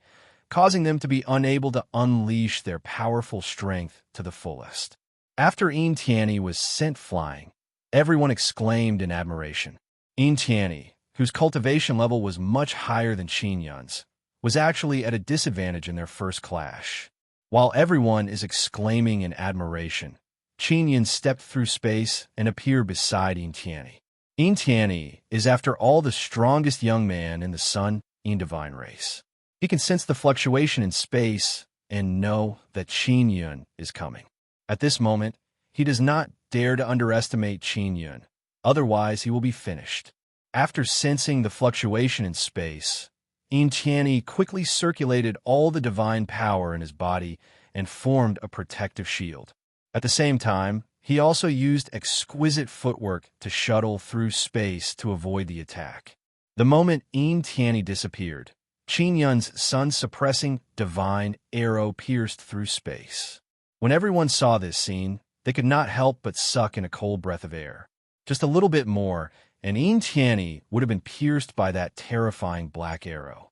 causing them to be unable to unleash their powerful strength to the fullest. After Yin Tianyi was sent flying, everyone exclaimed in admiration. Yin Tianyi, whose cultivation level was much higher than Qin Yun's, was actually at a disadvantage in their first clash. While everyone is exclaiming in admiration, Qin Yun stepped through space and appeared beside Yin Tianyi. Yin Tianyi is, after all, the strongest young man in the Sun Yin divine race. He can sense the fluctuation in space and know that Qin Yun is coming. At this moment, he does not dare to underestimate Qin Yun, otherwise he will be finished. After sensing the fluctuation in space, Yin Tianyi quickly circulated all the divine power in his body and formed a protective shield. At the same time, he also used exquisite footwork to shuttle through space to avoid the attack. The moment Yin Tianyi disappeared, Qin Yun's sun-suppressing divine arrow pierced through space. When everyone saw this scene, they could not help but suck in a cold breath of air. Just a little bit more, and Yin Tianyi would have been pierced by that terrifying black arrow.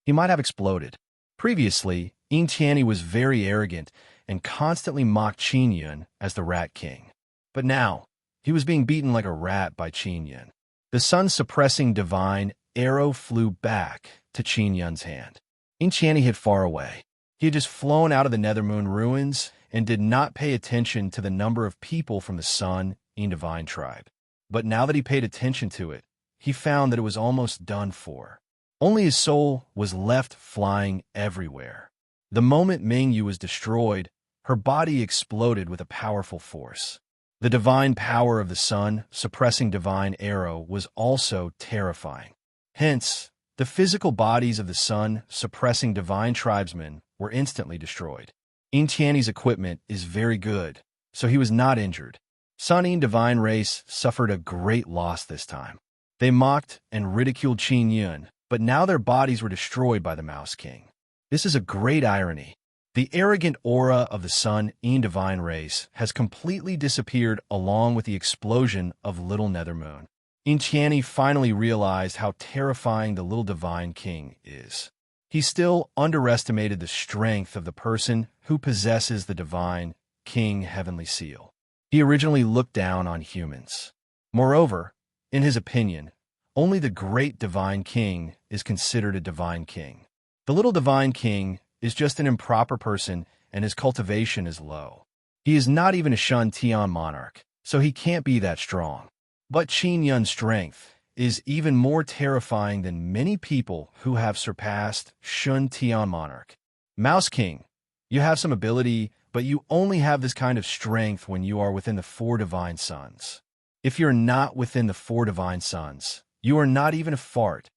He might have exploded. Previously, Yin Tianyi was very arrogant and constantly mocked Qin Yun as the Rat King. But now, he was being beaten like a rat by Qin Yun. The sun-suppressing divine arrow flew back to Qin Yun's hand. Yin Tianyi hid far away. He had just flown out of the Nethermoon ruins and did not pay attention to the number of people from the Sun Yin divine tribe. But now that he paid attention to it, he found that it was almost done for. Only his soul was left flying everywhere. The moment Mingyu was destroyed, her body exploded with a powerful force. The divine power of the sun, suppressing divine arrow, was also terrifying. Hence, the physical bodies of the sun, suppressing divine tribesmen, were instantly destroyed. Yin Tianyi's equipment is very good, so he was not injured. Sun Yin divine race suffered a great loss this time. They mocked and ridiculed Qin Yun, but now their bodies were destroyed by the Mouse King. This is a great irony. The arrogant aura of the Sun Yin divine race has completely disappeared along with the explosion of Little Nethermoon. Yin Tianyi finally realized how terrifying the little divine king is. He still underestimated the strength of the person who possesses the divine king heavenly seal. He originally looked down on humans. Moreover, in his opinion, only the great divine king is considered a divine king. The little divine king is just an improper person and his cultivation is low. He is not even a Shun Tian monarch, so he can't be that strong. But Qin Yun's strength is even more terrifying than many people who have surpassed Shun Tian monarch. Mouse King, you have some ability, but you only have this kind of strength when you are within the 4 divine suns. If you're not within the 4 divine suns, you are not even a fart.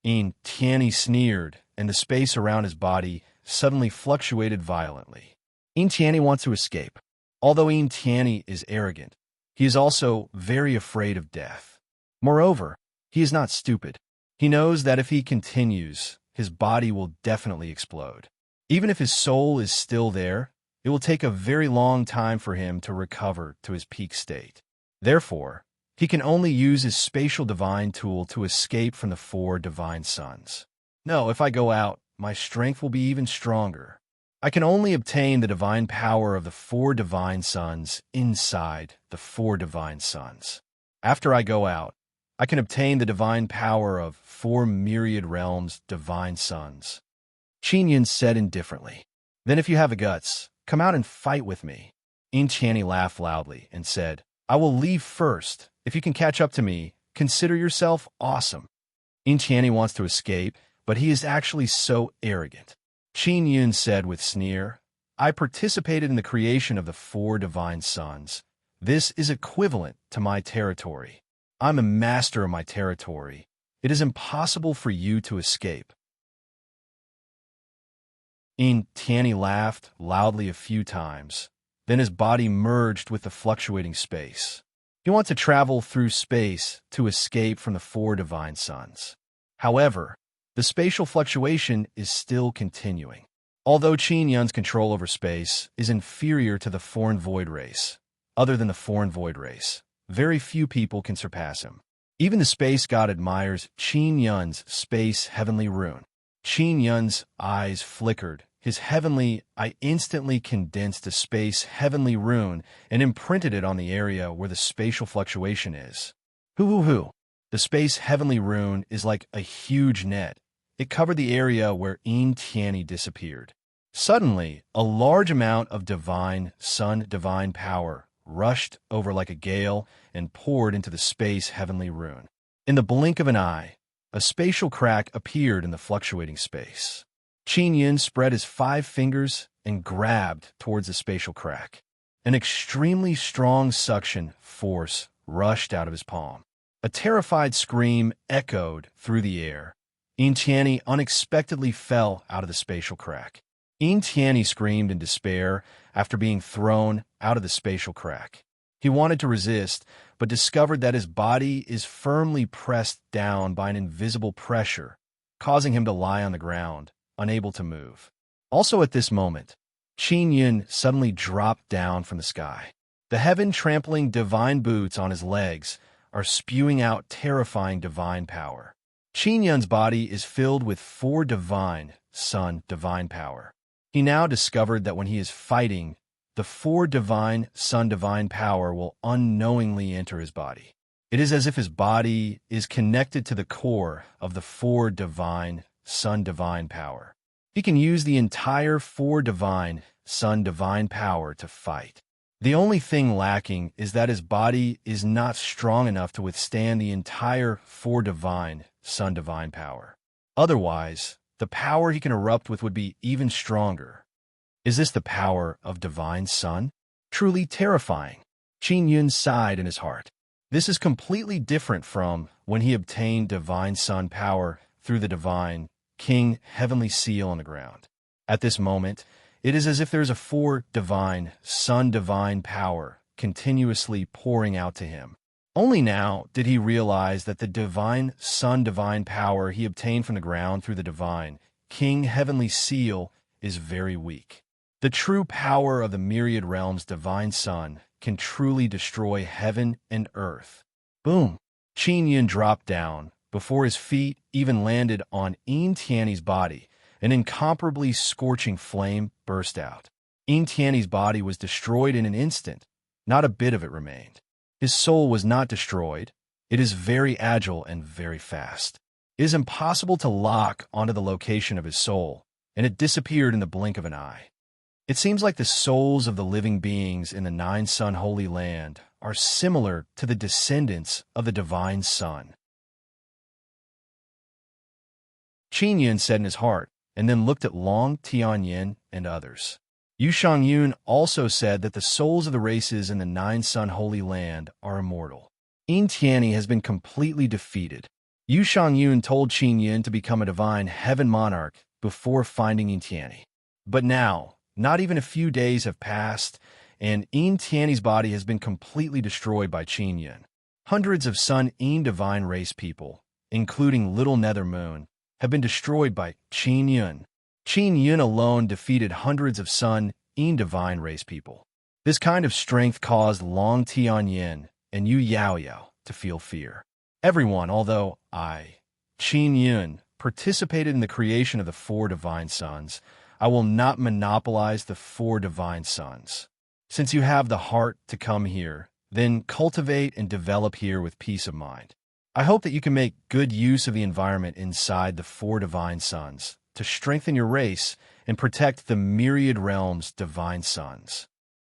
Yin Tianyi sneered, and the space around his body suddenly fluctuated violently. Yin Tianyi wants to escape. Although Yin Tianyi is arrogant, he is also very afraid of death. Moreover, he is not stupid. He knows that if he continues, his body will definitely explode. Even if his soul is still there, it will take a very long time for him to recover to his peak state. Therefore, he can only use his spatial divine tool to escape from the 4 divine suns. No, if I go out, my strength will be even stronger. I can only obtain the divine power of the 4 divine suns inside the 4 divine suns. After I go out, I can obtain the divine power of 4 myriad realms divine suns. Qin Yun said indifferently, "Then if you have the guts, come out and fight with me." Yin Tianyi laughed loudly and said, "I will leave first. If you can catch up to me, consider yourself awesome." Yin Tianyi wants to escape, but he is actually so arrogant. Qin Yun said with sneer, "I participated in the creation of the 4 divine suns. This is equivalent to my territory. I'm a master of my territory. It is impossible for you to escape." Yin Tianyi laughed loudly a few times. Then his body merged with the fluctuating space. He wants to travel through space to escape from the 4 divine suns. However, the spatial fluctuation is still continuing. Although Qin Yun's control over space is inferior to the foreign void race, other than the foreign void race, very few people can surpass him. Even the space god admires Qin Yun's space heavenly rune. Qin Yun's eyes flickered. His heavenly eye instantly condensed the space heavenly rune and imprinted it on the area where the spatial fluctuation is. Hoo. The space heavenly rune is like a huge net. It covered the area where Yin Tianyi disappeared. Suddenly, a large amount of divine sun divine power rushed over like a gale and poured into the space heavenly rune. In the blink of an eye, a spatial crack appeared in the fluctuating space. Qin Yun spread his 5 fingers and grabbed towards the spatial crack. An extremely strong suction force rushed out of his palm. A terrified scream echoed through the air. Yin Tianyi unexpectedly fell out of the spatial crack. Yin Tianyi screamed in despair after being thrown out of the spatial crack. He wanted to resist, but discovered that his body is firmly pressed down by an invisible pressure, causing him to lie on the ground, unable to move. Also at this moment, Qin Yun suddenly dropped down from the sky. The heaven-trampling divine boots on his legs are spewing out terrifying divine power. Qin Yun's body is filled with 4 divine sun divine power. He now discovered that when he is fighting, the 4 divine sun divine power will unknowingly enter his body. It is as if his body is connected to the core of the 4 divine sun divine power. He can use the entire 4 divine sun divine power to fight. The only thing lacking is that his body is not strong enough to withstand the entire 4 divine sun divine power. Otherwise, the power he can erupt with would be even stronger. Is this the power of divine sun? Truly terrifying. Qin Yun sighed in his heart. This is completely different from when he obtained divine sun power through the divine king heavenly seal on the ground. At this moment, it is as if there is a 4 divine sun divine power continuously pouring out to him. Only now did he realize that the divine sun divine power he obtained from the ground through the divine king heavenly seal is very weak. The true power of the myriad realms divine sun can truly destroy heaven and earth. Boom! Qin Yun dropped down. Before his feet even landed on Yin Tianyi's body, an incomparably scorching flame burst out. Yin Tianyi's body was destroyed in an instant. Not a bit of it remained. His soul was not destroyed. It is very agile and very fast. It is impossible to lock onto the location of his soul, and it disappeared in the blink of an eye. It seems like the souls of the living beings in the 9 Sun Holy Land are similar to the descendants of the divine sun. Qin Yun said in his heart, and then looked at Long Tianyin and others. Yu Shangyun also said that the souls of the races in the 9 Sun Holy Land are immortal. Yin Tianyi has been completely defeated. Yu Shangyun told Qin Yun to become a divine heaven monarch before finding Yin Tianyi. But now, not even a few days have passed, and Yin Tianyi's body has been completely destroyed by Qin Yun. Hundreds of Sun Yin divine race people, including Little Nether Moon, have been destroyed by Qin Yun. Qin Yun alone defeated hundreds of Sun Yin divine race people. This kind of strength caused Long Tianyin and Yu Yaoyao to feel fear. Everyone, although I, Qin Yun, participated in the creation of the 4 divine suns, I will not monopolize the 4 divine suns. Since you have the heart to come here, then cultivate and develop here with peace of mind. I hope that you can make good use of the environment inside the 4 divine suns to strengthen your race and protect the myriad realms' divine suns.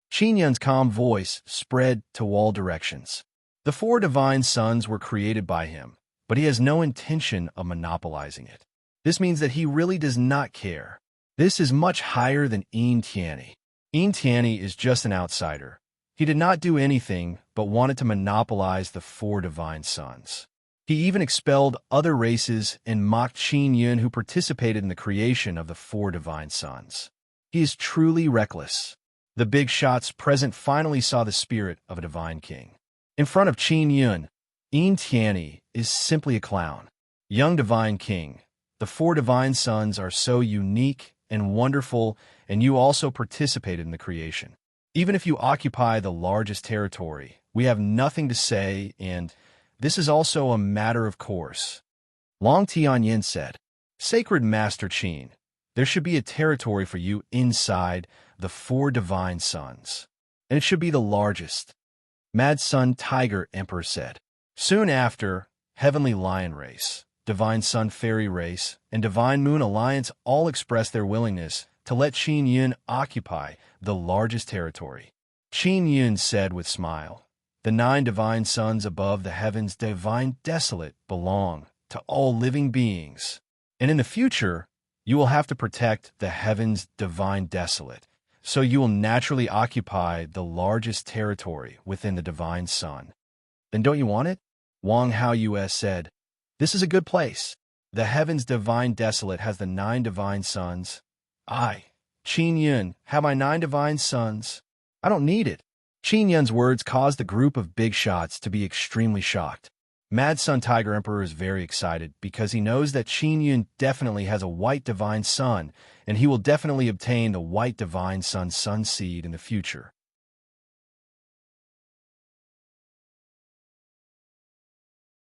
Qin Yun's calm voice spread to all directions. The 4 divine suns were created by him, but he has no intention of monopolizing it. This means that he really does not care. This is much higher than Yin Tianyi. Yin Tianyi is just an outsider. He did not do anything but wanted to monopolize the 4 divine suns. He even expelled other races and mocked Qin Yun who participated in the creation of the 4 divine suns. He is truly reckless. The big shots present finally saw the spirit of a divine king. In front of Qin Yun, Yin Tianyi is simply a clown. Young divine king, the 4 divine suns are so unique and wonderful, and you also participated in the creation. Even if you occupy the largest territory, we have nothing to say, and this is also a matter of course. Long Tianyin said, Sacred Master Qin, there should be a territory for you inside the four divine suns, and it should be the largest. Mad Sun Tiger Emperor said. Soon after, Heavenly Lion Race, Divine Sun Fairy Race, and Divine Moon Alliance all expressed their willingness to let Qin Yun occupy the largest territory. Qin Yun said with smile, The 9 divine suns above the heavens divine desolate belong to all living beings, and in the future, you will have to protect the heavens divine desolate, so you will naturally occupy the largest territory within the divine sun. Then don't you want it? Wang Hao US said, This is a good place. The heavens divine desolate has the 9 divine suns. I, Qin Yun, have my 9 divine suns. I don't need it. Qin Yun's words caused the group of big shots to be extremely shocked. Mad Sun Tiger Emperor is very excited because he knows that Qin Yun definitely has a white divine sun, and he will definitely obtain the white divine sun seed in the future.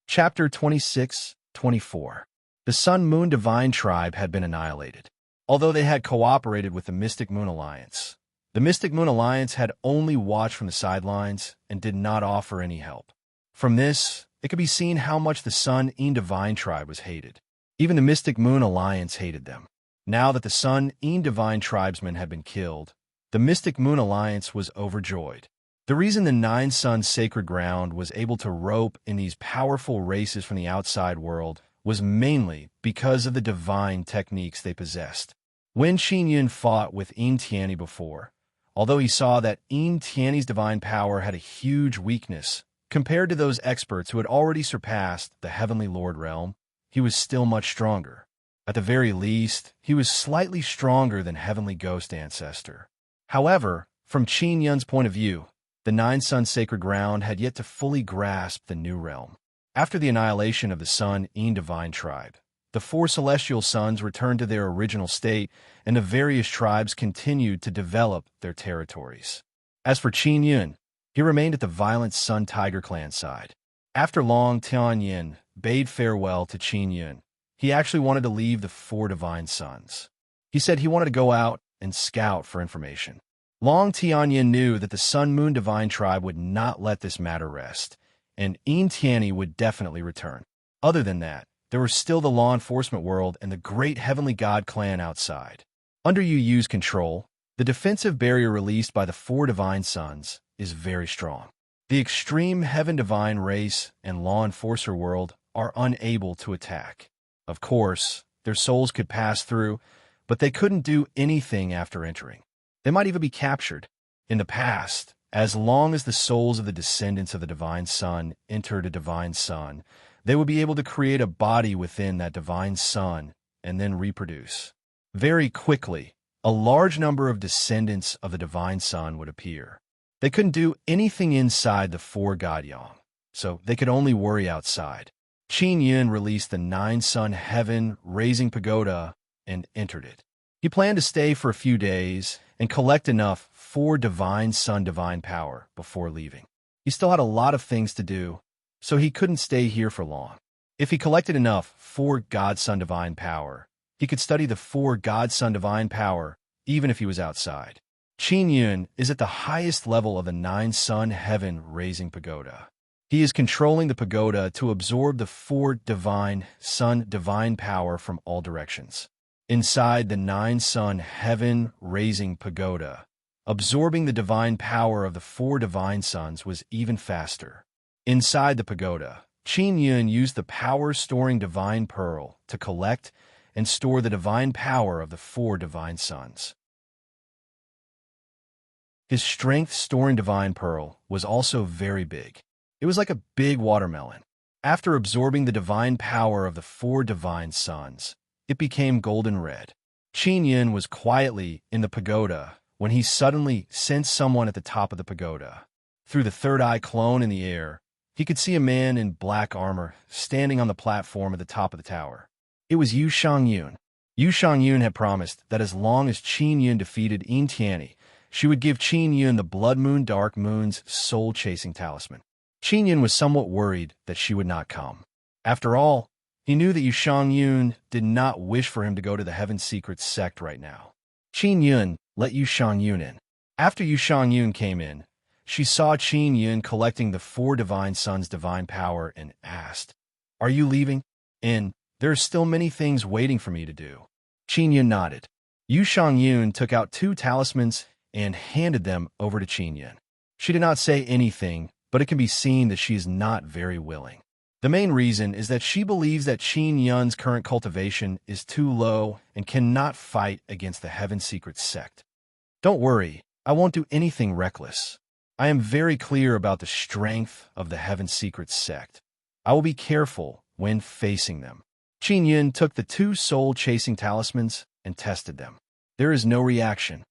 Chapter 26-24. The Sun-Moon Divine Tribe had been annihilated. Although they had cooperated with the Mystic Moon Alliance, the Mystic Moon Alliance had only watched from the sidelines and did not offer any help. From this, it could be seen how much the Sun-In Divine Tribe was hated. Even the Mystic Moon Alliance hated them. Now that the Sun-In Divine Tribesmen had been killed, the Mystic Moon Alliance was overjoyed. The reason the 9 Suns Sacred Ground was able to rope in these powerful races from the outside world was mainly because of the divine techniques they possessed. When Qin Yun fought with Yin Tianyi before, although he saw that Yin Tianyi's divine power had a huge weakness compared to those experts who had already surpassed the Heavenly Lord realm, he was still much stronger. At the very least, he was slightly stronger than Heavenly Ghost Ancestor. However, from Qin Yun's point of view, the 9 Sun Sacred Ground had yet to fully grasp the new realm. After the annihilation of the Sun-In Divine Tribe, the 4 celestial suns returned to their original state, and the various tribes continued to develop their territories. As for Qin Yun, he remained at the violent Sun Tiger clan side. After Long Tianyin bade farewell to Qin Yun, he actually wanted to leave the 4 divine suns. He said he wanted to go out and scout for information. Long Tianyin knew that the Sun-Moon Divine Tribe would not let this matter rest, and Yin Tianyi would definitely return. Other than that, there was still the law enforcement world and the great Heavenly God clan outside. Under Yu's control, the defensive barrier released by the 4 divine suns is very strong. The extreme Heaven Divine race and law enforcer world are unable to attack. Of course, their souls could pass through, but they couldn't do anything after entering. They might even be captured. In the past, as long as the souls of the descendants of the Divine Sun entered a Divine Sun, they would be able to create a body within that Divine Sun and then reproduce. Very quickly, a large number of descendants of the Divine Sun would appear. They couldn't do anything inside the 4 Godyong, so they could only worry outside. Qin Yun released the 9 Sun Heaven Raising Pagoda and entered it. He planned to stay for a few days and collect enough 4 Divine Sun Divine Power before leaving. He still had a lot of things to do, so he couldn't stay here for long. If he collected enough 4 God Sun Divine Power, he could study the 4 God Sun Divine Power even if he was outside. Qin Yun is at the highest level of the 9 Sun Heaven Raising Pagoda. He is controlling the pagoda to absorb the 4 Divine Sun Divine Power from all directions. Inside the 9 Sun Heaven Raising Pagoda, absorbing the divine power of the 4 divine suns was even faster. Inside the pagoda, Qin Yun used the power-storing divine pearl to collect and store the divine power of the 4 divine suns. His strength-storing divine pearl was also very big. It was like a big watermelon. After absorbing the divine power of the 4 divine suns, it became golden red. Qin Yun was quietly in the pagoda when he suddenly sensed someone at the top of the pagoda. Through the third eye clone in the air, he could see a man in black armor standing on the platform at the top of the tower. It was Yu Shangyun. Yu Shangyun had promised that as long as Qin Yun defeated Yin Tianyi, she would give Qin Yun the Blood Moon Dark Moon's soul-chasing talisman. Qin Yun was somewhat worried that she would not come. After all, he knew that Yu Shangyun did not wish for him to go to the Heaven Secret sect right now. Qin Yun let Yu Shangyun in. After Yu Shangyun came in, she saw Qin Yun collecting the 4 Divine Sons' divine power and asked, "Are you leaving?" "There are still many things waiting for me to do." Qin Yun nodded. Yu Shangyun took out 2 talismans and handed them over to Qin Yun. She did not say anything, but it can be seen that she is not very willing. The main reason is that she believes that Qin Yun's current cultivation is too low and cannot fight against the Heaven Secret sect. "Don't worry, I won't do anything reckless. I am very clear about the strength of the Heaven Secret sect. I will be careful when facing them." Qin Yun took the 2 soul-chasing talismans and tested them. There is no reaction.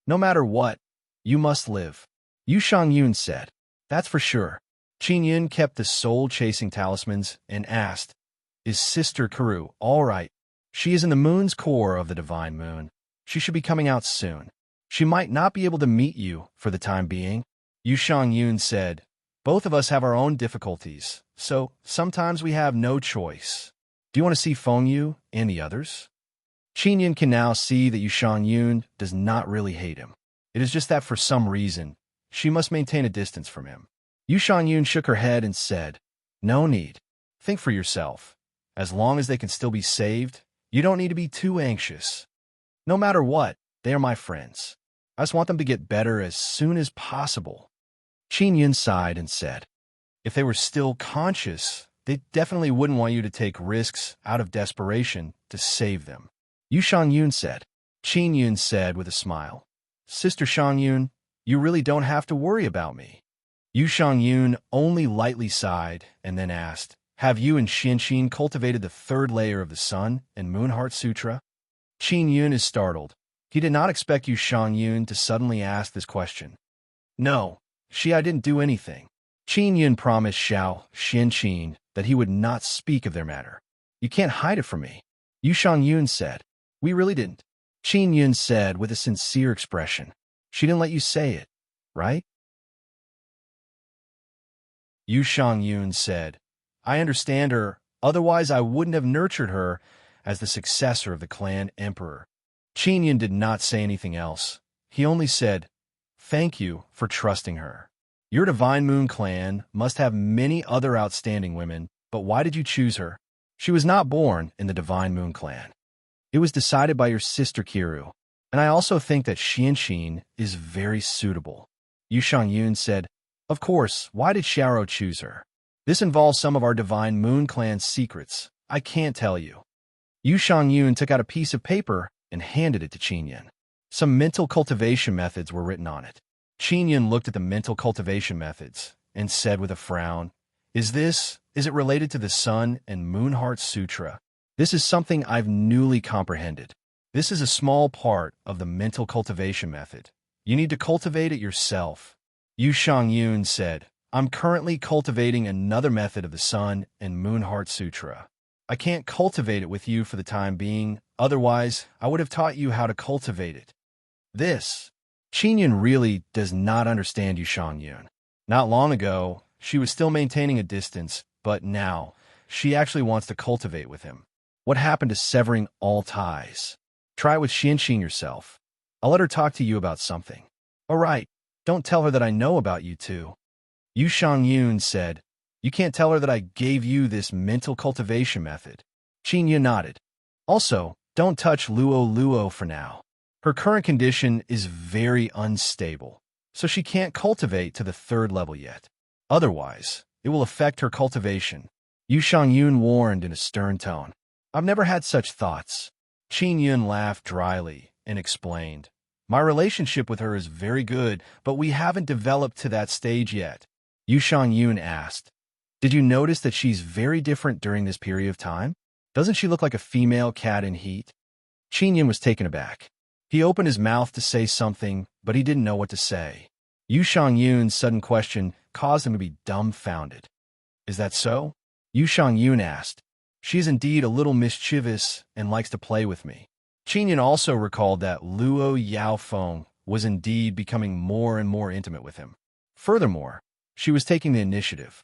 "No matter what, you must live," Yu Shangyun said. "That's for sure." Qin Yun kept the soul-chasing talismans and asked, "Is Sister Karu all right?" "She is in the moon's core of the divine moon. She should be coming out soon. She might not be able to meet you for the time being," Yu Shangyun said. "Both of us have our own difficulties, so sometimes we have no choice. Do you want to see Feng Yu and the others?" Qin Yun can now see that Yu Shangyun does not really hate him. It is just that for some reason, she must maintain a distance from him. Yu Shangyun shook her head and said, "No need. Think for yourself. As long as they can still be saved, you don't need to be too anxious. No matter what, they are my friends. I just want them to get better as soon as possible." Qin Yun sighed and said, "If they were still conscious, they definitely wouldn't want you to take risks out of desperation to save them," Yu Shangyun said. Qin Yun said with a smile, "Sister Shangyun, you really don't have to worry about me." Yu Shangyun only lightly sighed and then asked, "Have you and Xianxin cultivated the 3rd layer of the Sun and Moon Heart Sutra?" Qin Yun is startled. He did not expect Yu Shangyun to suddenly ask this question. "No, I didn't do anything." Qin Yun promised Xianxin that he would not speak of their matter. "You can't hide it from me," Yu Shangyun said. "We really didn't," Qin Yun said with a sincere expression. "She didn't let you say it, right?" Yu Shangyun said, "I understand her, otherwise I wouldn't have nurtured her as the successor of the clan emperor." Qin Yun did not say anything else. He only said, "Thank you for trusting her. Your Divine Moon clan must have many other outstanding women, but why did you choose her? She was not born in the Divine Moon clan. It was decided by your sister Kiru, and I also think that Xianxin is very suitable." Yu Shangyun said, "Of course, why did Xiao choose her? This involves some of our Divine Moon clan's secrets. I can't tell you." Yu Shangyun took out a piece of paper and handed it to Qin Yun. Some mental cultivation methods were written on it. Qin Yun looked at the mental cultivation methods and said with a frown, Is it related to the Sun and Moon Heart Sutra? This is something I've newly comprehended. This is a small part of the mental cultivation method. You need to cultivate it yourself." Yu Shangyun said, "I'm currently cultivating another method of the Sun and Moon Heart Sutra. I can't cultivate it with you for the time being, otherwise I would have taught you how to cultivate it." Qin Yun really does not understand Yu Shangyun. Not long ago, she was still maintaining a distance, but now, she actually wants to cultivate with him. What happened to severing all ties? Try it with Xianxin yourself. I'll let her talk to you about something. All right, don't tell her that I know about you two. Yu Shangyun said, "You can't tell her that I gave you this mental cultivation method." Qin Yun nodded. "Also, don't touch Luo for now. Her current condition is very unstable, so she can't cultivate to the 3rd level yet. Otherwise, it will affect her cultivation," Yu Shangyun warned in a stern tone. "I've never had such thoughts." Qin Yun laughed dryly and explained, "My relationship with her is very good, but we haven't developed to that stage yet." Yu Shangyun asked, "Did you notice that she's very different during this period of time? Doesn't she look like a female cat in heat?" Qin Yun was taken aback. He opened his mouth to say something, but he didn't know what to say. Yu Shangyun's sudden question caused him to be dumbfounded. "Is that so?" Yu Shangyun asked. "She is indeed a little mischievous and likes to play with me. Qin Yun also recalled that Luo Yaofeng was indeed becoming more and more intimate with him. Furthermore, she was taking the initiative.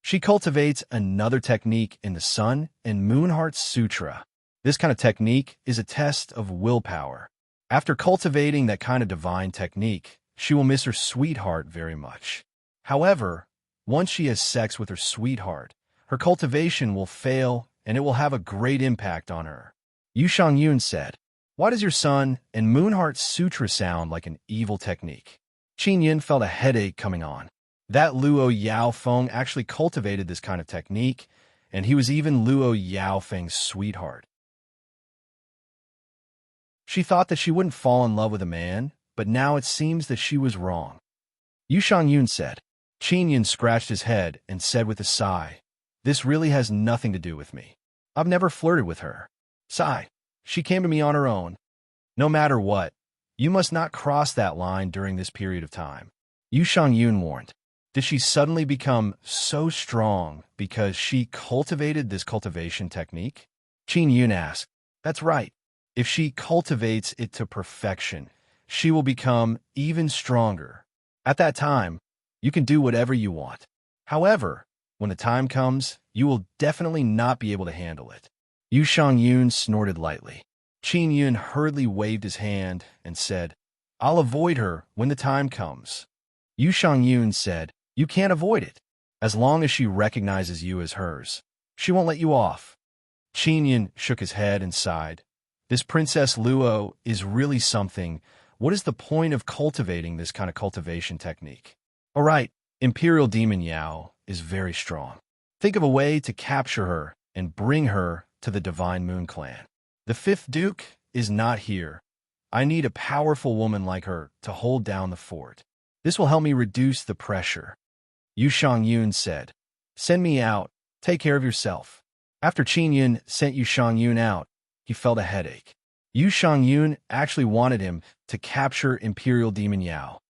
She cultivates another technique in the Sun and Moon Heart Sutra. This kind of technique is a test of willpower. After cultivating that kind of divine technique, she will miss her sweetheart very much. However, once she has sex with her sweetheart, her cultivation will fail and it will have a great impact on her. Yu Shangyun said, "Why does your Sun and Moon Heart Sutra sound like an evil technique?" Qin Yun felt a headache coming on. That Luo Yaofeng actually cultivated this kind of technique, and he was even Luo Yaofeng's sweetheart. She thought that she wouldn't fall in love with a man, but now it seems that she was wrong. Yu Shangyun said. Qin Yun scratched his head and said with a sigh, "This really has nothing to do with me. I've never flirted with her. Sigh. She came to me on her own. No matter what, you must not cross that line during this period of time." Yu Shangyun warned. Did she suddenly become so strong because she cultivated this cultivation technique? Qin Yun asked. That's right. If she cultivates it to perfection, she will become even stronger. At that time, you can do whatever you want. However, when the time comes, you will definitely not be able to handle it. Yu Shangyun snorted lightly. Qin Yun hurriedly waved his hand and said, "I'll avoid her when the time comes." Yu Shangyun said, "You can't avoid it. As long as she recognizes you as hers, she won't let you off." Qin Yun shook his head and sighed. This Princess Luo is really something. What is the point of cultivating this kind of cultivation technique? All right, Imperial Demon Yao is very strong. Think of a way to capture her and bring her to the Divine Moon Clan. The Fifth Duke is not here. I need a powerful woman like her to hold down the fort. This will help me reduce the pressure. Yu Shangyun said, "Send me out. Take care of yourself." After Qin Yun sent Yu Shangyun out, he felt a headache. Yu Shangyun actually wanted him to capture Imperial Demon Yao.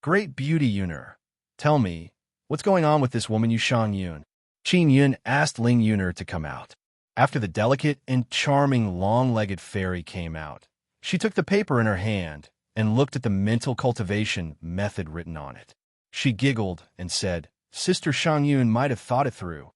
"Great beauty, Yuner. Tell me, what's going on with this woman Yu Shangyun?" Qin Yun asked Ling Yuner to come out. After the delicate and charming long-legged fairy came out, she took the paper in her hand and looked at the mental cultivation method written on it. She giggled and said, "Sister Shangyun might have thought it through."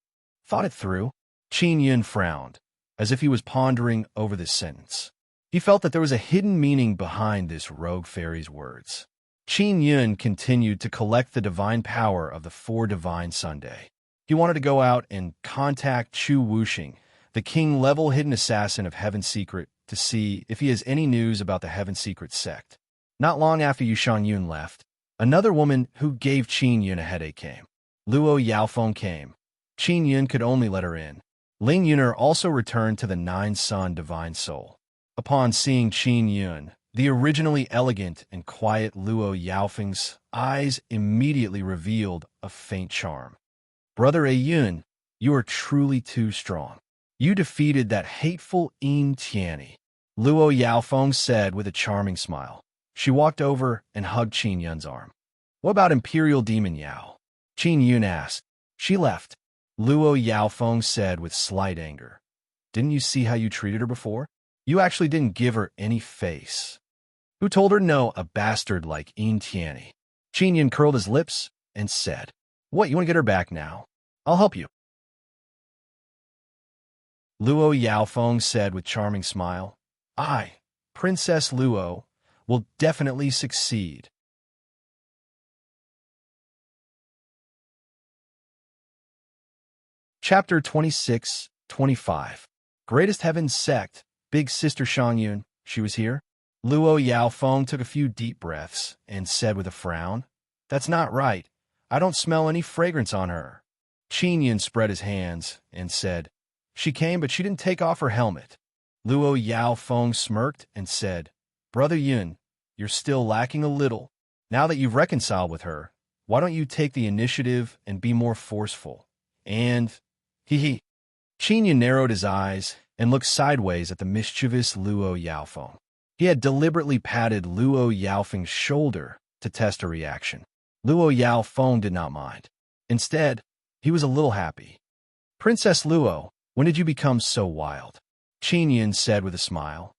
Thought it through? Qin Yun frowned, as if he was pondering over this sentence. He felt that there was a hidden meaning behind this rogue fairy's words. Qin Yun continued to collect the divine power of the Four Divine Sunday. He wanted to go out and contact Chu Wuxing, the king-level hidden assassin of Heaven Secret, to see if he has any news about the Heaven Secret sect. Not long after Yu Shangyun left, another woman who gave Qin Yun a headache came. Luo Yaofeng came. Qin Yun could only let her in. Ling Yuner also returned to the Nine-Sun Divine Soul. Upon seeing Qin Yun, the originally elegant and quiet Luo Yaofeng's eyes immediately revealed a faint charm. "Brother Yun, you are truly too strong. You defeated that hateful Yin Tianyi," Luo Yaofeng said with a charming smile. She walked over and hugged Qin Yun's arm. "What about Imperial Demon Yao?" Qin Yun asked. "She left," Luo Yaofeng said with slight anger. "Didn't you see how you treated her before? You actually didn't give her any face." "Who told her no, a bastard like Yin Tianyi?" Qin Yun curled his lips and said, "What, you want to get her back now? I'll help you." Luo Yaofeng said with charming smile, "I, Princess Luo, will definitely succeed." Chapter 26-25. Greatest Heaven Sect, Big Sister Shangyun, she was here? Luo Yaofeng took a few deep breaths and said with a frown, "That's not right. I don't smell any fragrance on her." Qin Yun spread his hands and said, "She came, but she didn't take off her helmet." Luo Yaofeng smirked and said, "Brother Yun, you're still lacking a little. Now that you've reconciled with her, why don't you take the initiative and be more forceful? And, hee." Qin Yun narrowed his eyes and looked sideways at the mischievous Luo Yaofeng. He had deliberately patted Luo Yaofeng's shoulder to test her reaction. Luo Yaofeng did not mind. Instead, he was a little happy. "Princess Luo, when did you become so wild?" Qin Yun said with a smile.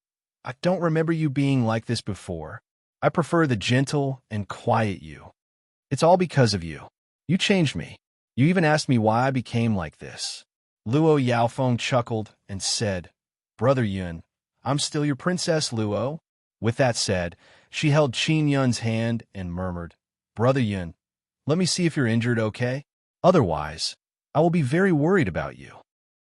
I don't remember you being like this before. I prefer the gentle and quiet you. It's all because of you. You changed me. You even asked me why I became like this." Luo Yaofeng chuckled and said, "Brother Yun, I'm still your princess, Luo." With that said, she held Qin Yun's hand and murmured, "Brother Yun, let me see if you're injured, okay? Otherwise, I will be very worried about you."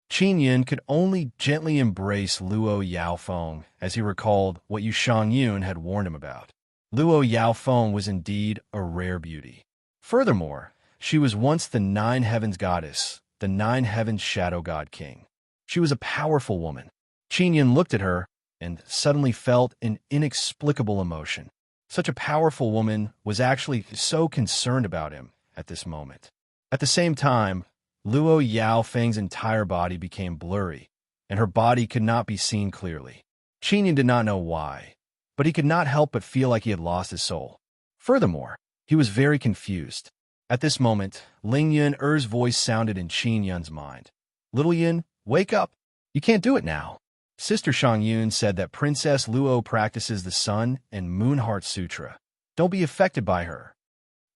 Qin Yun could only gently embrace Luo Yaofeng as he recalled what Yu Shangyun had warned him about. Luo Yaofeng was indeed a rare beauty. Furthermore, she was once the Nine Heavens goddess, the Nine Heavens shadow god king. She was a powerful woman. Qin Yun looked at her and suddenly felt an inexplicable emotion. Such a powerful woman was actually so concerned about him at this moment. At the same time, Luo Yaofeng's entire body became blurry, and her body could not be seen clearly. Qin Yun did not know why, but he could not help but feel like he had lost his soul. Furthermore, he was very confused. At this moment, Ling Yun Er's voice sounded in Qin Yun's mind. "Little Yun, wake up! You can't do it now." Sister Shang Yun said that Princess Luo practices the Sun and Moon Heart Sutra. Don't be affected by her.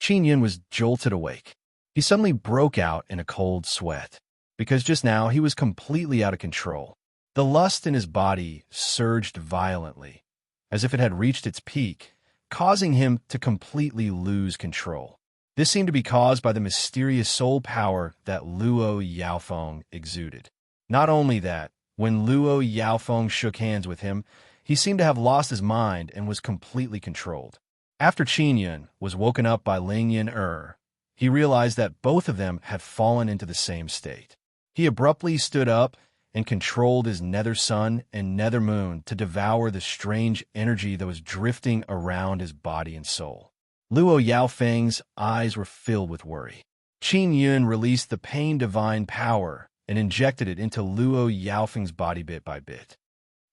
Qin Yun was jolted awake. He suddenly broke out in a cold sweat, because just now he was completely out of control. The lust in his body surged violently, as if it had reached its peak, causing him to completely lose control. This seemed to be caused by the mysterious soul power that Luo Yaofeng exuded. Not only that, when Luo Yaofeng shook hands with him, he seemed to have lost his mind and was completely controlled. After Qin Yun was woken up by Ling Yun he realized that both of them had fallen into the same state. He abruptly stood up and controlled his nether sun and nether moon to devour the strange energy that was drifting around his body and soul. Luo Yaofeng's eyes were filled with worry. Qin Yun released the pain divine power and injected it into Luo Yaofeng's body bit by bit.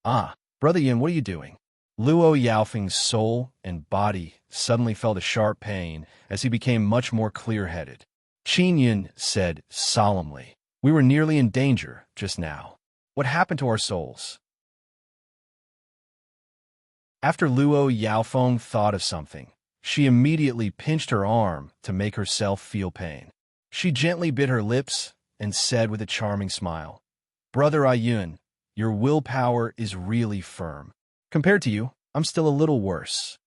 "Ah, Brother Yun, what are you doing?" Luo Yaofeng's soul and body suddenly felt a sharp pain as he became much more clear-headed. Qin Yun said solemnly, "We were nearly in danger just now. What happened to our souls?" After Luo Yaofeng thought of something, she immediately pinched her arm to make herself feel pain. She gently bit her lips and said with a charming smile, "Brother Ayun, your willpower is really firm. Compared to you, I'm still a little worse."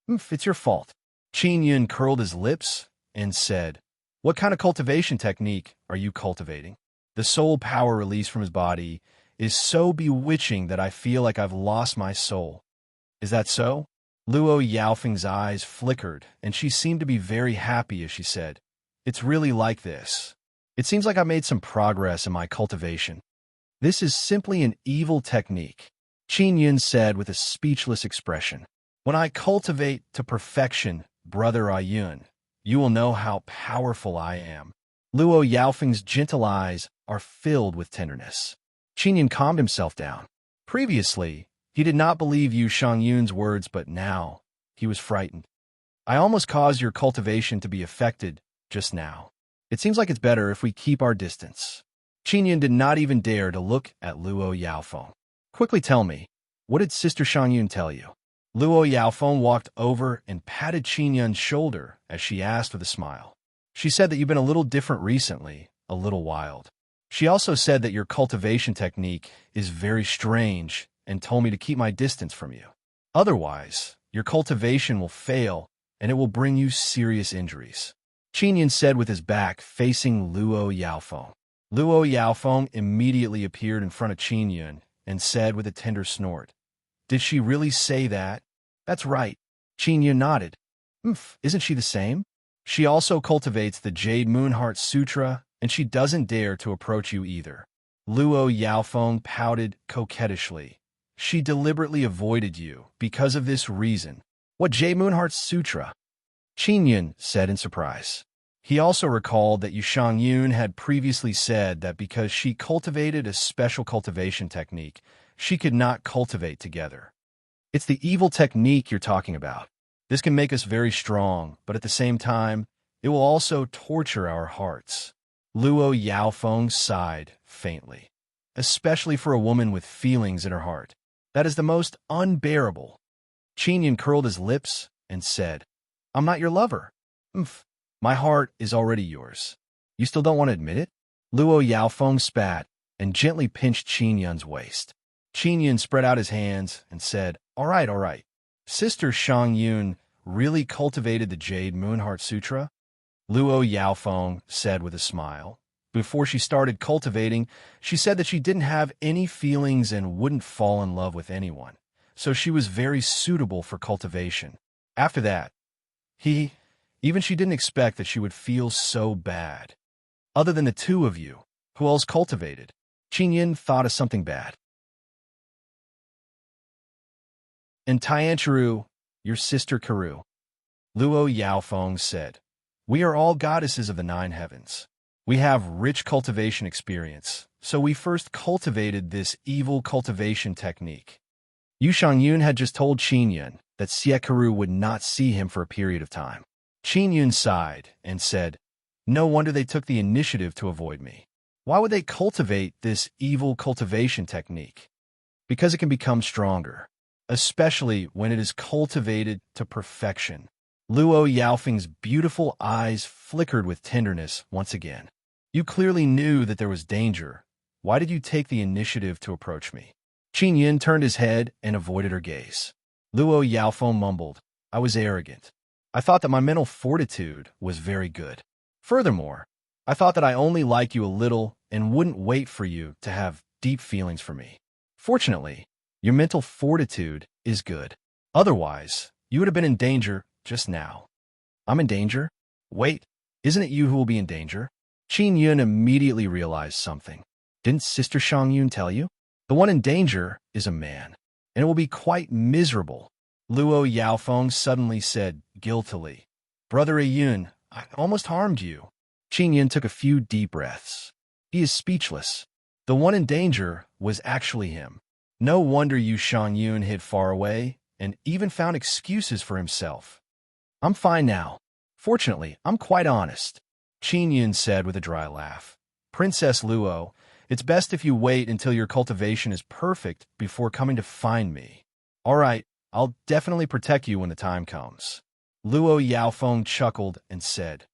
It's your fault." Qin Yun curled his lips and said, "What kind of cultivation technique are you cultivating? The soul power released from his body is so bewitching that I feel like I've lost my soul." "Is that so?" Luo Yaofeng's eyes flickered, and she seemed to be very happy as she said, "It's really like this. It seems like I made some progress in my cultivation." "This is simply an evil technique," Qin Yun said with a speechless expression. "When I cultivate to perfection, Brother Ayun, you will know how powerful I am." Luo Yaofeng's gentle eyes are filled with tenderness. Qin Yun calmed himself down. Previously, he did not believe Yu Shangyun's words, but now he was frightened. "I almost caused your cultivation to be affected just now. It seems like it's better if we keep our distance." Qin Yun did not even dare to look at Luo Yaofeng. "Quickly tell me, what did Sister Shangyun tell you?" Luo Yaofeng walked over and patted Qin Yun's shoulder as she asked with a smile. "She said that you've been a little different recently, a little wild. She also said that your cultivation technique is very strange and told me to keep my distance from you. Otherwise, your cultivation will fail and it will bring you serious injuries." Qin Yun said with his back facing Luo Yaofeng. Luo Yaofeng immediately appeared in front of Qin Yun and said with a tender snort, "Did she really say that?" "That's right." Qin Yun nodded. Isn't she the same? She also cultivates the Jade Moonheart Sutra, and she doesn't dare to approach you either." Luo Yaofeng pouted coquettishly. "She deliberately avoided you because of this reason." "What Jade Moonheart Sutra?" Qin Yun said in surprise. He also recalled that Yu Shangyun had previously said that because she cultivated a special cultivation technique, she could not cultivate together. "It's the evil technique you're talking about. This can make us very strong, but at the same time, it will also torture our hearts." Luo Yaofeng sighed faintly, especially for a woman with feelings in her heart. That is the most unbearable. Qin Yun curled his lips and said, I'm not your lover. Umph, my heart is already yours. You still don't want to admit it? Luo Yaofeng spat and gently pinched Qin Yun's waist. Qin Yun spread out his hands and said, all right, all right. Sister Shang Yun really cultivated the Jade Moonheart Sutra? Luo Yaofeng said with a smile. Before she started cultivating, she said that she didn't have any feelings and wouldn't fall in love with anyone, so she was very suitable for cultivation. After that, she didn't expect that she would feel so bad. Other than the two of you, who else cultivated? Qin Yun thought of something bad. And Tiancharu, your sister Karu. Luo Yaofeng said, we are all goddesses of the 9 heavens. We have rich cultivation experience, so we first cultivated this evil cultivation technique. Yu Shangyun had just told Qin Yun that Siekaru would not see him for a period of time. Qin Yun sighed and said, no wonder they took the initiative to avoid me. Why would they cultivate this evil cultivation technique? Because it can become stronger, especially when it is cultivated to perfection. Luo Yaofeng's beautiful eyes flickered with tenderness once again. You clearly knew that there was danger. Why did you take the initiative to approach me? Qin Yun turned his head and avoided her gaze. Luo Yaofeng mumbled, I was arrogant. I thought that my mental fortitude was very good. Furthermore, I thought that I only liked you a little and wouldn't wait for you to have deep feelings for me. Fortunately, your mental fortitude is good. Otherwise, you would have been in danger just now. I'm in danger? Wait, isn't it you who will be in danger? Qin Yun immediately realized something. Didn't Sister Shang Yun tell you? The one in danger is a man, and it will be quite miserable. Luo Yaofeng suddenly said guiltily, Brother Yun, I almost harmed you. Qin Yun took a few deep breaths. He is speechless. The one in danger was actually him. No wonder Yu Shangyun hid far away and even found excuses for himself. I'm fine now. Fortunately, I'm quite honest. Qin Yun said with a dry laugh. Princess Luo, it's best if you wait until your cultivation is perfect before coming to find me. All right, I'll definitely protect you when the time comes. Luo Yaofeng chuckled and said,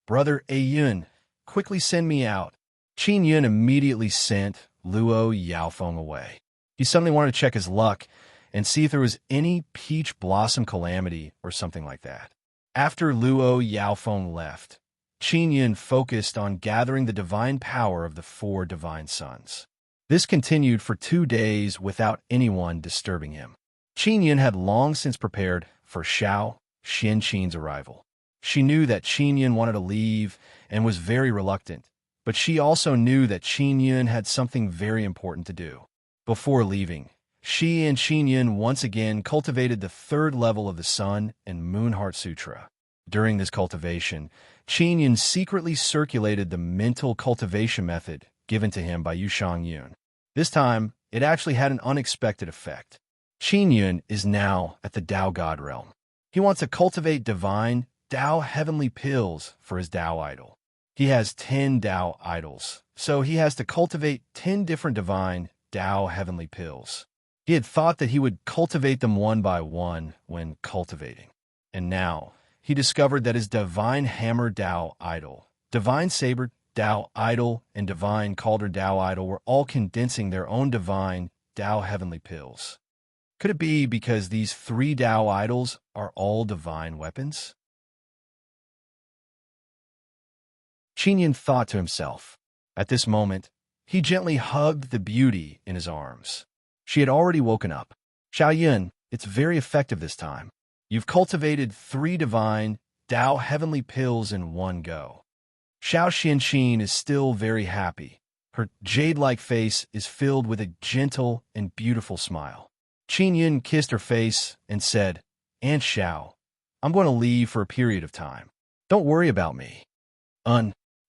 Brother Yun, quickly send me out. Qin Yun immediately sent Luo Yaofeng away. He suddenly wanted to check his luck and see if there was any peach blossom calamity or something like that. After Luo Yaofeng left, Qin Yun focused on gathering the divine power of the 4 divine sons. This continued for 2 days without anyone disturbing him. Qin Yun had long since prepared for Xiao Xianqin's arrival. She knew that Qin Yun wanted to leave and was very reluctant, but she also knew that Qin Yun had something very important to do. Before leaving, she and Qin Yun once again cultivated the 3rd level of the Sun and Moonheart Sutra. During this cultivation, Qin Yun secretly circulated the mental cultivation method given to him by Yu Shangyun. This time, it actually had an unexpected effect. Qin Yun is now at the Tao God realm. He wants to cultivate divine Tao heavenly pills for his Tao idol. He has 10 Tao idols, so he has to cultivate 10 different divine Tao heavenly pills. He had thought that he would cultivate them one by one when cultivating. And now, he discovered that his divine hammer Tao idol, divine saber Tao idol, and divine cauldron Tao idol were all condensing their own divine Tao heavenly pills. Could it be because these 3 Tao idols are all divine weapons? Qin Yun thought to himself. At this moment, he gently hugged the beauty in his arms. She had already woken up. Xiao Yun, it's very effective this time. You've cultivated 3 divine Tao heavenly pills in one go. Xiao Xianqin is still very happy. Her jade-like face is filled with a gentle and beautiful smile. Qin Yun kissed her face and said, Aunt Xiao, I'm going to leave for a period of time. Don't worry about me.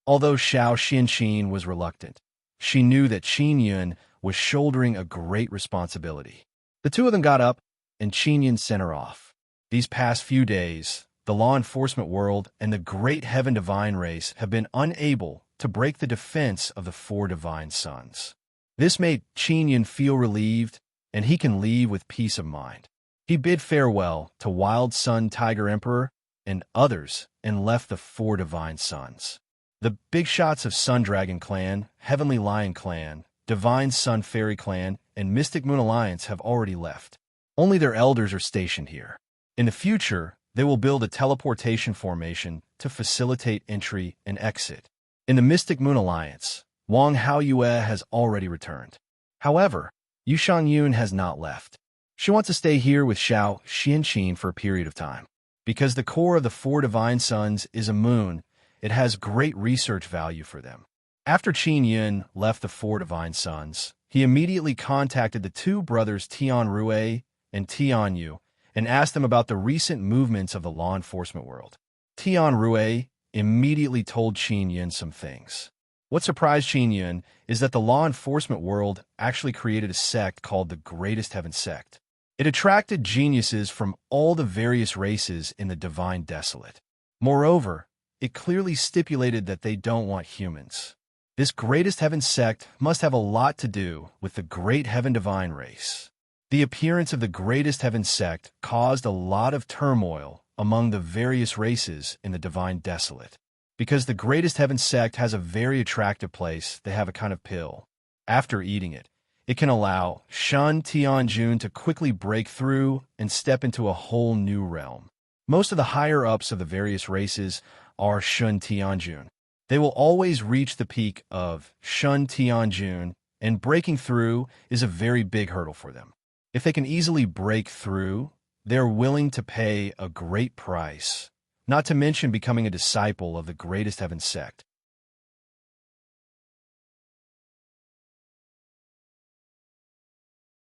Although Xiao Xianqin was reluctant, she knew that Qin Yun was shouldering a great responsibility. The two of them got up, and Qin Yun sent her off. These past few days, the law enforcement world and the great heaven divine race have been unable to break the defense of the 4 divine sons. This made Qin Yun feel relieved and he can leave with peace of mind. He bid farewell to Wild Sun Tiger Emperor and others and left the 4 divine sons. The big shots of Sun Dragon Clan, Heavenly Lion Clan, Divine Sun Fairy Clan, and Mystic Moon Alliance have already left. Only their elders are stationed here. In the future, they will build a teleportation formation to facilitate entry and exit. In the Mystic Moon Alliance, Wang Haoyue has already returned. However, Yu Shangyun has not left. She wants to stay here with Xiao Xianqin for a period of time. Because the core of the 4 divine sons is a moon, it has great research value for them. After Qin Yun left the 4 divine sons, he immediately contacted the 2 brothers Tian Rue and Tian Yu and asked them about the recent movements of the law enforcement world. Tian Rue immediately told Qin Yun some things. What surprised Qin Yun is that the law enforcement world actually created a sect called the Greatest Heaven Sect. It attracted geniuses from all the various races in the Divine Desolate. Moreover, it clearly stipulated that they don't want humans. This Greatest Heaven Sect must have a lot to do with the Great Heaven Divine race. The appearance of the Greatest Heaven Sect caused a lot of turmoil among the various races in the Divine Desolate. Because the Greatest Heaven Sect has a very attractive place, they have a kind of pill. After eating it, it can allow Shun Tianjun to quickly break through and step into a whole new realm. Most of the higher-ups of the various races are Shun Tianjun. They will always reach the peak of Shun Tianjun, and breaking through is a very big hurdle for them. If they can easily break through, they're willing to pay a great price, not to mention becoming a disciple of the Greatest Heaven Sect.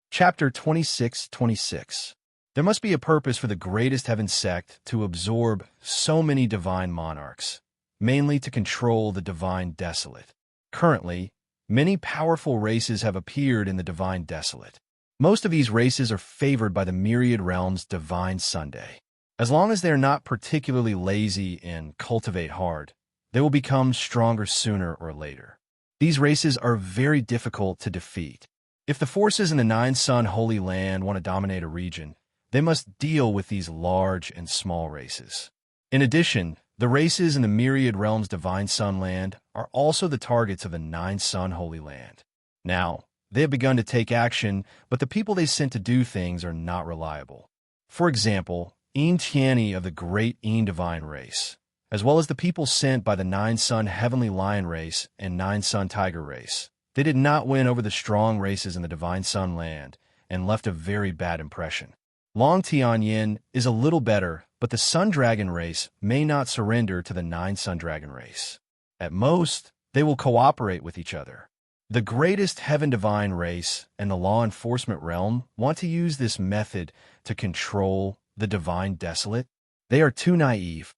Chapter 26:26. There must be a purpose for the Greatest Heaven Sect to absorb so many divine monarchs, mainly to control the Divine Desolate. Currently, many powerful races have appeared in the Divine Desolate. Most of these races are favored by the Myriad Realm's Divine Sunday. As long as they are not particularly lazy and cultivate hard, they will become stronger sooner or later. These races are very difficult to defeat. If the forces in the 9 Sun Holy Land want to dominate a region, they must deal with these large and small races. In addition, the races in the Myriad Realm's Divine Sun Land are also the targets of the 9 Sun Holy Land. Now, they have begun to take action, but the people they sent to do things are not reliable. For example, Yin Tianyi of the Great Yin Divine Race, as well as the people sent by the 9 Sun Heavenly Lion Race and 9 Sun Tiger Race. They did not win over the strong races in the Divine Sun Land and left a very bad impression. Long Tianyin is a little better, but the Sun Dragon race may not surrender to the 9 Sun Dragon race. At most, they will cooperate with each other. The Greatest Heaven Divine race and the law enforcement realm want to use this method to control the Divine Desolate. They are too naive.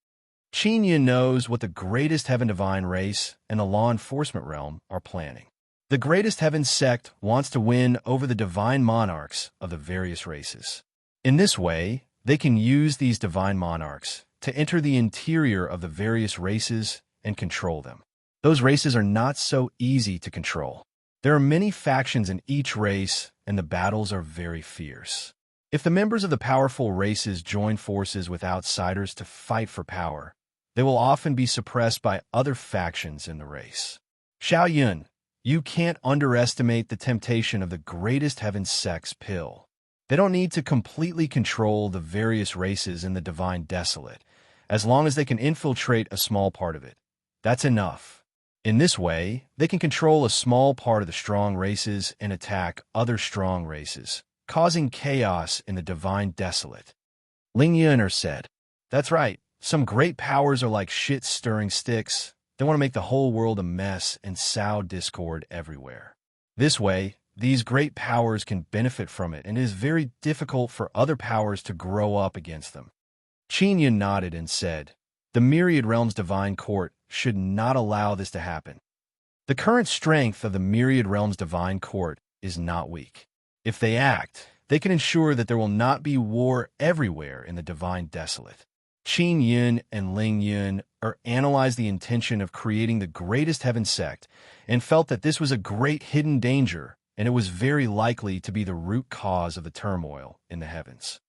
Qin Yin knows what the Greatest Heaven Divine race and the law enforcement realm are planning. The Greatest Heaven Sect wants to win over the divine monarchs of the various races. In this way, they can use these divine monarchs to enter the interior of the various races and control them. Those races are not so easy to control. There are many factions in each race, and the battles are very fierce. If the members of the powerful races join forces with outsiders to fight for power, they will often be suppressed by other factions in the race. Xiao Yun, you can't underestimate the temptation of the Greatest Heaven Sect's pill. They don't need to completely control the various races in the Divine Desolate, as long as they can infiltrate a small part of it. That's enough. In this way, they can control a small part of the strong races and attack other strong races, causing chaos in the Divine Desolate. Ling Yuner said, "That's right. Some great powers are like shit-stirring sticks. They want to make the whole world a mess and sow discord everywhere. This way, these great powers can benefit from it, and it is very difficult for other powers to grow up against them." Qin Yun nodded and said, "The Myriad Realm's Divine Court should not allow this to happen. The current strength of the Myriad Realm's Divine Court is not weak. If they act, they can ensure that there will not be war everywhere in the Divine Desolate." Qin Yun and Ling Yun analyzed the intention of creating the Greatest Heaven Sect and felt that this was a great hidden danger and it was very likely to be the root cause of the turmoil in the heavens.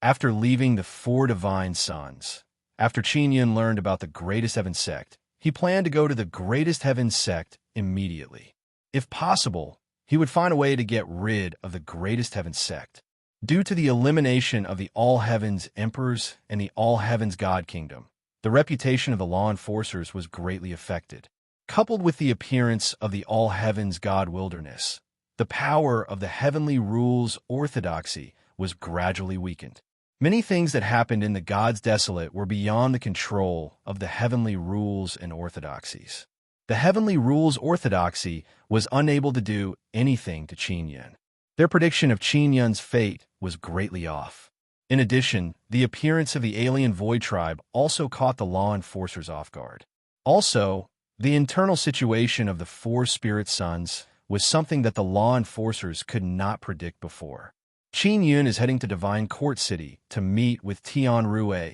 After leaving the four divine sons, after Qin Yun learned about the greatest heaven sect, he planned to go to the greatest heaven sect immediately. If possible, he would find a way to get rid of the greatest heaven sect. Due to the elimination of the All Heavens Emperors and the All Heavens God Kingdom, the reputation of the law enforcers was greatly affected. Coupled with the appearance of the All Heavens God Wilderness, the power of the heavenly rules orthodoxy was gradually weakened. Many things that happened in the Gods Desolate were beyond the control of the heavenly rules and orthodoxies. The heavenly rules orthodoxy was unable to do anything to Qin Yun. Their prediction of Qin Yun's fate was greatly off. In addition, the appearance of the alien Void Tribe also caught the law enforcers off guard. Also, the internal situation of the four spirit sons was something that the law enforcers could not predict before. Qin Yun is heading to Divine Court City to meet with Tian Rue,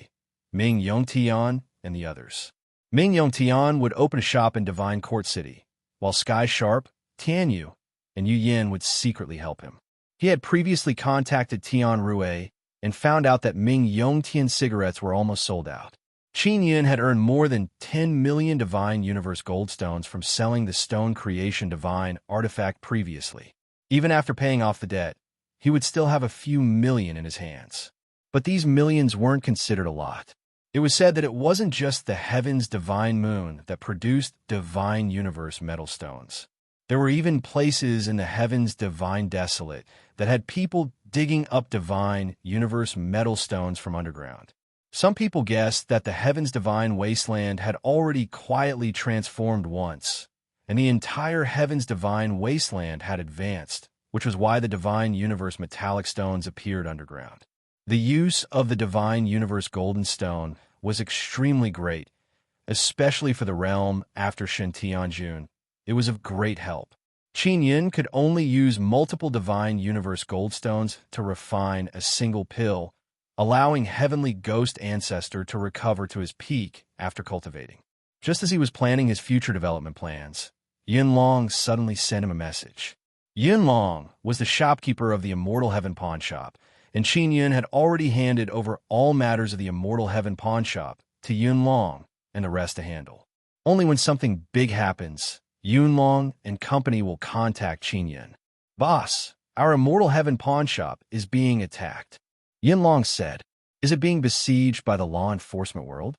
Ming Yongtian, and the others. Ming Yongtian would open a shop in Divine Court City, while Sky Sharp, Tian Yu, and Yu Yin would secretly help him. He had previously contacted Tian Rue and found out that Ming Yongtian cigarettes were almost sold out. Qin Yun had earned more than 10 million Divine Universe Goldstones from selling the Stone Creation Divine artifact previously. Even after paying off the debt, he would still have a few million in his hands. But these millions weren't considered a lot. It was said that it wasn't just the Heaven's Divine Moon that produced Divine Universe metal stones. There were even places in the Heaven's Divine Desolate that had people digging up Divine Universe metal stones from underground. Some people guessed that the Heaven's Divine Wasteland had already quietly transformed once, and the entire Heaven's Divine Wasteland had advanced, which was why the Divine Universe metallic stones appeared underground. The use of the Divine Universe Golden Stone was extremely great, especially for the realm after Shen Tianjun. It was of great help. Qin Yun could only use multiple Divine Universe Goldstones to refine a single pill, allowing Heavenly Ghost Ancestor to recover to his peak after cultivating. Just as he was planning his future development plans, Yin Long suddenly sent him a message. Yin Long was the shopkeeper of the Immortal Heaven Pawn Shop, and Qin Yun had already handed over all matters of the Immortal Heaven Pawn Shop to Yun Long and the rest to handle. Only when something big happens, Yun Long and company will contact Qin Yun. "Boss, our Immortal Heaven Pawn Shop is being attacked," Yin Long said. "Is it being besieged by the law enforcement world?"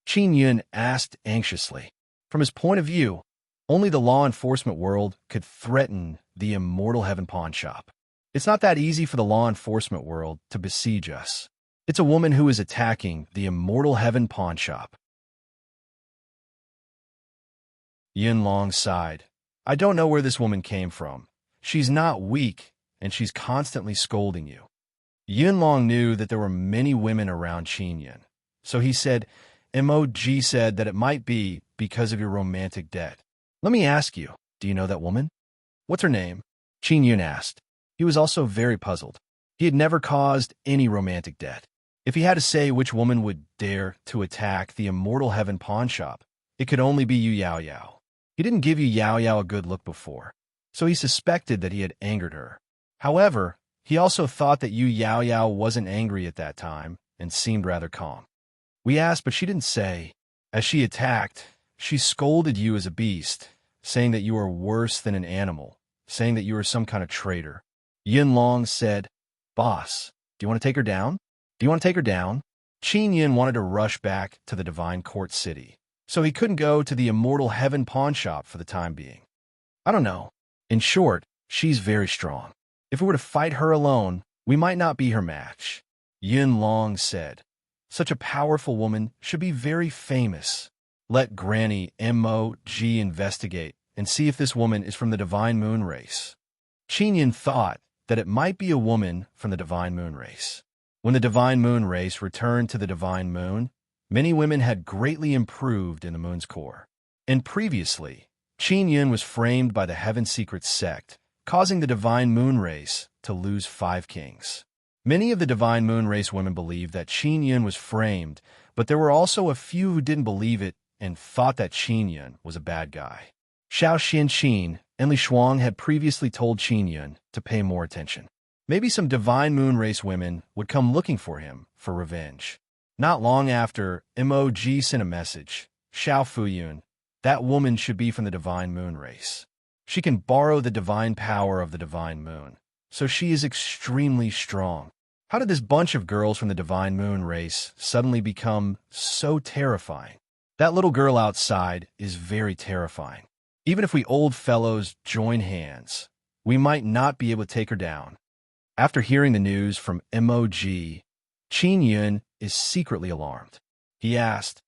Qin Yun asked anxiously. From his point of view, only the law enforcement world could threaten the Immortal Heaven Pawn Shop. It's not that easy for the law enforcement world to besiege us. It's a woman who is attacking the Immortal Heaven Pawn Shop. Yin Long sighed. "I don't know where this woman came from. She's not weak, and she's constantly scolding you." Yin Long knew that there were many women around Qin Yun, so he said, "MOG said that it might be because of your romantic debt. Let me ask you, do you know that woman?" "What's her name?" Qin Yun asked. He was also very puzzled. He had never caused any romantic debt. If he had to say which woman would dare to attack the Immortal Heaven Pawn Shop, it could only be Yu Yao Yao. He didn't give Yu Yao Yao a good look before, so he suspected that he had angered her. However, he also thought that Yu Yao Yao wasn't angry at that time and seemed rather calm. "We asked, but she didn't say. As she attacked, she scolded you as a beast, saying that you are worse than an animal, saying that you are some kind of traitor." Yin Long said, "Boss, do you want to take her down? Do you want to take her down?" Qin Yun wanted to rush back to the Divine Court City, so he couldn't go to the Immortal Heaven Pawn Shop for the time being. "I don't know. In short, she's very strong. If we were to fight her alone, we might not be her match," Yin Long said. "Such a powerful woman should be very famous. Let Granny MOG investigate and see if this woman is from the Divine Moon race." Qin Yun thought that it might be a woman from the Divine Moon race. When the Divine Moon race returned to the Divine Moon, many women had greatly improved in the Moon's core. And previously, Qin Yun was framed by the Heaven Secret sect, causing the Divine Moon race to lose 5 kings. Many of the Divine Moon race women believed that Qin Yun was framed, but there were also a few who didn't believe it and thought that Qin Yun was a bad guy. Xiao Xianqin and Li Shuang had previously told Qin Yun to pay more attention. Maybe some divine moon race women would come looking for him for revenge. Not long after, Mog sent a message. Xiao Fuyun, that woman should be from the divine moon race. She can borrow the divine power of the divine moon, so she is extremely strong. How did this bunch of girls from the divine moon race suddenly become so terrifying? That little girl outside is very terrifying. Even if we old fellows join hands, we might not be able to take her down. After hearing the news from Mog, Qin Yun is secretly alarmed. He asked,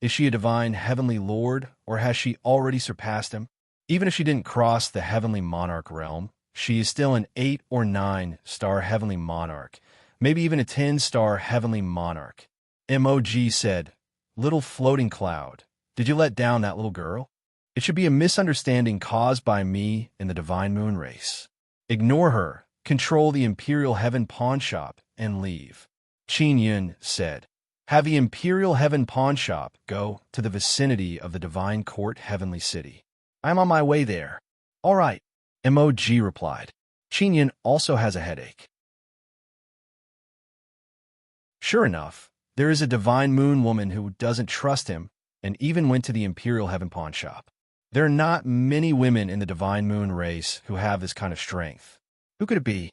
is she a divine heavenly lord, or has she already surpassed him? Even if she didn't cross the heavenly monarch realm, she is still an 8 or 9-star heavenly monarch, maybe even a 10-star heavenly monarch. Mog said, little floating cloud, did you let down that little girl? It should be a misunderstanding caused by me in the divine moon race. Ignore her, control the Imperial Heaven pawn shop, and leave. Qin Yun said, have the Imperial Heaven pawn shop go to the vicinity of the Divine Court Heavenly City. I am on my way there. All right, Mog replied. Qin Yun also has a headache. Sure enough, there is a divine moon woman who doesn't trust him and even went to the Imperial Heaven pawn shop. There are not many women in the divine moon race who have this kind of strength. Who could it be?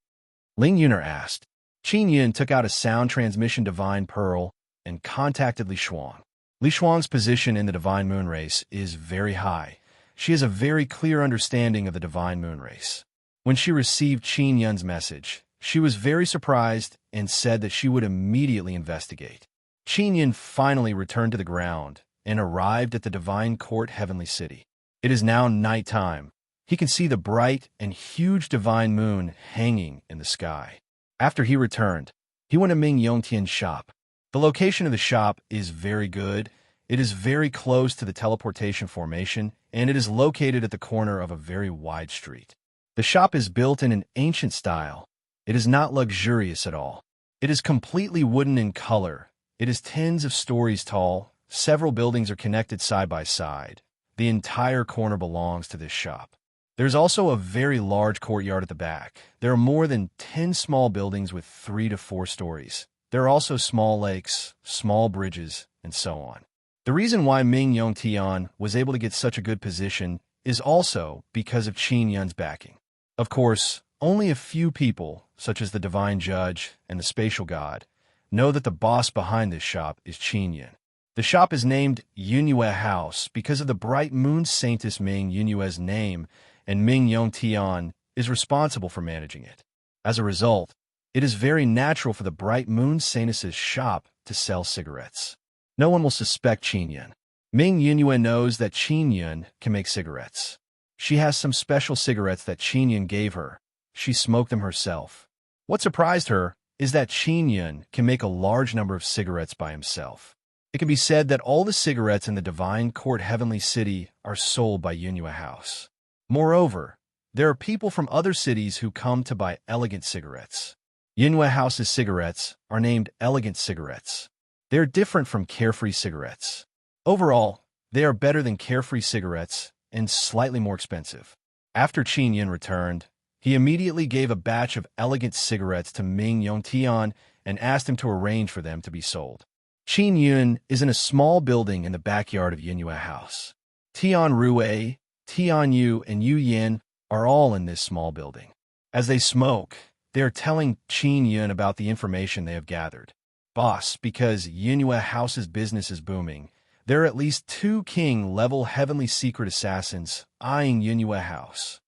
Ling Yuner asked. Qin Yun took out a sound transmission divine pearl and contacted Li Shuang. Li Shuang's position in the divine moon race is very high. She has a very clear understanding of the divine moon race. When she received Qin Yun's message, she was very surprised and said that she would immediately investigate. Qin Yun finally returned to the ground and arrived at the Divine Court Heavenly City. It is now nighttime. He can see the bright and huge divine moon hanging in the sky. After he returned, he went to Ming Yongtian's shop. The location of the shop is very good. It is very close to the teleportation formation, and it is located at the corner of a very wide street. The shop is built in an ancient style. It is not luxurious at all. It is completely wooden in color. It is tens of stories tall. Several buildings are connected side by side. The entire corner belongs to this shop. There's also a very large courtyard at the back. There are more than 10 small buildings with 3 to 4 stories. There are also small lakes, small bridges, and so on. The reason why Ming Yongtian was able to get such a good position is also because of Qin Yun's backing. Of course, only a few people, such as the Divine Judge and the Spatial God, know that the boss behind this shop is Qin Yun. The shop is named Yunyue House because of the bright moon saintess Ming Yunyue's name, and Ming Yongtian is responsible for managing it. As a result, it is very natural for the bright moon saintess's shop to sell cigarettes. No one will suspect Qin Yun. Ming Yunyue knows that Qin Yun can make cigarettes. She has some special cigarettes that Qin Yun gave her. She smoked them herself. What surprised her is that Qin Yun can make a large number of cigarettes by himself. It can be said that all the cigarettes in the Divine Court Heavenly City are sold by Yunyue House. Moreover, there are people from other cities who come to buy elegant cigarettes. Yunyue House's cigarettes are named elegant cigarettes. They are different from carefree cigarettes. Overall, they are better than carefree cigarettes and slightly more expensive. After Qin Yun returned, he immediately gave a batch of elegant cigarettes to Ming Yongtian and asked him to arrange for them to be sold. Qin Yun is in a small building in the backyard of Yunyue House. Tian Rue, Tian Yu, and Yu Yin are all in this small building. As they smoke, they are telling Qin Yun about the information they have gathered. Boss, because Yunyue House's business is booming, there are at least 2 king-level heavenly secret assassins eyeing Yunyue House.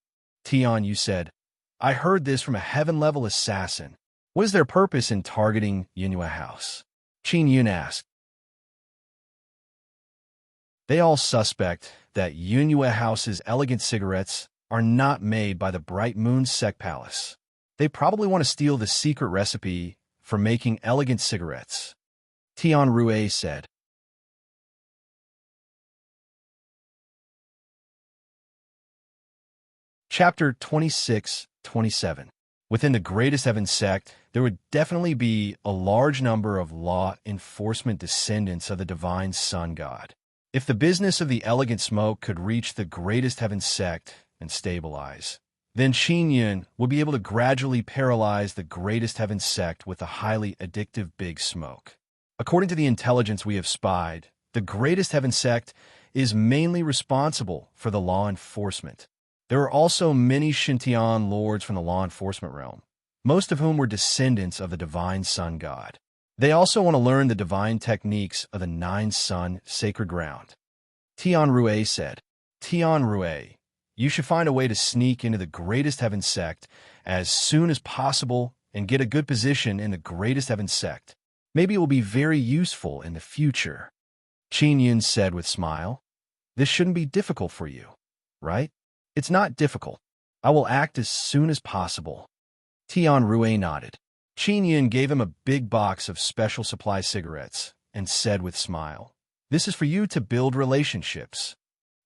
Tian Yu said, I heard this from a heaven-level assassin. What is their purpose in targeting Yunyue House? Qin Yun asked. They all suspect that Yunyue House's elegant cigarettes are not made by the Bright Moon Sect Palace. They probably want to steal the secret recipe for making elegant cigarettes. Tian Rue said. Chapter 26-27. Within the Greatest Heaven sect, there would definitely be a large number of law enforcement descendants of the Divine Sun God. If the business of the elegant smoke could reach the greatest heaven sect and stabilize, then Qin Yun would be able to gradually paralyze the greatest heaven sect with the highly addictive big smoke. According to the intelligence we have spied, the greatest heaven sect is mainly responsible for the law enforcement. There are also many Shintian lords from the law enforcement realm, most of whom were descendants of the divine sun god. They also want to learn the divine techniques of the nine sun sacred ground. Tian Rue said, Tian Rue, you should find a way to sneak into the greatest heaven sect as soon as possible and get a good position in the greatest heaven sect. Maybe it will be very useful in the future. Qin Yun said with a smile, this shouldn't be difficult for you, right? It's not difficult. I will act as soon as possible. Tian Rue nodded. Qin Yun gave him a big box of special supply cigarettes and said with a smile, this is for you to build relationships.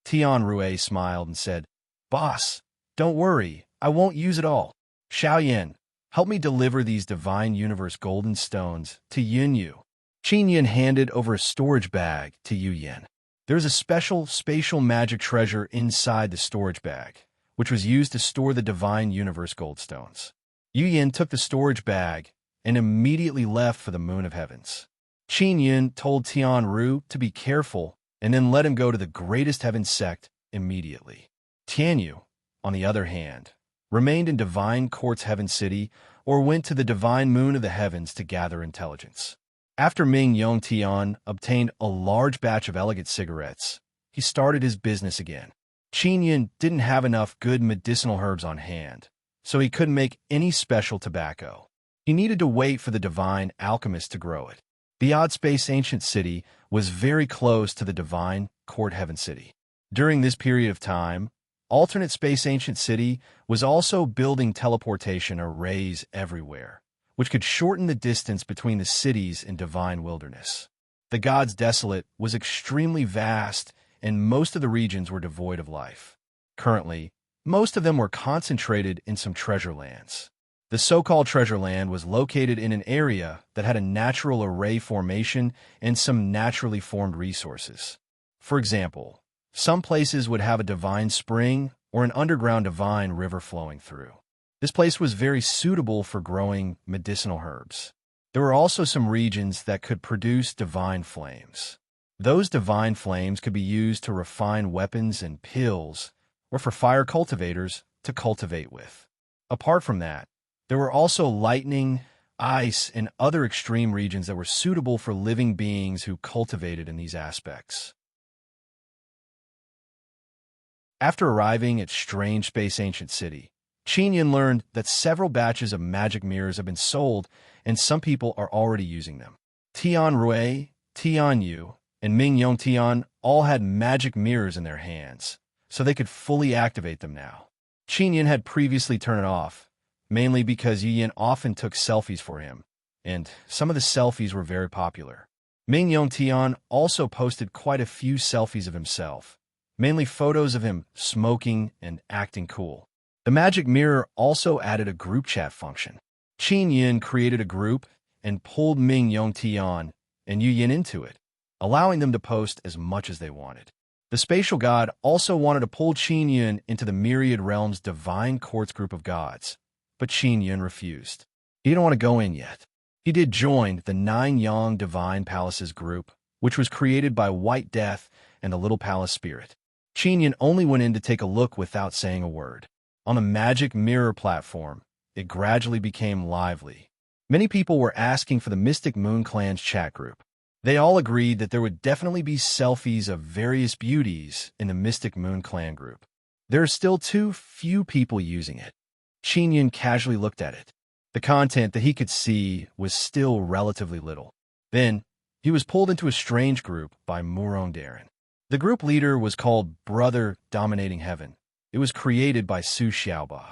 Tian Rue smiled and said, Boss, don't worry, I won't use it all. Xiaoyan, help me deliver these divine universe golden stones to Yunyu. Qin Yun handed over a storage bag to Yu Yin. There is a special spatial magic treasure inside the storage bag, which was used to store the divine universe gold stones. Yu Yin took the storage bag and immediately left for the Moon of Heavens. Qin Yun told Tian Ru to be careful and then let him go to the greatest heaven sect immediately. Tian Yu, on the other hand, remained in Divine Court's Heaven City or went to the Divine Moon of the Heavens to gather intelligence. After Ming Yongtian obtained a large batch of elegant cigarettes, he started his business again. Qin Yun didn't have enough good medicinal herbs on hand, so he couldn't make any special tobacco. He needed to wait for the divine alchemist to grow it. The Odd Space Ancient City was very close to the Divine Court Heaven City. During this period of time, Alternate Space Ancient City was also building teleportation arrays everywhere, which could shorten the distance between the cities in Divine Wilderness. The Gods Desolate was extremely vast, and most of the regions were devoid of life. Currently, most of them were concentrated in some treasure lands. The so-called treasure land was located in an area that had a natural array formation and some naturally formed resources. For example, some places would have a divine spring or an underground divine river flowing through. This place was very suitable for growing medicinal herbs. There were also some regions that could produce divine flames. Those divine flames could be used to refine weapons and pills, or for fire cultivators to cultivate with. Apart from that, there were also lightning, ice, and other extreme regions that were suitable for living beings who cultivated in these aspects. After arriving at Strange Space Ancient City, Qin Yun learned that several batches of magic mirrors have been sold and some people are already using them. Tian Rue, Tian Yu, and Ming Yongtian all had magic mirrors in their hands, so they could fully activate them now. Qin Yun had previously turned it off, mainly because Yu Yin often took selfies for him, and some of the selfies were very popular. Ming Yongtian also posted quite a few selfies of himself, mainly photos of him smoking and acting cool. The magic mirror also added a group chat function. Qin Yin created a group and pulled Ming Yongtian and Yu Yin into it, allowing them to post as much as they wanted. The spatial god also wanted to pull Qin Yin into the Myriad Realms Divine Court's group of gods, but Qin Yin refused. He didn't want to go in yet. He did join the Nine Yang Divine Palaces group, which was created by White Death and the Little Palace Spirit. Qin Yin only went in to take a look without saying a word. On the Magic Mirror platform, it gradually became lively. Many people were asking for the Mystic Moon Clan's chat group. They all agreed that there would definitely be selfies of various beauties in the Mystic Moon Clan group. There are still too few people using it. Qin Yin casually looked at it. The content that he could see was still relatively little. Then, he was pulled into a strange group by Murong Darren. The group leader was called Brother Dominating Heaven. It was created by Su Xiaoba.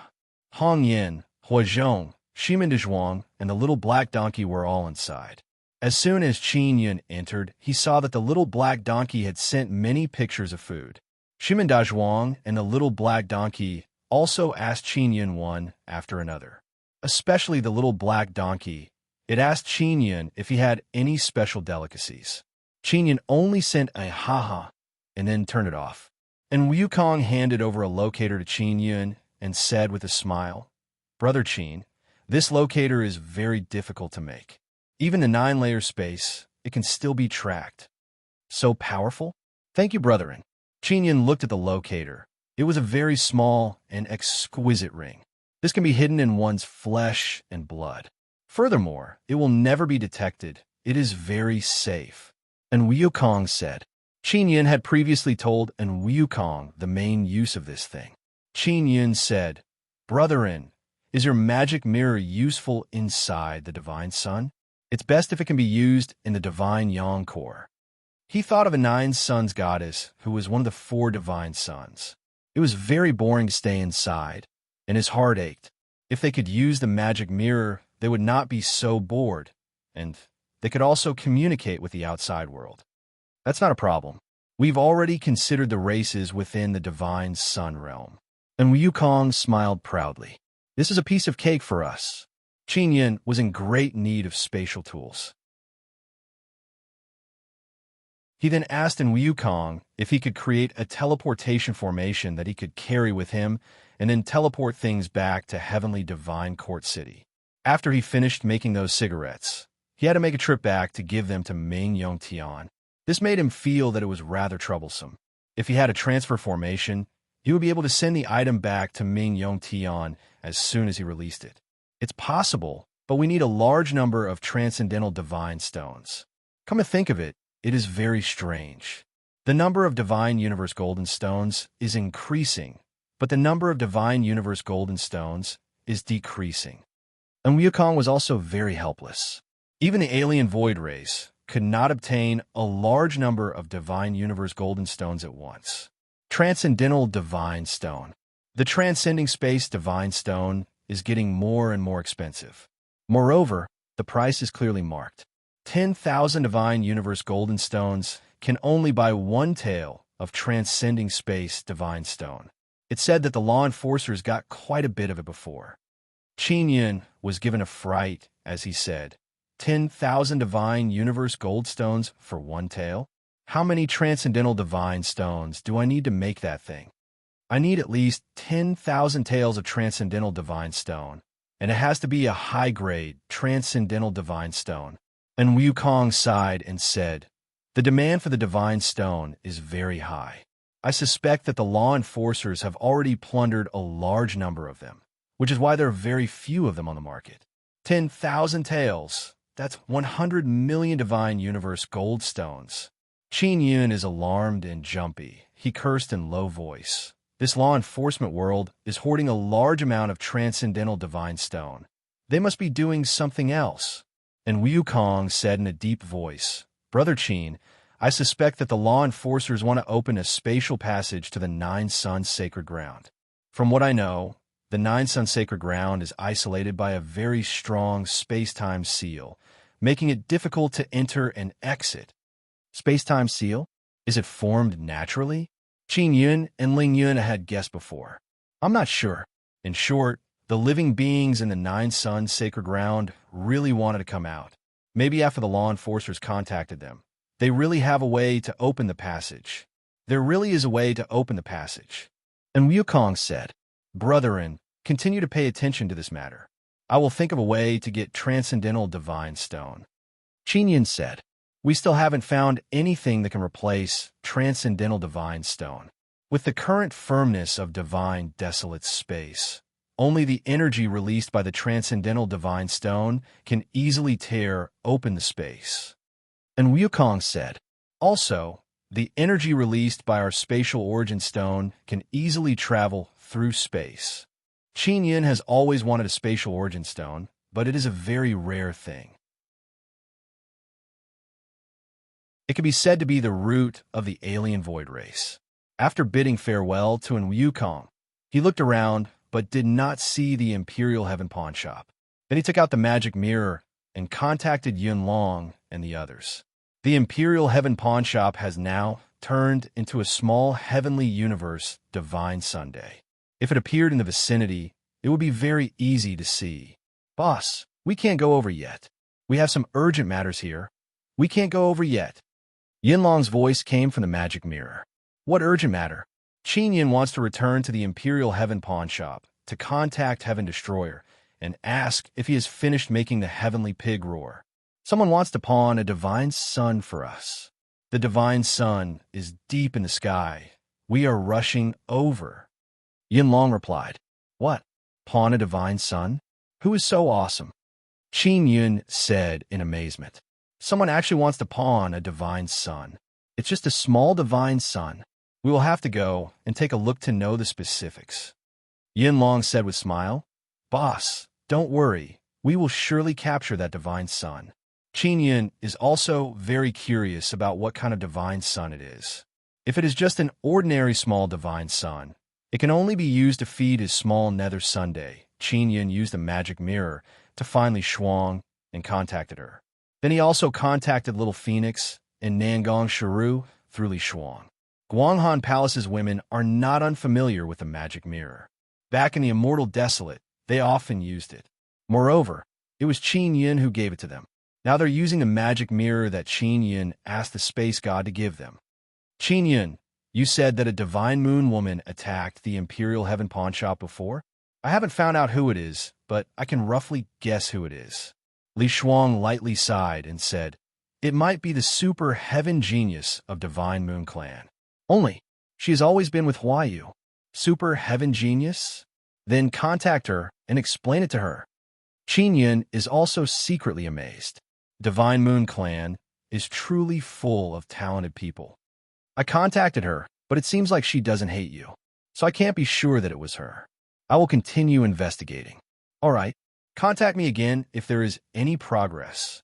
Hong Yin, Huazhong, Shimin Dezhuang, and the little black donkey were all inside. As soon as Qin Yun entered, he saw that the little black donkey had sent many pictures of food. Shimin Dezhuang and the little black donkey also asked Qin Yun one after another. Especially the little black donkey. It asked Qin Yun if he had any special delicacies. Qin Yun only sent a haha and then turned it off. And Wukong handed over a locator to Qin Yun and said with a smile, "Brother Qin, this locator is very difficult to make. Even in 9-layer space, it can still be tracked. So powerful? Thank you, brethren." Qin Yun looked at the locator. It was a very small and exquisite ring. This can be hidden in one's flesh and blood. Furthermore, it will never be detected. It is very safe. And Wukong said. Qin Yun had previously told and Wukong the main use of this thing. Qin Yun said, "Brethren, is your magic mirror useful inside the Divine Sun? It's best if it can be used in the Divine Yang core." He thought of a 9-suns goddess who was one of the 4 divine suns. It was very boring to stay inside, and his heart ached. If they could use the magic mirror, they would not be so bored, and they could also communicate with the outside world. That's not a problem. We've already considered the races within the Divine Sun realm. And Wukong smiled proudly. This is a piece of cake for us. Qin Yun was in great need of spatial tools. He then asked in Wukong if he could create a teleportation formation that he could carry with him and then teleport things back to Heavenly Divine Court City. After he finished making those cigarettes, he had to make a trip back to give them to Ming Yongtian. This made him feel that it was rather troublesome. If he had a transfer formation, he would be able to send the item back to Ming Yongtian as soon as he released it. It's possible, but we need a large number of transcendental divine stones. Come to think of it, it is very strange. The number of Divine Universe Golden Stones is increasing, but the number of Divine Universe Golden Stones is decreasing. And Wukong was also very helpless. Even the alien void race could not obtain a large number of Divine Universe Golden Stones at once. Transcendental Divine Stone. The Transcending Space Divine Stone is getting more and more expensive. Moreover, the price is clearly marked. 10,000 Divine Universe Golden Stones can only buy 1 tael of Transcending Space Divine Stone. It's said that the law enforcers got quite a bit of it before. Qin Yun was given a fright as he said, 10,000 Divine Universe Gold Stones for 1 tael? How many Transcendental Divine Stones do I need to make that thing? I need at least 10,000 taels of Transcendental Divine Stone, and it has to be a high-grade Transcendental Divine Stone. And Wukong sighed and said, "The demand for the Divine Stone is very high. I suspect that the law enforcers have already plundered a large number of them, which is why there are very few of them on the market. 10,000 taels, that's 100 million Divine Universe Gold Stones." Qin Yun is alarmed and jumpy. He cursed in low voice. This law enforcement world is hoarding a large amount of Transcendental Divine Stone. They must be doing something else. And Wukong said in a deep voice, "Brother Qin, I suspect that the law enforcers want to open a spatial passage to the 9-sun sacred ground. From what I know, the 9-sun sacred ground is isolated by a very strong space-time seal, making it difficult to enter and exit." Space-time seal? Is it formed naturally? Qin Yun and Ling Yun had guessed before. I'm not sure. In short, the living beings in the 9-sun sacred ground really wanted to come out. Maybe after the law enforcers contacted them, they really have a way to open the passage. There really is a way to open the passage. And Wukong said, "Brethren, continue to pay attention to this matter. I will think of a way to get Transcendental Divine Stone." Qin Yun said, "We still haven't found anything that can replace Transcendental Divine Stone. With the current firmness of Divine Desolate Space, only the energy released by the Transcendental Divine Stone can easily tear open the space." And Wukong said, "Also, the energy released by our Spatial Origin Stone can easily travel through space." Qin Yun has always wanted a Spatial Origin Stone, but it is a very rare thing. It can be said to be the root of the alien void race. After bidding farewell to An Wukong, he looked around but did not see the Imperial Heaven pawn shop. Then he took out the magic mirror and contacted Yun Long and the others. The Imperial Heaven pawn shop has now turned into a small heavenly universe Divine Sunday. If it appeared in the vicinity, it would be very easy to see. "Boss, we can't go over yet. We have some urgent matters here. We can't go over yet." Yun Long's voice came from the magic mirror. What urgent matter? Qin Yin wants to return to the Imperial Heaven pawn shop to contact Heaven Destroyer and ask if he has finished making the heavenly pig roar. Someone wants to pawn a divine sun for us. The divine sun is deep in the sky. We are rushing over. Yin Long replied, What? Pawn a divine sun? Who is so awesome? Qin Yun said in amazement. Someone actually wants to pawn a divine sun. It's just a small divine sun. We will have to go and take a look to know the specifics. Yin Long said with smile, Boss, don't worry. We will surely capture that divine sun. Qin Yun is also very curious about what kind of divine sun it is. If it is just an ordinary small divine sun, it can only be used to feed his small nether sundae. Qin Yun used a magic mirror to find Li Shuang and contacted her. Then he also contacted Little Phoenix and Nangong Shiru through Li Shuang. Guanghan Palace's women are not unfamiliar with the magic mirror. Back in the Immortal Desolate, they often used it. Moreover, it was Qin Yin who gave it to them. Now they're using the magic mirror that Qin Yin asked the space god to give them. Qin Yin, you said that a divine moon woman attacked the Imperial Heaven pawn shop before? I haven't found out who it is, but I can roughly guess who it is. Li Shuang lightly sighed and said, It might be the super heaven genius of Divine Moon Clan. Only, she has always been with Huayu. Super heaven genius? Then contact her and explain it to her. Qin Yin is also secretly amazed. Divine Moon Clan is truly full of talented people. I contacted her, but it seems like she doesn't hate you, so I can't be sure that it was her. I will continue investigating. All right, contact me again if there is any progress.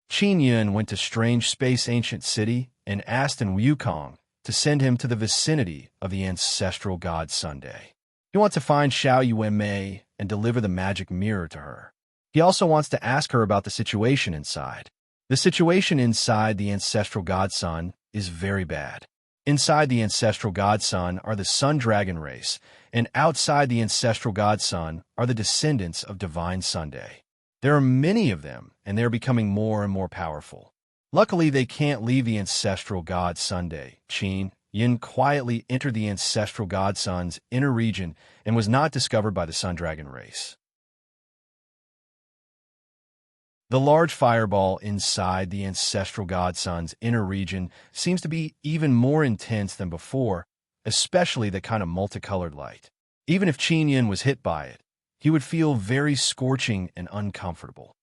Qin Yin went to Strange Space Ancient City and asked in Wukong to send him to the vicinity of the ancestral god Sunday. He wants to find Xiao Yuanmei and deliver the magic mirror to her. He also wants to ask her about the situation inside. The situation inside the ancestral god sun is very bad. Inside the ancestral god sun are the Sun Dragon race, and outside the ancestral god sun are the descendants of Divine Sunday. There are many of them, and they are becoming more and more powerful. Luckily, they can't leave the ancestral god Sunday. Qin Yin quietly entered the ancestral god sun's inner region and was not discovered by the Sun Dragon race. The large fireball inside the ancestral god sun's inner region seems to be even more intense than before, especially the kind of multicolored light. Even if Qin Yin was hit by it, he would feel very scorching and uncomfortable.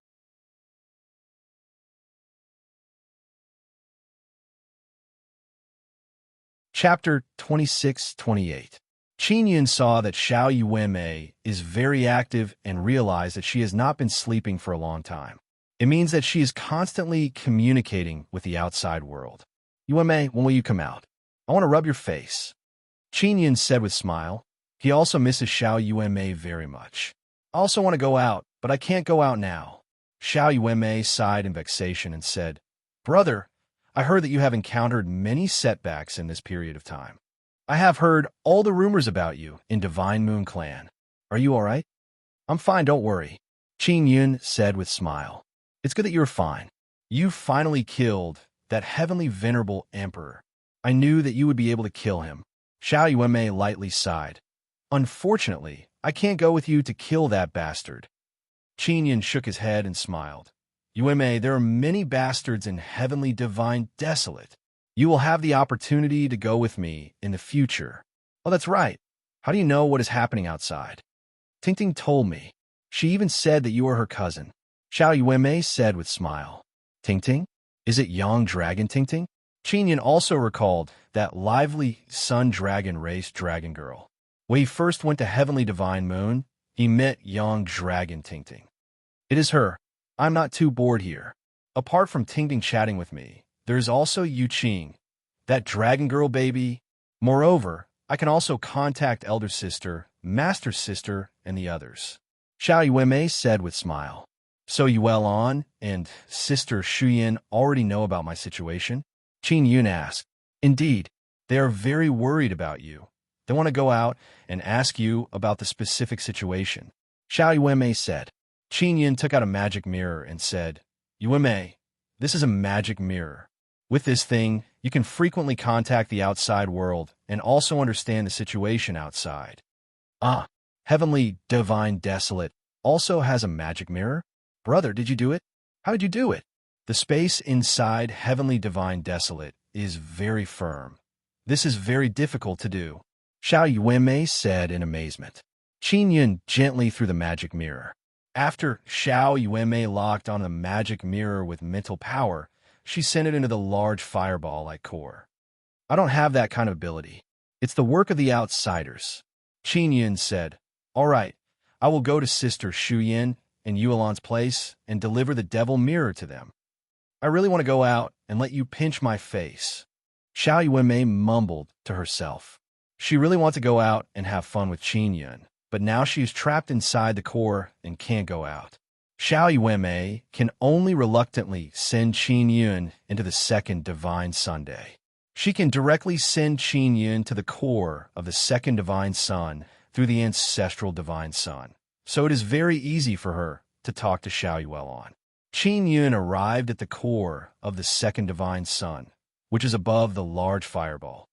Chapter 26-28. Qin Yin saw that Xiao Yuanmei is very active and realized that she has not been sleeping for a long time. It means that she is constantly communicating with the outside world. Yuanmei, when will you come out? I want to rub your face. Qin Yin said with a smile. He also misses Xiao Yuanmei very much. I also want to go out, but I can't go out now. Xiao Yuanmei sighed in vexation and said, Brother, I heard that you have encountered many setbacks in this period of time. I have heard all the rumors about you in Divine Moon Clan. Are you all right? I'm fine, don't worry. Qin Yun said with a smile. It's good that you're fine. You finally killed that heavenly venerable emperor. I knew that you would be able to kill him. Xiao Yuanmei lightly sighed. Unfortunately, I can't go with you to kill that bastard. Qin Yun shook his head and smiled. Yuanmei, there are many bastards in heavenly divine desolate. You will have the opportunity to go with me in the future. Oh, that's right. How do you know what is happening outside? Tingting told me. She even said that you are her cousin. Xiao Yuanmei said with a smile. Tingting? Is it young dragon Tingting? Qin Yin also recalled that lively sun dragon race dragon girl. When he first went to Heavenly Divine Moon, he met young dragon Tingting. It is her. I'm not too bored here. Apart from Tingting chatting with me, there is also Yu Qing, that dragon girl baby. Moreover, I can also contact Elder Sister, Master Sister, and the others. Xiao Yuanmei said with a smile. So Yuan and Sister Shuyan already know about my situation? Qin Yun asked. Indeed, they are very worried about you. They want to go out and ask you about the specific situation. Xiao Yuanmei said. Qin Yin took out a magic mirror and said, Yuanmei, this is a magic mirror. With this thing, you can frequently contact the outside world and also understand the situation outside. Ah, Heavenly Divine Desolate also has a magic mirror? Brother, did you do it? How did you do it? The space inside Heavenly Divine Desolate is very firm. This is very difficult to do, Xiao Yuanmei said in amazement. Qin Yun gently threw the magic mirror. After Xiao Yuanmei locked on the magic mirror with mental power, she sent it into the large fireball-like core. I don't have that kind of ability. It's the work of the outsiders. Qin Yun said, All right, I will go to Sister Shu Yin in Yuelan's place and deliver the devil mirror to them. I really want to go out and let you pinch my face. Xiao Yuanmei mumbled to herself. She really wants to go out and have fun with Qin Yun, but now she is trapped inside the core and can't go out. Xiao Yuanmei can only reluctantly send Qin Yun into the second divine Sunday. She can directly send Qin Yun to the core of the second divine sun through the ancestral divine sun, so it is very easy for her to talk to Xiao Yuan. Qin Yun arrived at the core of the second divine sun, which is above the large fireball.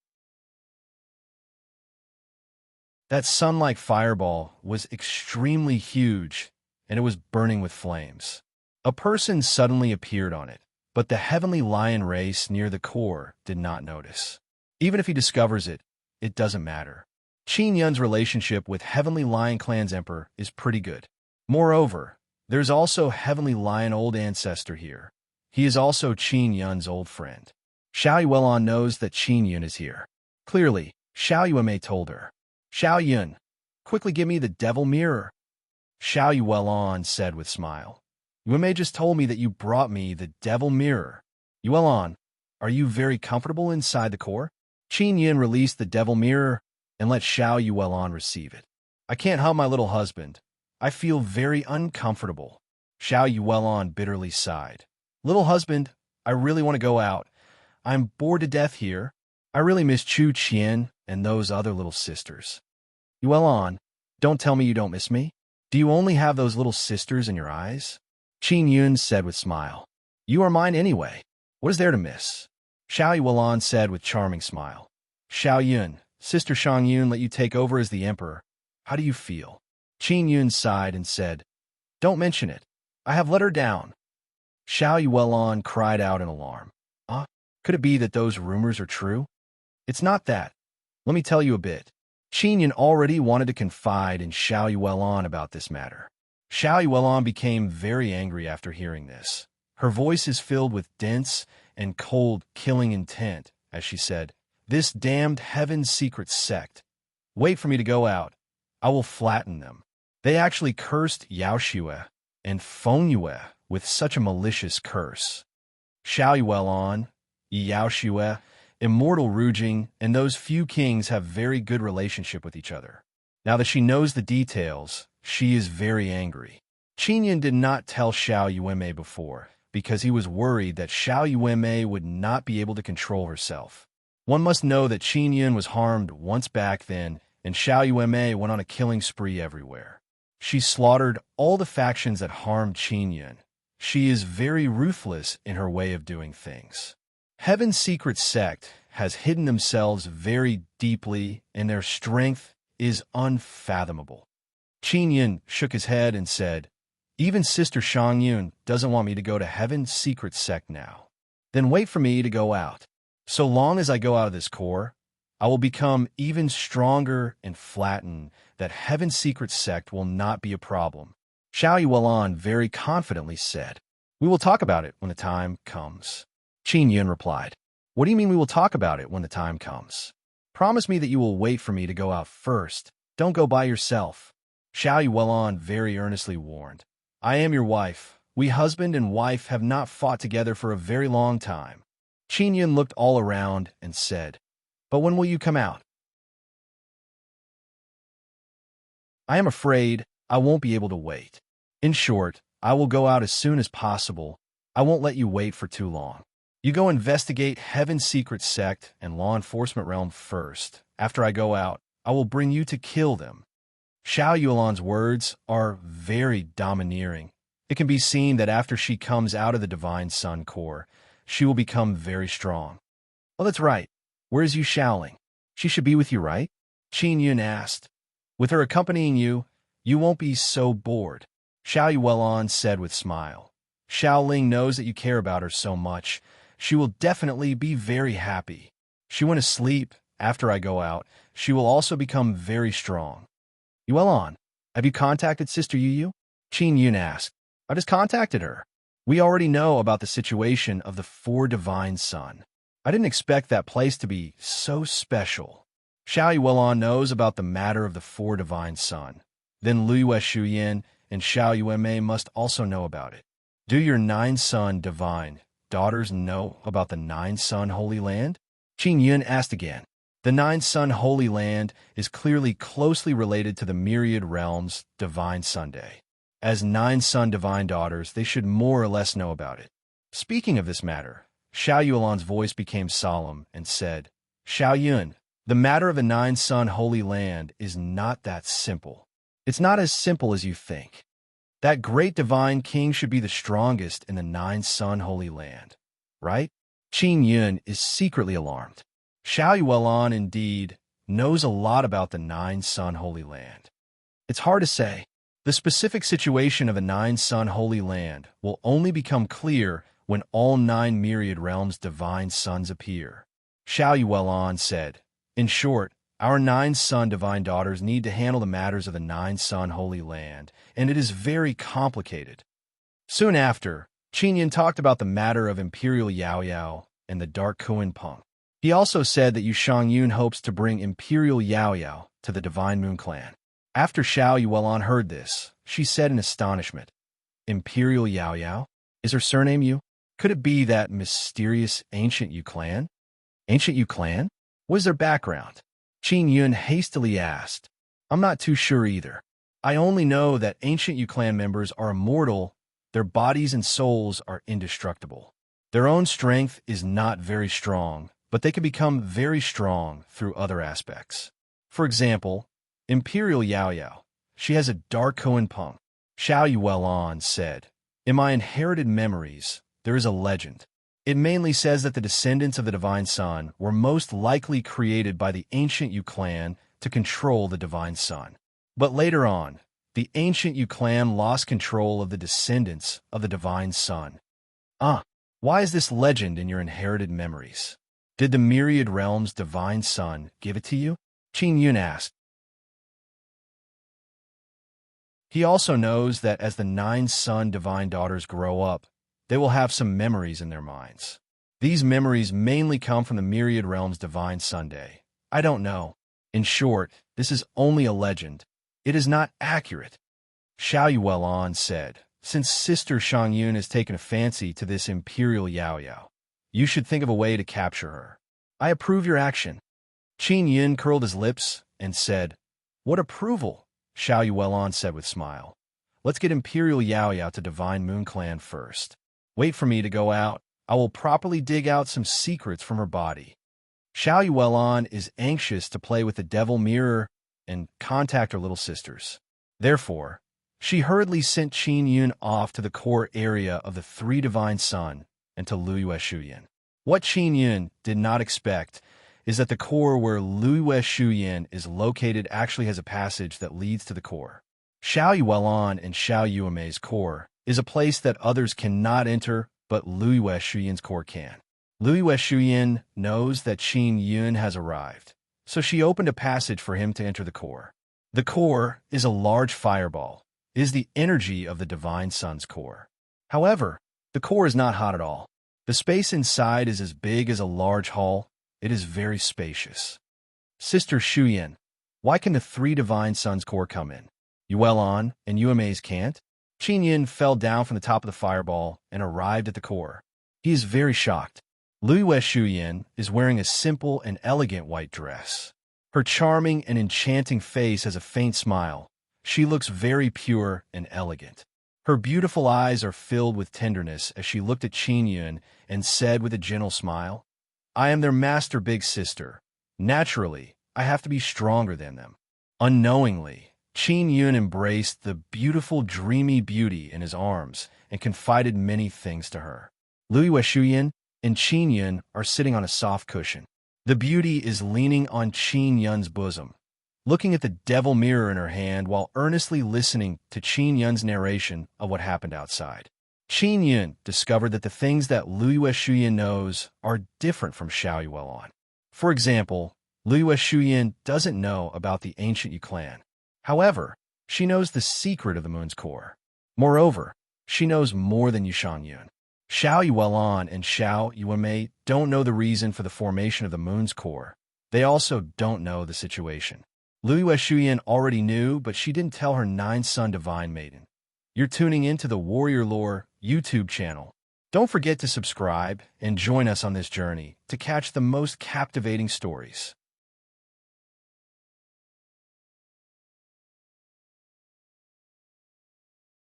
That sun-like fireball was extremely huge, and it was burning with flames. A person suddenly appeared on it, but the heavenly lion race near the core did not notice. Even if he discovers it, it doesn't matter. Qin Yun's relationship with Heavenly Lion Clan's emperor is pretty good. Moreover, there's also Heavenly Lion Old Ancestor here. He is also Qin Yun's old friend. Xiao Yuan knows that Qin Yun is here. Clearly, Xiao Yuanmei told her. Xiao Yun, quickly give me the devil mirror. Xiao Yuan said with smile. Yuanmei just told me that you brought me the devil mirror. Yuan, are you very comfortable inside the core? Qin Yun released the devil mirror and let Xiao Yuan receive it. I can't help my little husband. I feel very uncomfortable. Xiao Yuan bitterly sighed. Little husband, I really want to go out. I'm bored to death here. I really miss Chu Qian and those other little sisters. Yuan, don't tell me you don't miss me. Do you only have those little sisters in your eyes? Qin Yun said with smile. You are mine anyway. What is there to miss? Xiao Yuan said with charming smile. Xiao Yun, Sister Shang Yun let you take over as the emperor. How do you feel? Qin Yun sighed and said, Don't mention it. I have let her down. Xiao Yuan cried out in alarm. Could it be that those rumors are true? It's not that. Let me tell you a bit. Qin Yun already wanted to confide in Xiao Yuan about this matter. Xiao Yuan became very angry after hearing this. Her voice is filled with dense and cold, killing intent, as she said, This damned heaven's secret sect. Wait for me to go out. I will flatten them. They actually cursed Yao Xue and Feng Yue with such a malicious curse. Xiao Yuan, Yao Xue, Immortal Rujing, and those few kings have very good relationship with each other. Now that she knows the details, she is very angry. Qin Yun did not tell Xiao Yuanmei before, because he was worried that Xiao Yuanmei would not be able to control herself. One must know that Qin Yun was harmed once back then, and Xiao Yuanmei went on a killing spree everywhere. She slaughtered all the factions that harmed Qin Yun. She is very ruthless in her way of doing things. Heaven's secret sect has hidden themselves very deeply, and their strength is unfathomable. Qin Yun shook his head and said, Even Sister Shang Yun doesn't want me to go to Heaven's secret sect now. Then wait for me to go out. So long as I go out of this core, I will become even stronger and flatten that Heaven's secret sect will not be a problem. Xiao Yuan very confidently said, We will talk about it when the time comes. Qin Yun replied, What do you mean we will talk about it when the time comes? Promise me that you will wait for me to go out first. Don't go by yourself. Xiao Yuan very earnestly warned, I am your wife. We husband and wife have not fought together for a very long time. Qin Yun looked all around and said, But when will you come out? I am afraid I won't be able to wait. In short, I will go out as soon as possible. I won't let you wait for too long. You go investigate Heaven's secret sect and law enforcement realm first. After I go out, I will bring you to kill them. Xiao Yuan's words are very domineering. It can be seen that after she comes out of the Divine Sun core, she will become very strong. Oh, that's right. Where is Yu Shaoling? She should be with you, right? Qin Yun asked. With her accompanying you, you won't be so bored, Xiao Yuelon said with smile. Xiaoling knows that you care about her so much. She will definitely be very happy. She went to sleep. After I go out, she will also become very strong. Yuelon, have you contacted Sister Yu? Qin Yun asked. I just contacted her. We already know about the situation of the Four Divine Sun. I didn't expect that place to be so special. Xiao Yuelon knows about the matter of the Four Divine Sun. Then Liyue Shuyan and Xiao Yuemei must also know about it. Do your nine-sun divine daughters know about the nine-sun Holy Land? Qin Yun asked again. The nine-sun Holy Land is clearly closely related to the myriad realms Divine Sunday. As nine-sun divine daughters, they should more or less know about it. Speaking of this matter, Xiao Yuelon's voice became solemn and said, Xiao Yun, the matter of the nine-sun Holy Land is not that simple. It's not as simple as you think. That great divine king should be the strongest in the nine-sun Holy Land, right? Qin Yun is secretly alarmed. Xiao Yuelon, indeed, knows a lot about the nine-sun Holy Land. It's hard to say. The specific situation of a nine-sun Holy Land will only become clear when all nine myriad realms divine suns appear. Xiao Yuelon said, in short, our nine-sun divine daughters need to handle the matters of the nine-sun Holy Land, and it is very complicated. Soon after, Qin Yun talked about the matter of Imperial Yao Yao and the Dark Kuan Peng. He also said that Yu Shangyun hopes to bring Imperial Yao Yao to the Divine Moon Clan. After Xiao Yuelon heard this, she said in astonishment, Imperial Yao Yao? Is her surname Yu? Could it be that mysterious Ancient Yu clan? Ancient Yu clan? What is their background? Qin Yun hastily asked. I'm not too sure either. I only know that Ancient Yu clan members are immortal, their bodies and souls are indestructible. Their own strength is not very strong, but they can become very strong through other aspects. For example, Imperial Yao Yao, she has a dark Kuan Peng. Xiao Yuelon said, in my inherited memories, there is a legend. It mainly says that the descendants of the Divine Sun were most likely created by the Ancient Yu clan to control the Divine Sun. But later on, the Ancient Yu clan lost control of the descendants of the Divine Sun. Why is this legend in your inherited memories? Did the myriad realms Divine Sun give it to you? Qin Yun asked. He also knows that as the nine-sun divine daughters grow up, they will have some memories in their minds. These memories mainly come from the myriad realms Divine Sunday. I don't know. In short, this is only a legend. It is not accurate. Xiao Yuelon said, since Sister Shangyun has taken a fancy to this Imperial Yao Yao, you should think of a way to capture her. I approve your action. Qin Yun curled his lips and said, what approval? Xiao Yuelon said with smile. Let's get Imperial Yao Yao to Divine Moon Clan first. Wait for me to go out. I will properly dig out some secrets from her body. Xiao Yuelon is anxious to play with the Devil Mirror and contact her little sisters. Therefore, she hurriedly sent Qin Yun off to the core area of the Three Divine Sun and to Liyue Shuyan. What Qin Yun did not expect is that the core where Liyue Shuyan is located actually has a passage that leads to the core. Xiao Yuelon and Xiao Yuemei's core is a place that others cannot enter, but Liyue Shuyan's core can. Liyue Shuyan knows that Qin Yun has arrived, so she opened a passage for him to enter the core. The core is a large fireball. It is the energy of the Divine Sun's core. However, the core is not hot at all. The space inside is as big as a large hall. It is very spacious. Sister Shuyan, why can the Three Divine Suns core come in? Yuelon and Yuemei's can't? Qin Yun fell down from the top of the fireball and arrived at the core. He is very shocked. Liyue Shuyan is wearing a simple and elegant white dress. Her charming and enchanting face has a faint smile. She looks very pure and elegant. Her beautiful eyes are filled with tenderness as she looked at Qin Yun and said with a gentle smile, I am their master big sister. Naturally, I have to be stronger than them. Unknowingly, Qin Yun embraced the beautiful dreamy beauty in his arms and confided many things to her. Liyue Shuyan, and Qin Yun are sitting on a soft cushion. The beauty is leaning on Qin Yun's bosom, looking at the devil mirror in her hand while earnestly listening to Qin Yun's narration of what happened outside. Qin Yun discovered that the things that Liyue Shuyan knows are different from Xiao Yuelon. For example, Liyue Shuyan doesn't know about the ancient Yu clan. However, she knows the secret of the moon's core. Moreover, she knows more than Yushan Yun. Xiao Yuelon and Xiao Yuanmei don't know the reason for the formation of the moon's core. They also don't know the situation. Liyue Shuyan already knew, but she didn't tell her 9-son divine maiden. You're tuning into the Warrior Lore YouTube channel. Don't forget to subscribe and join us on this journey to catch the most captivating stories.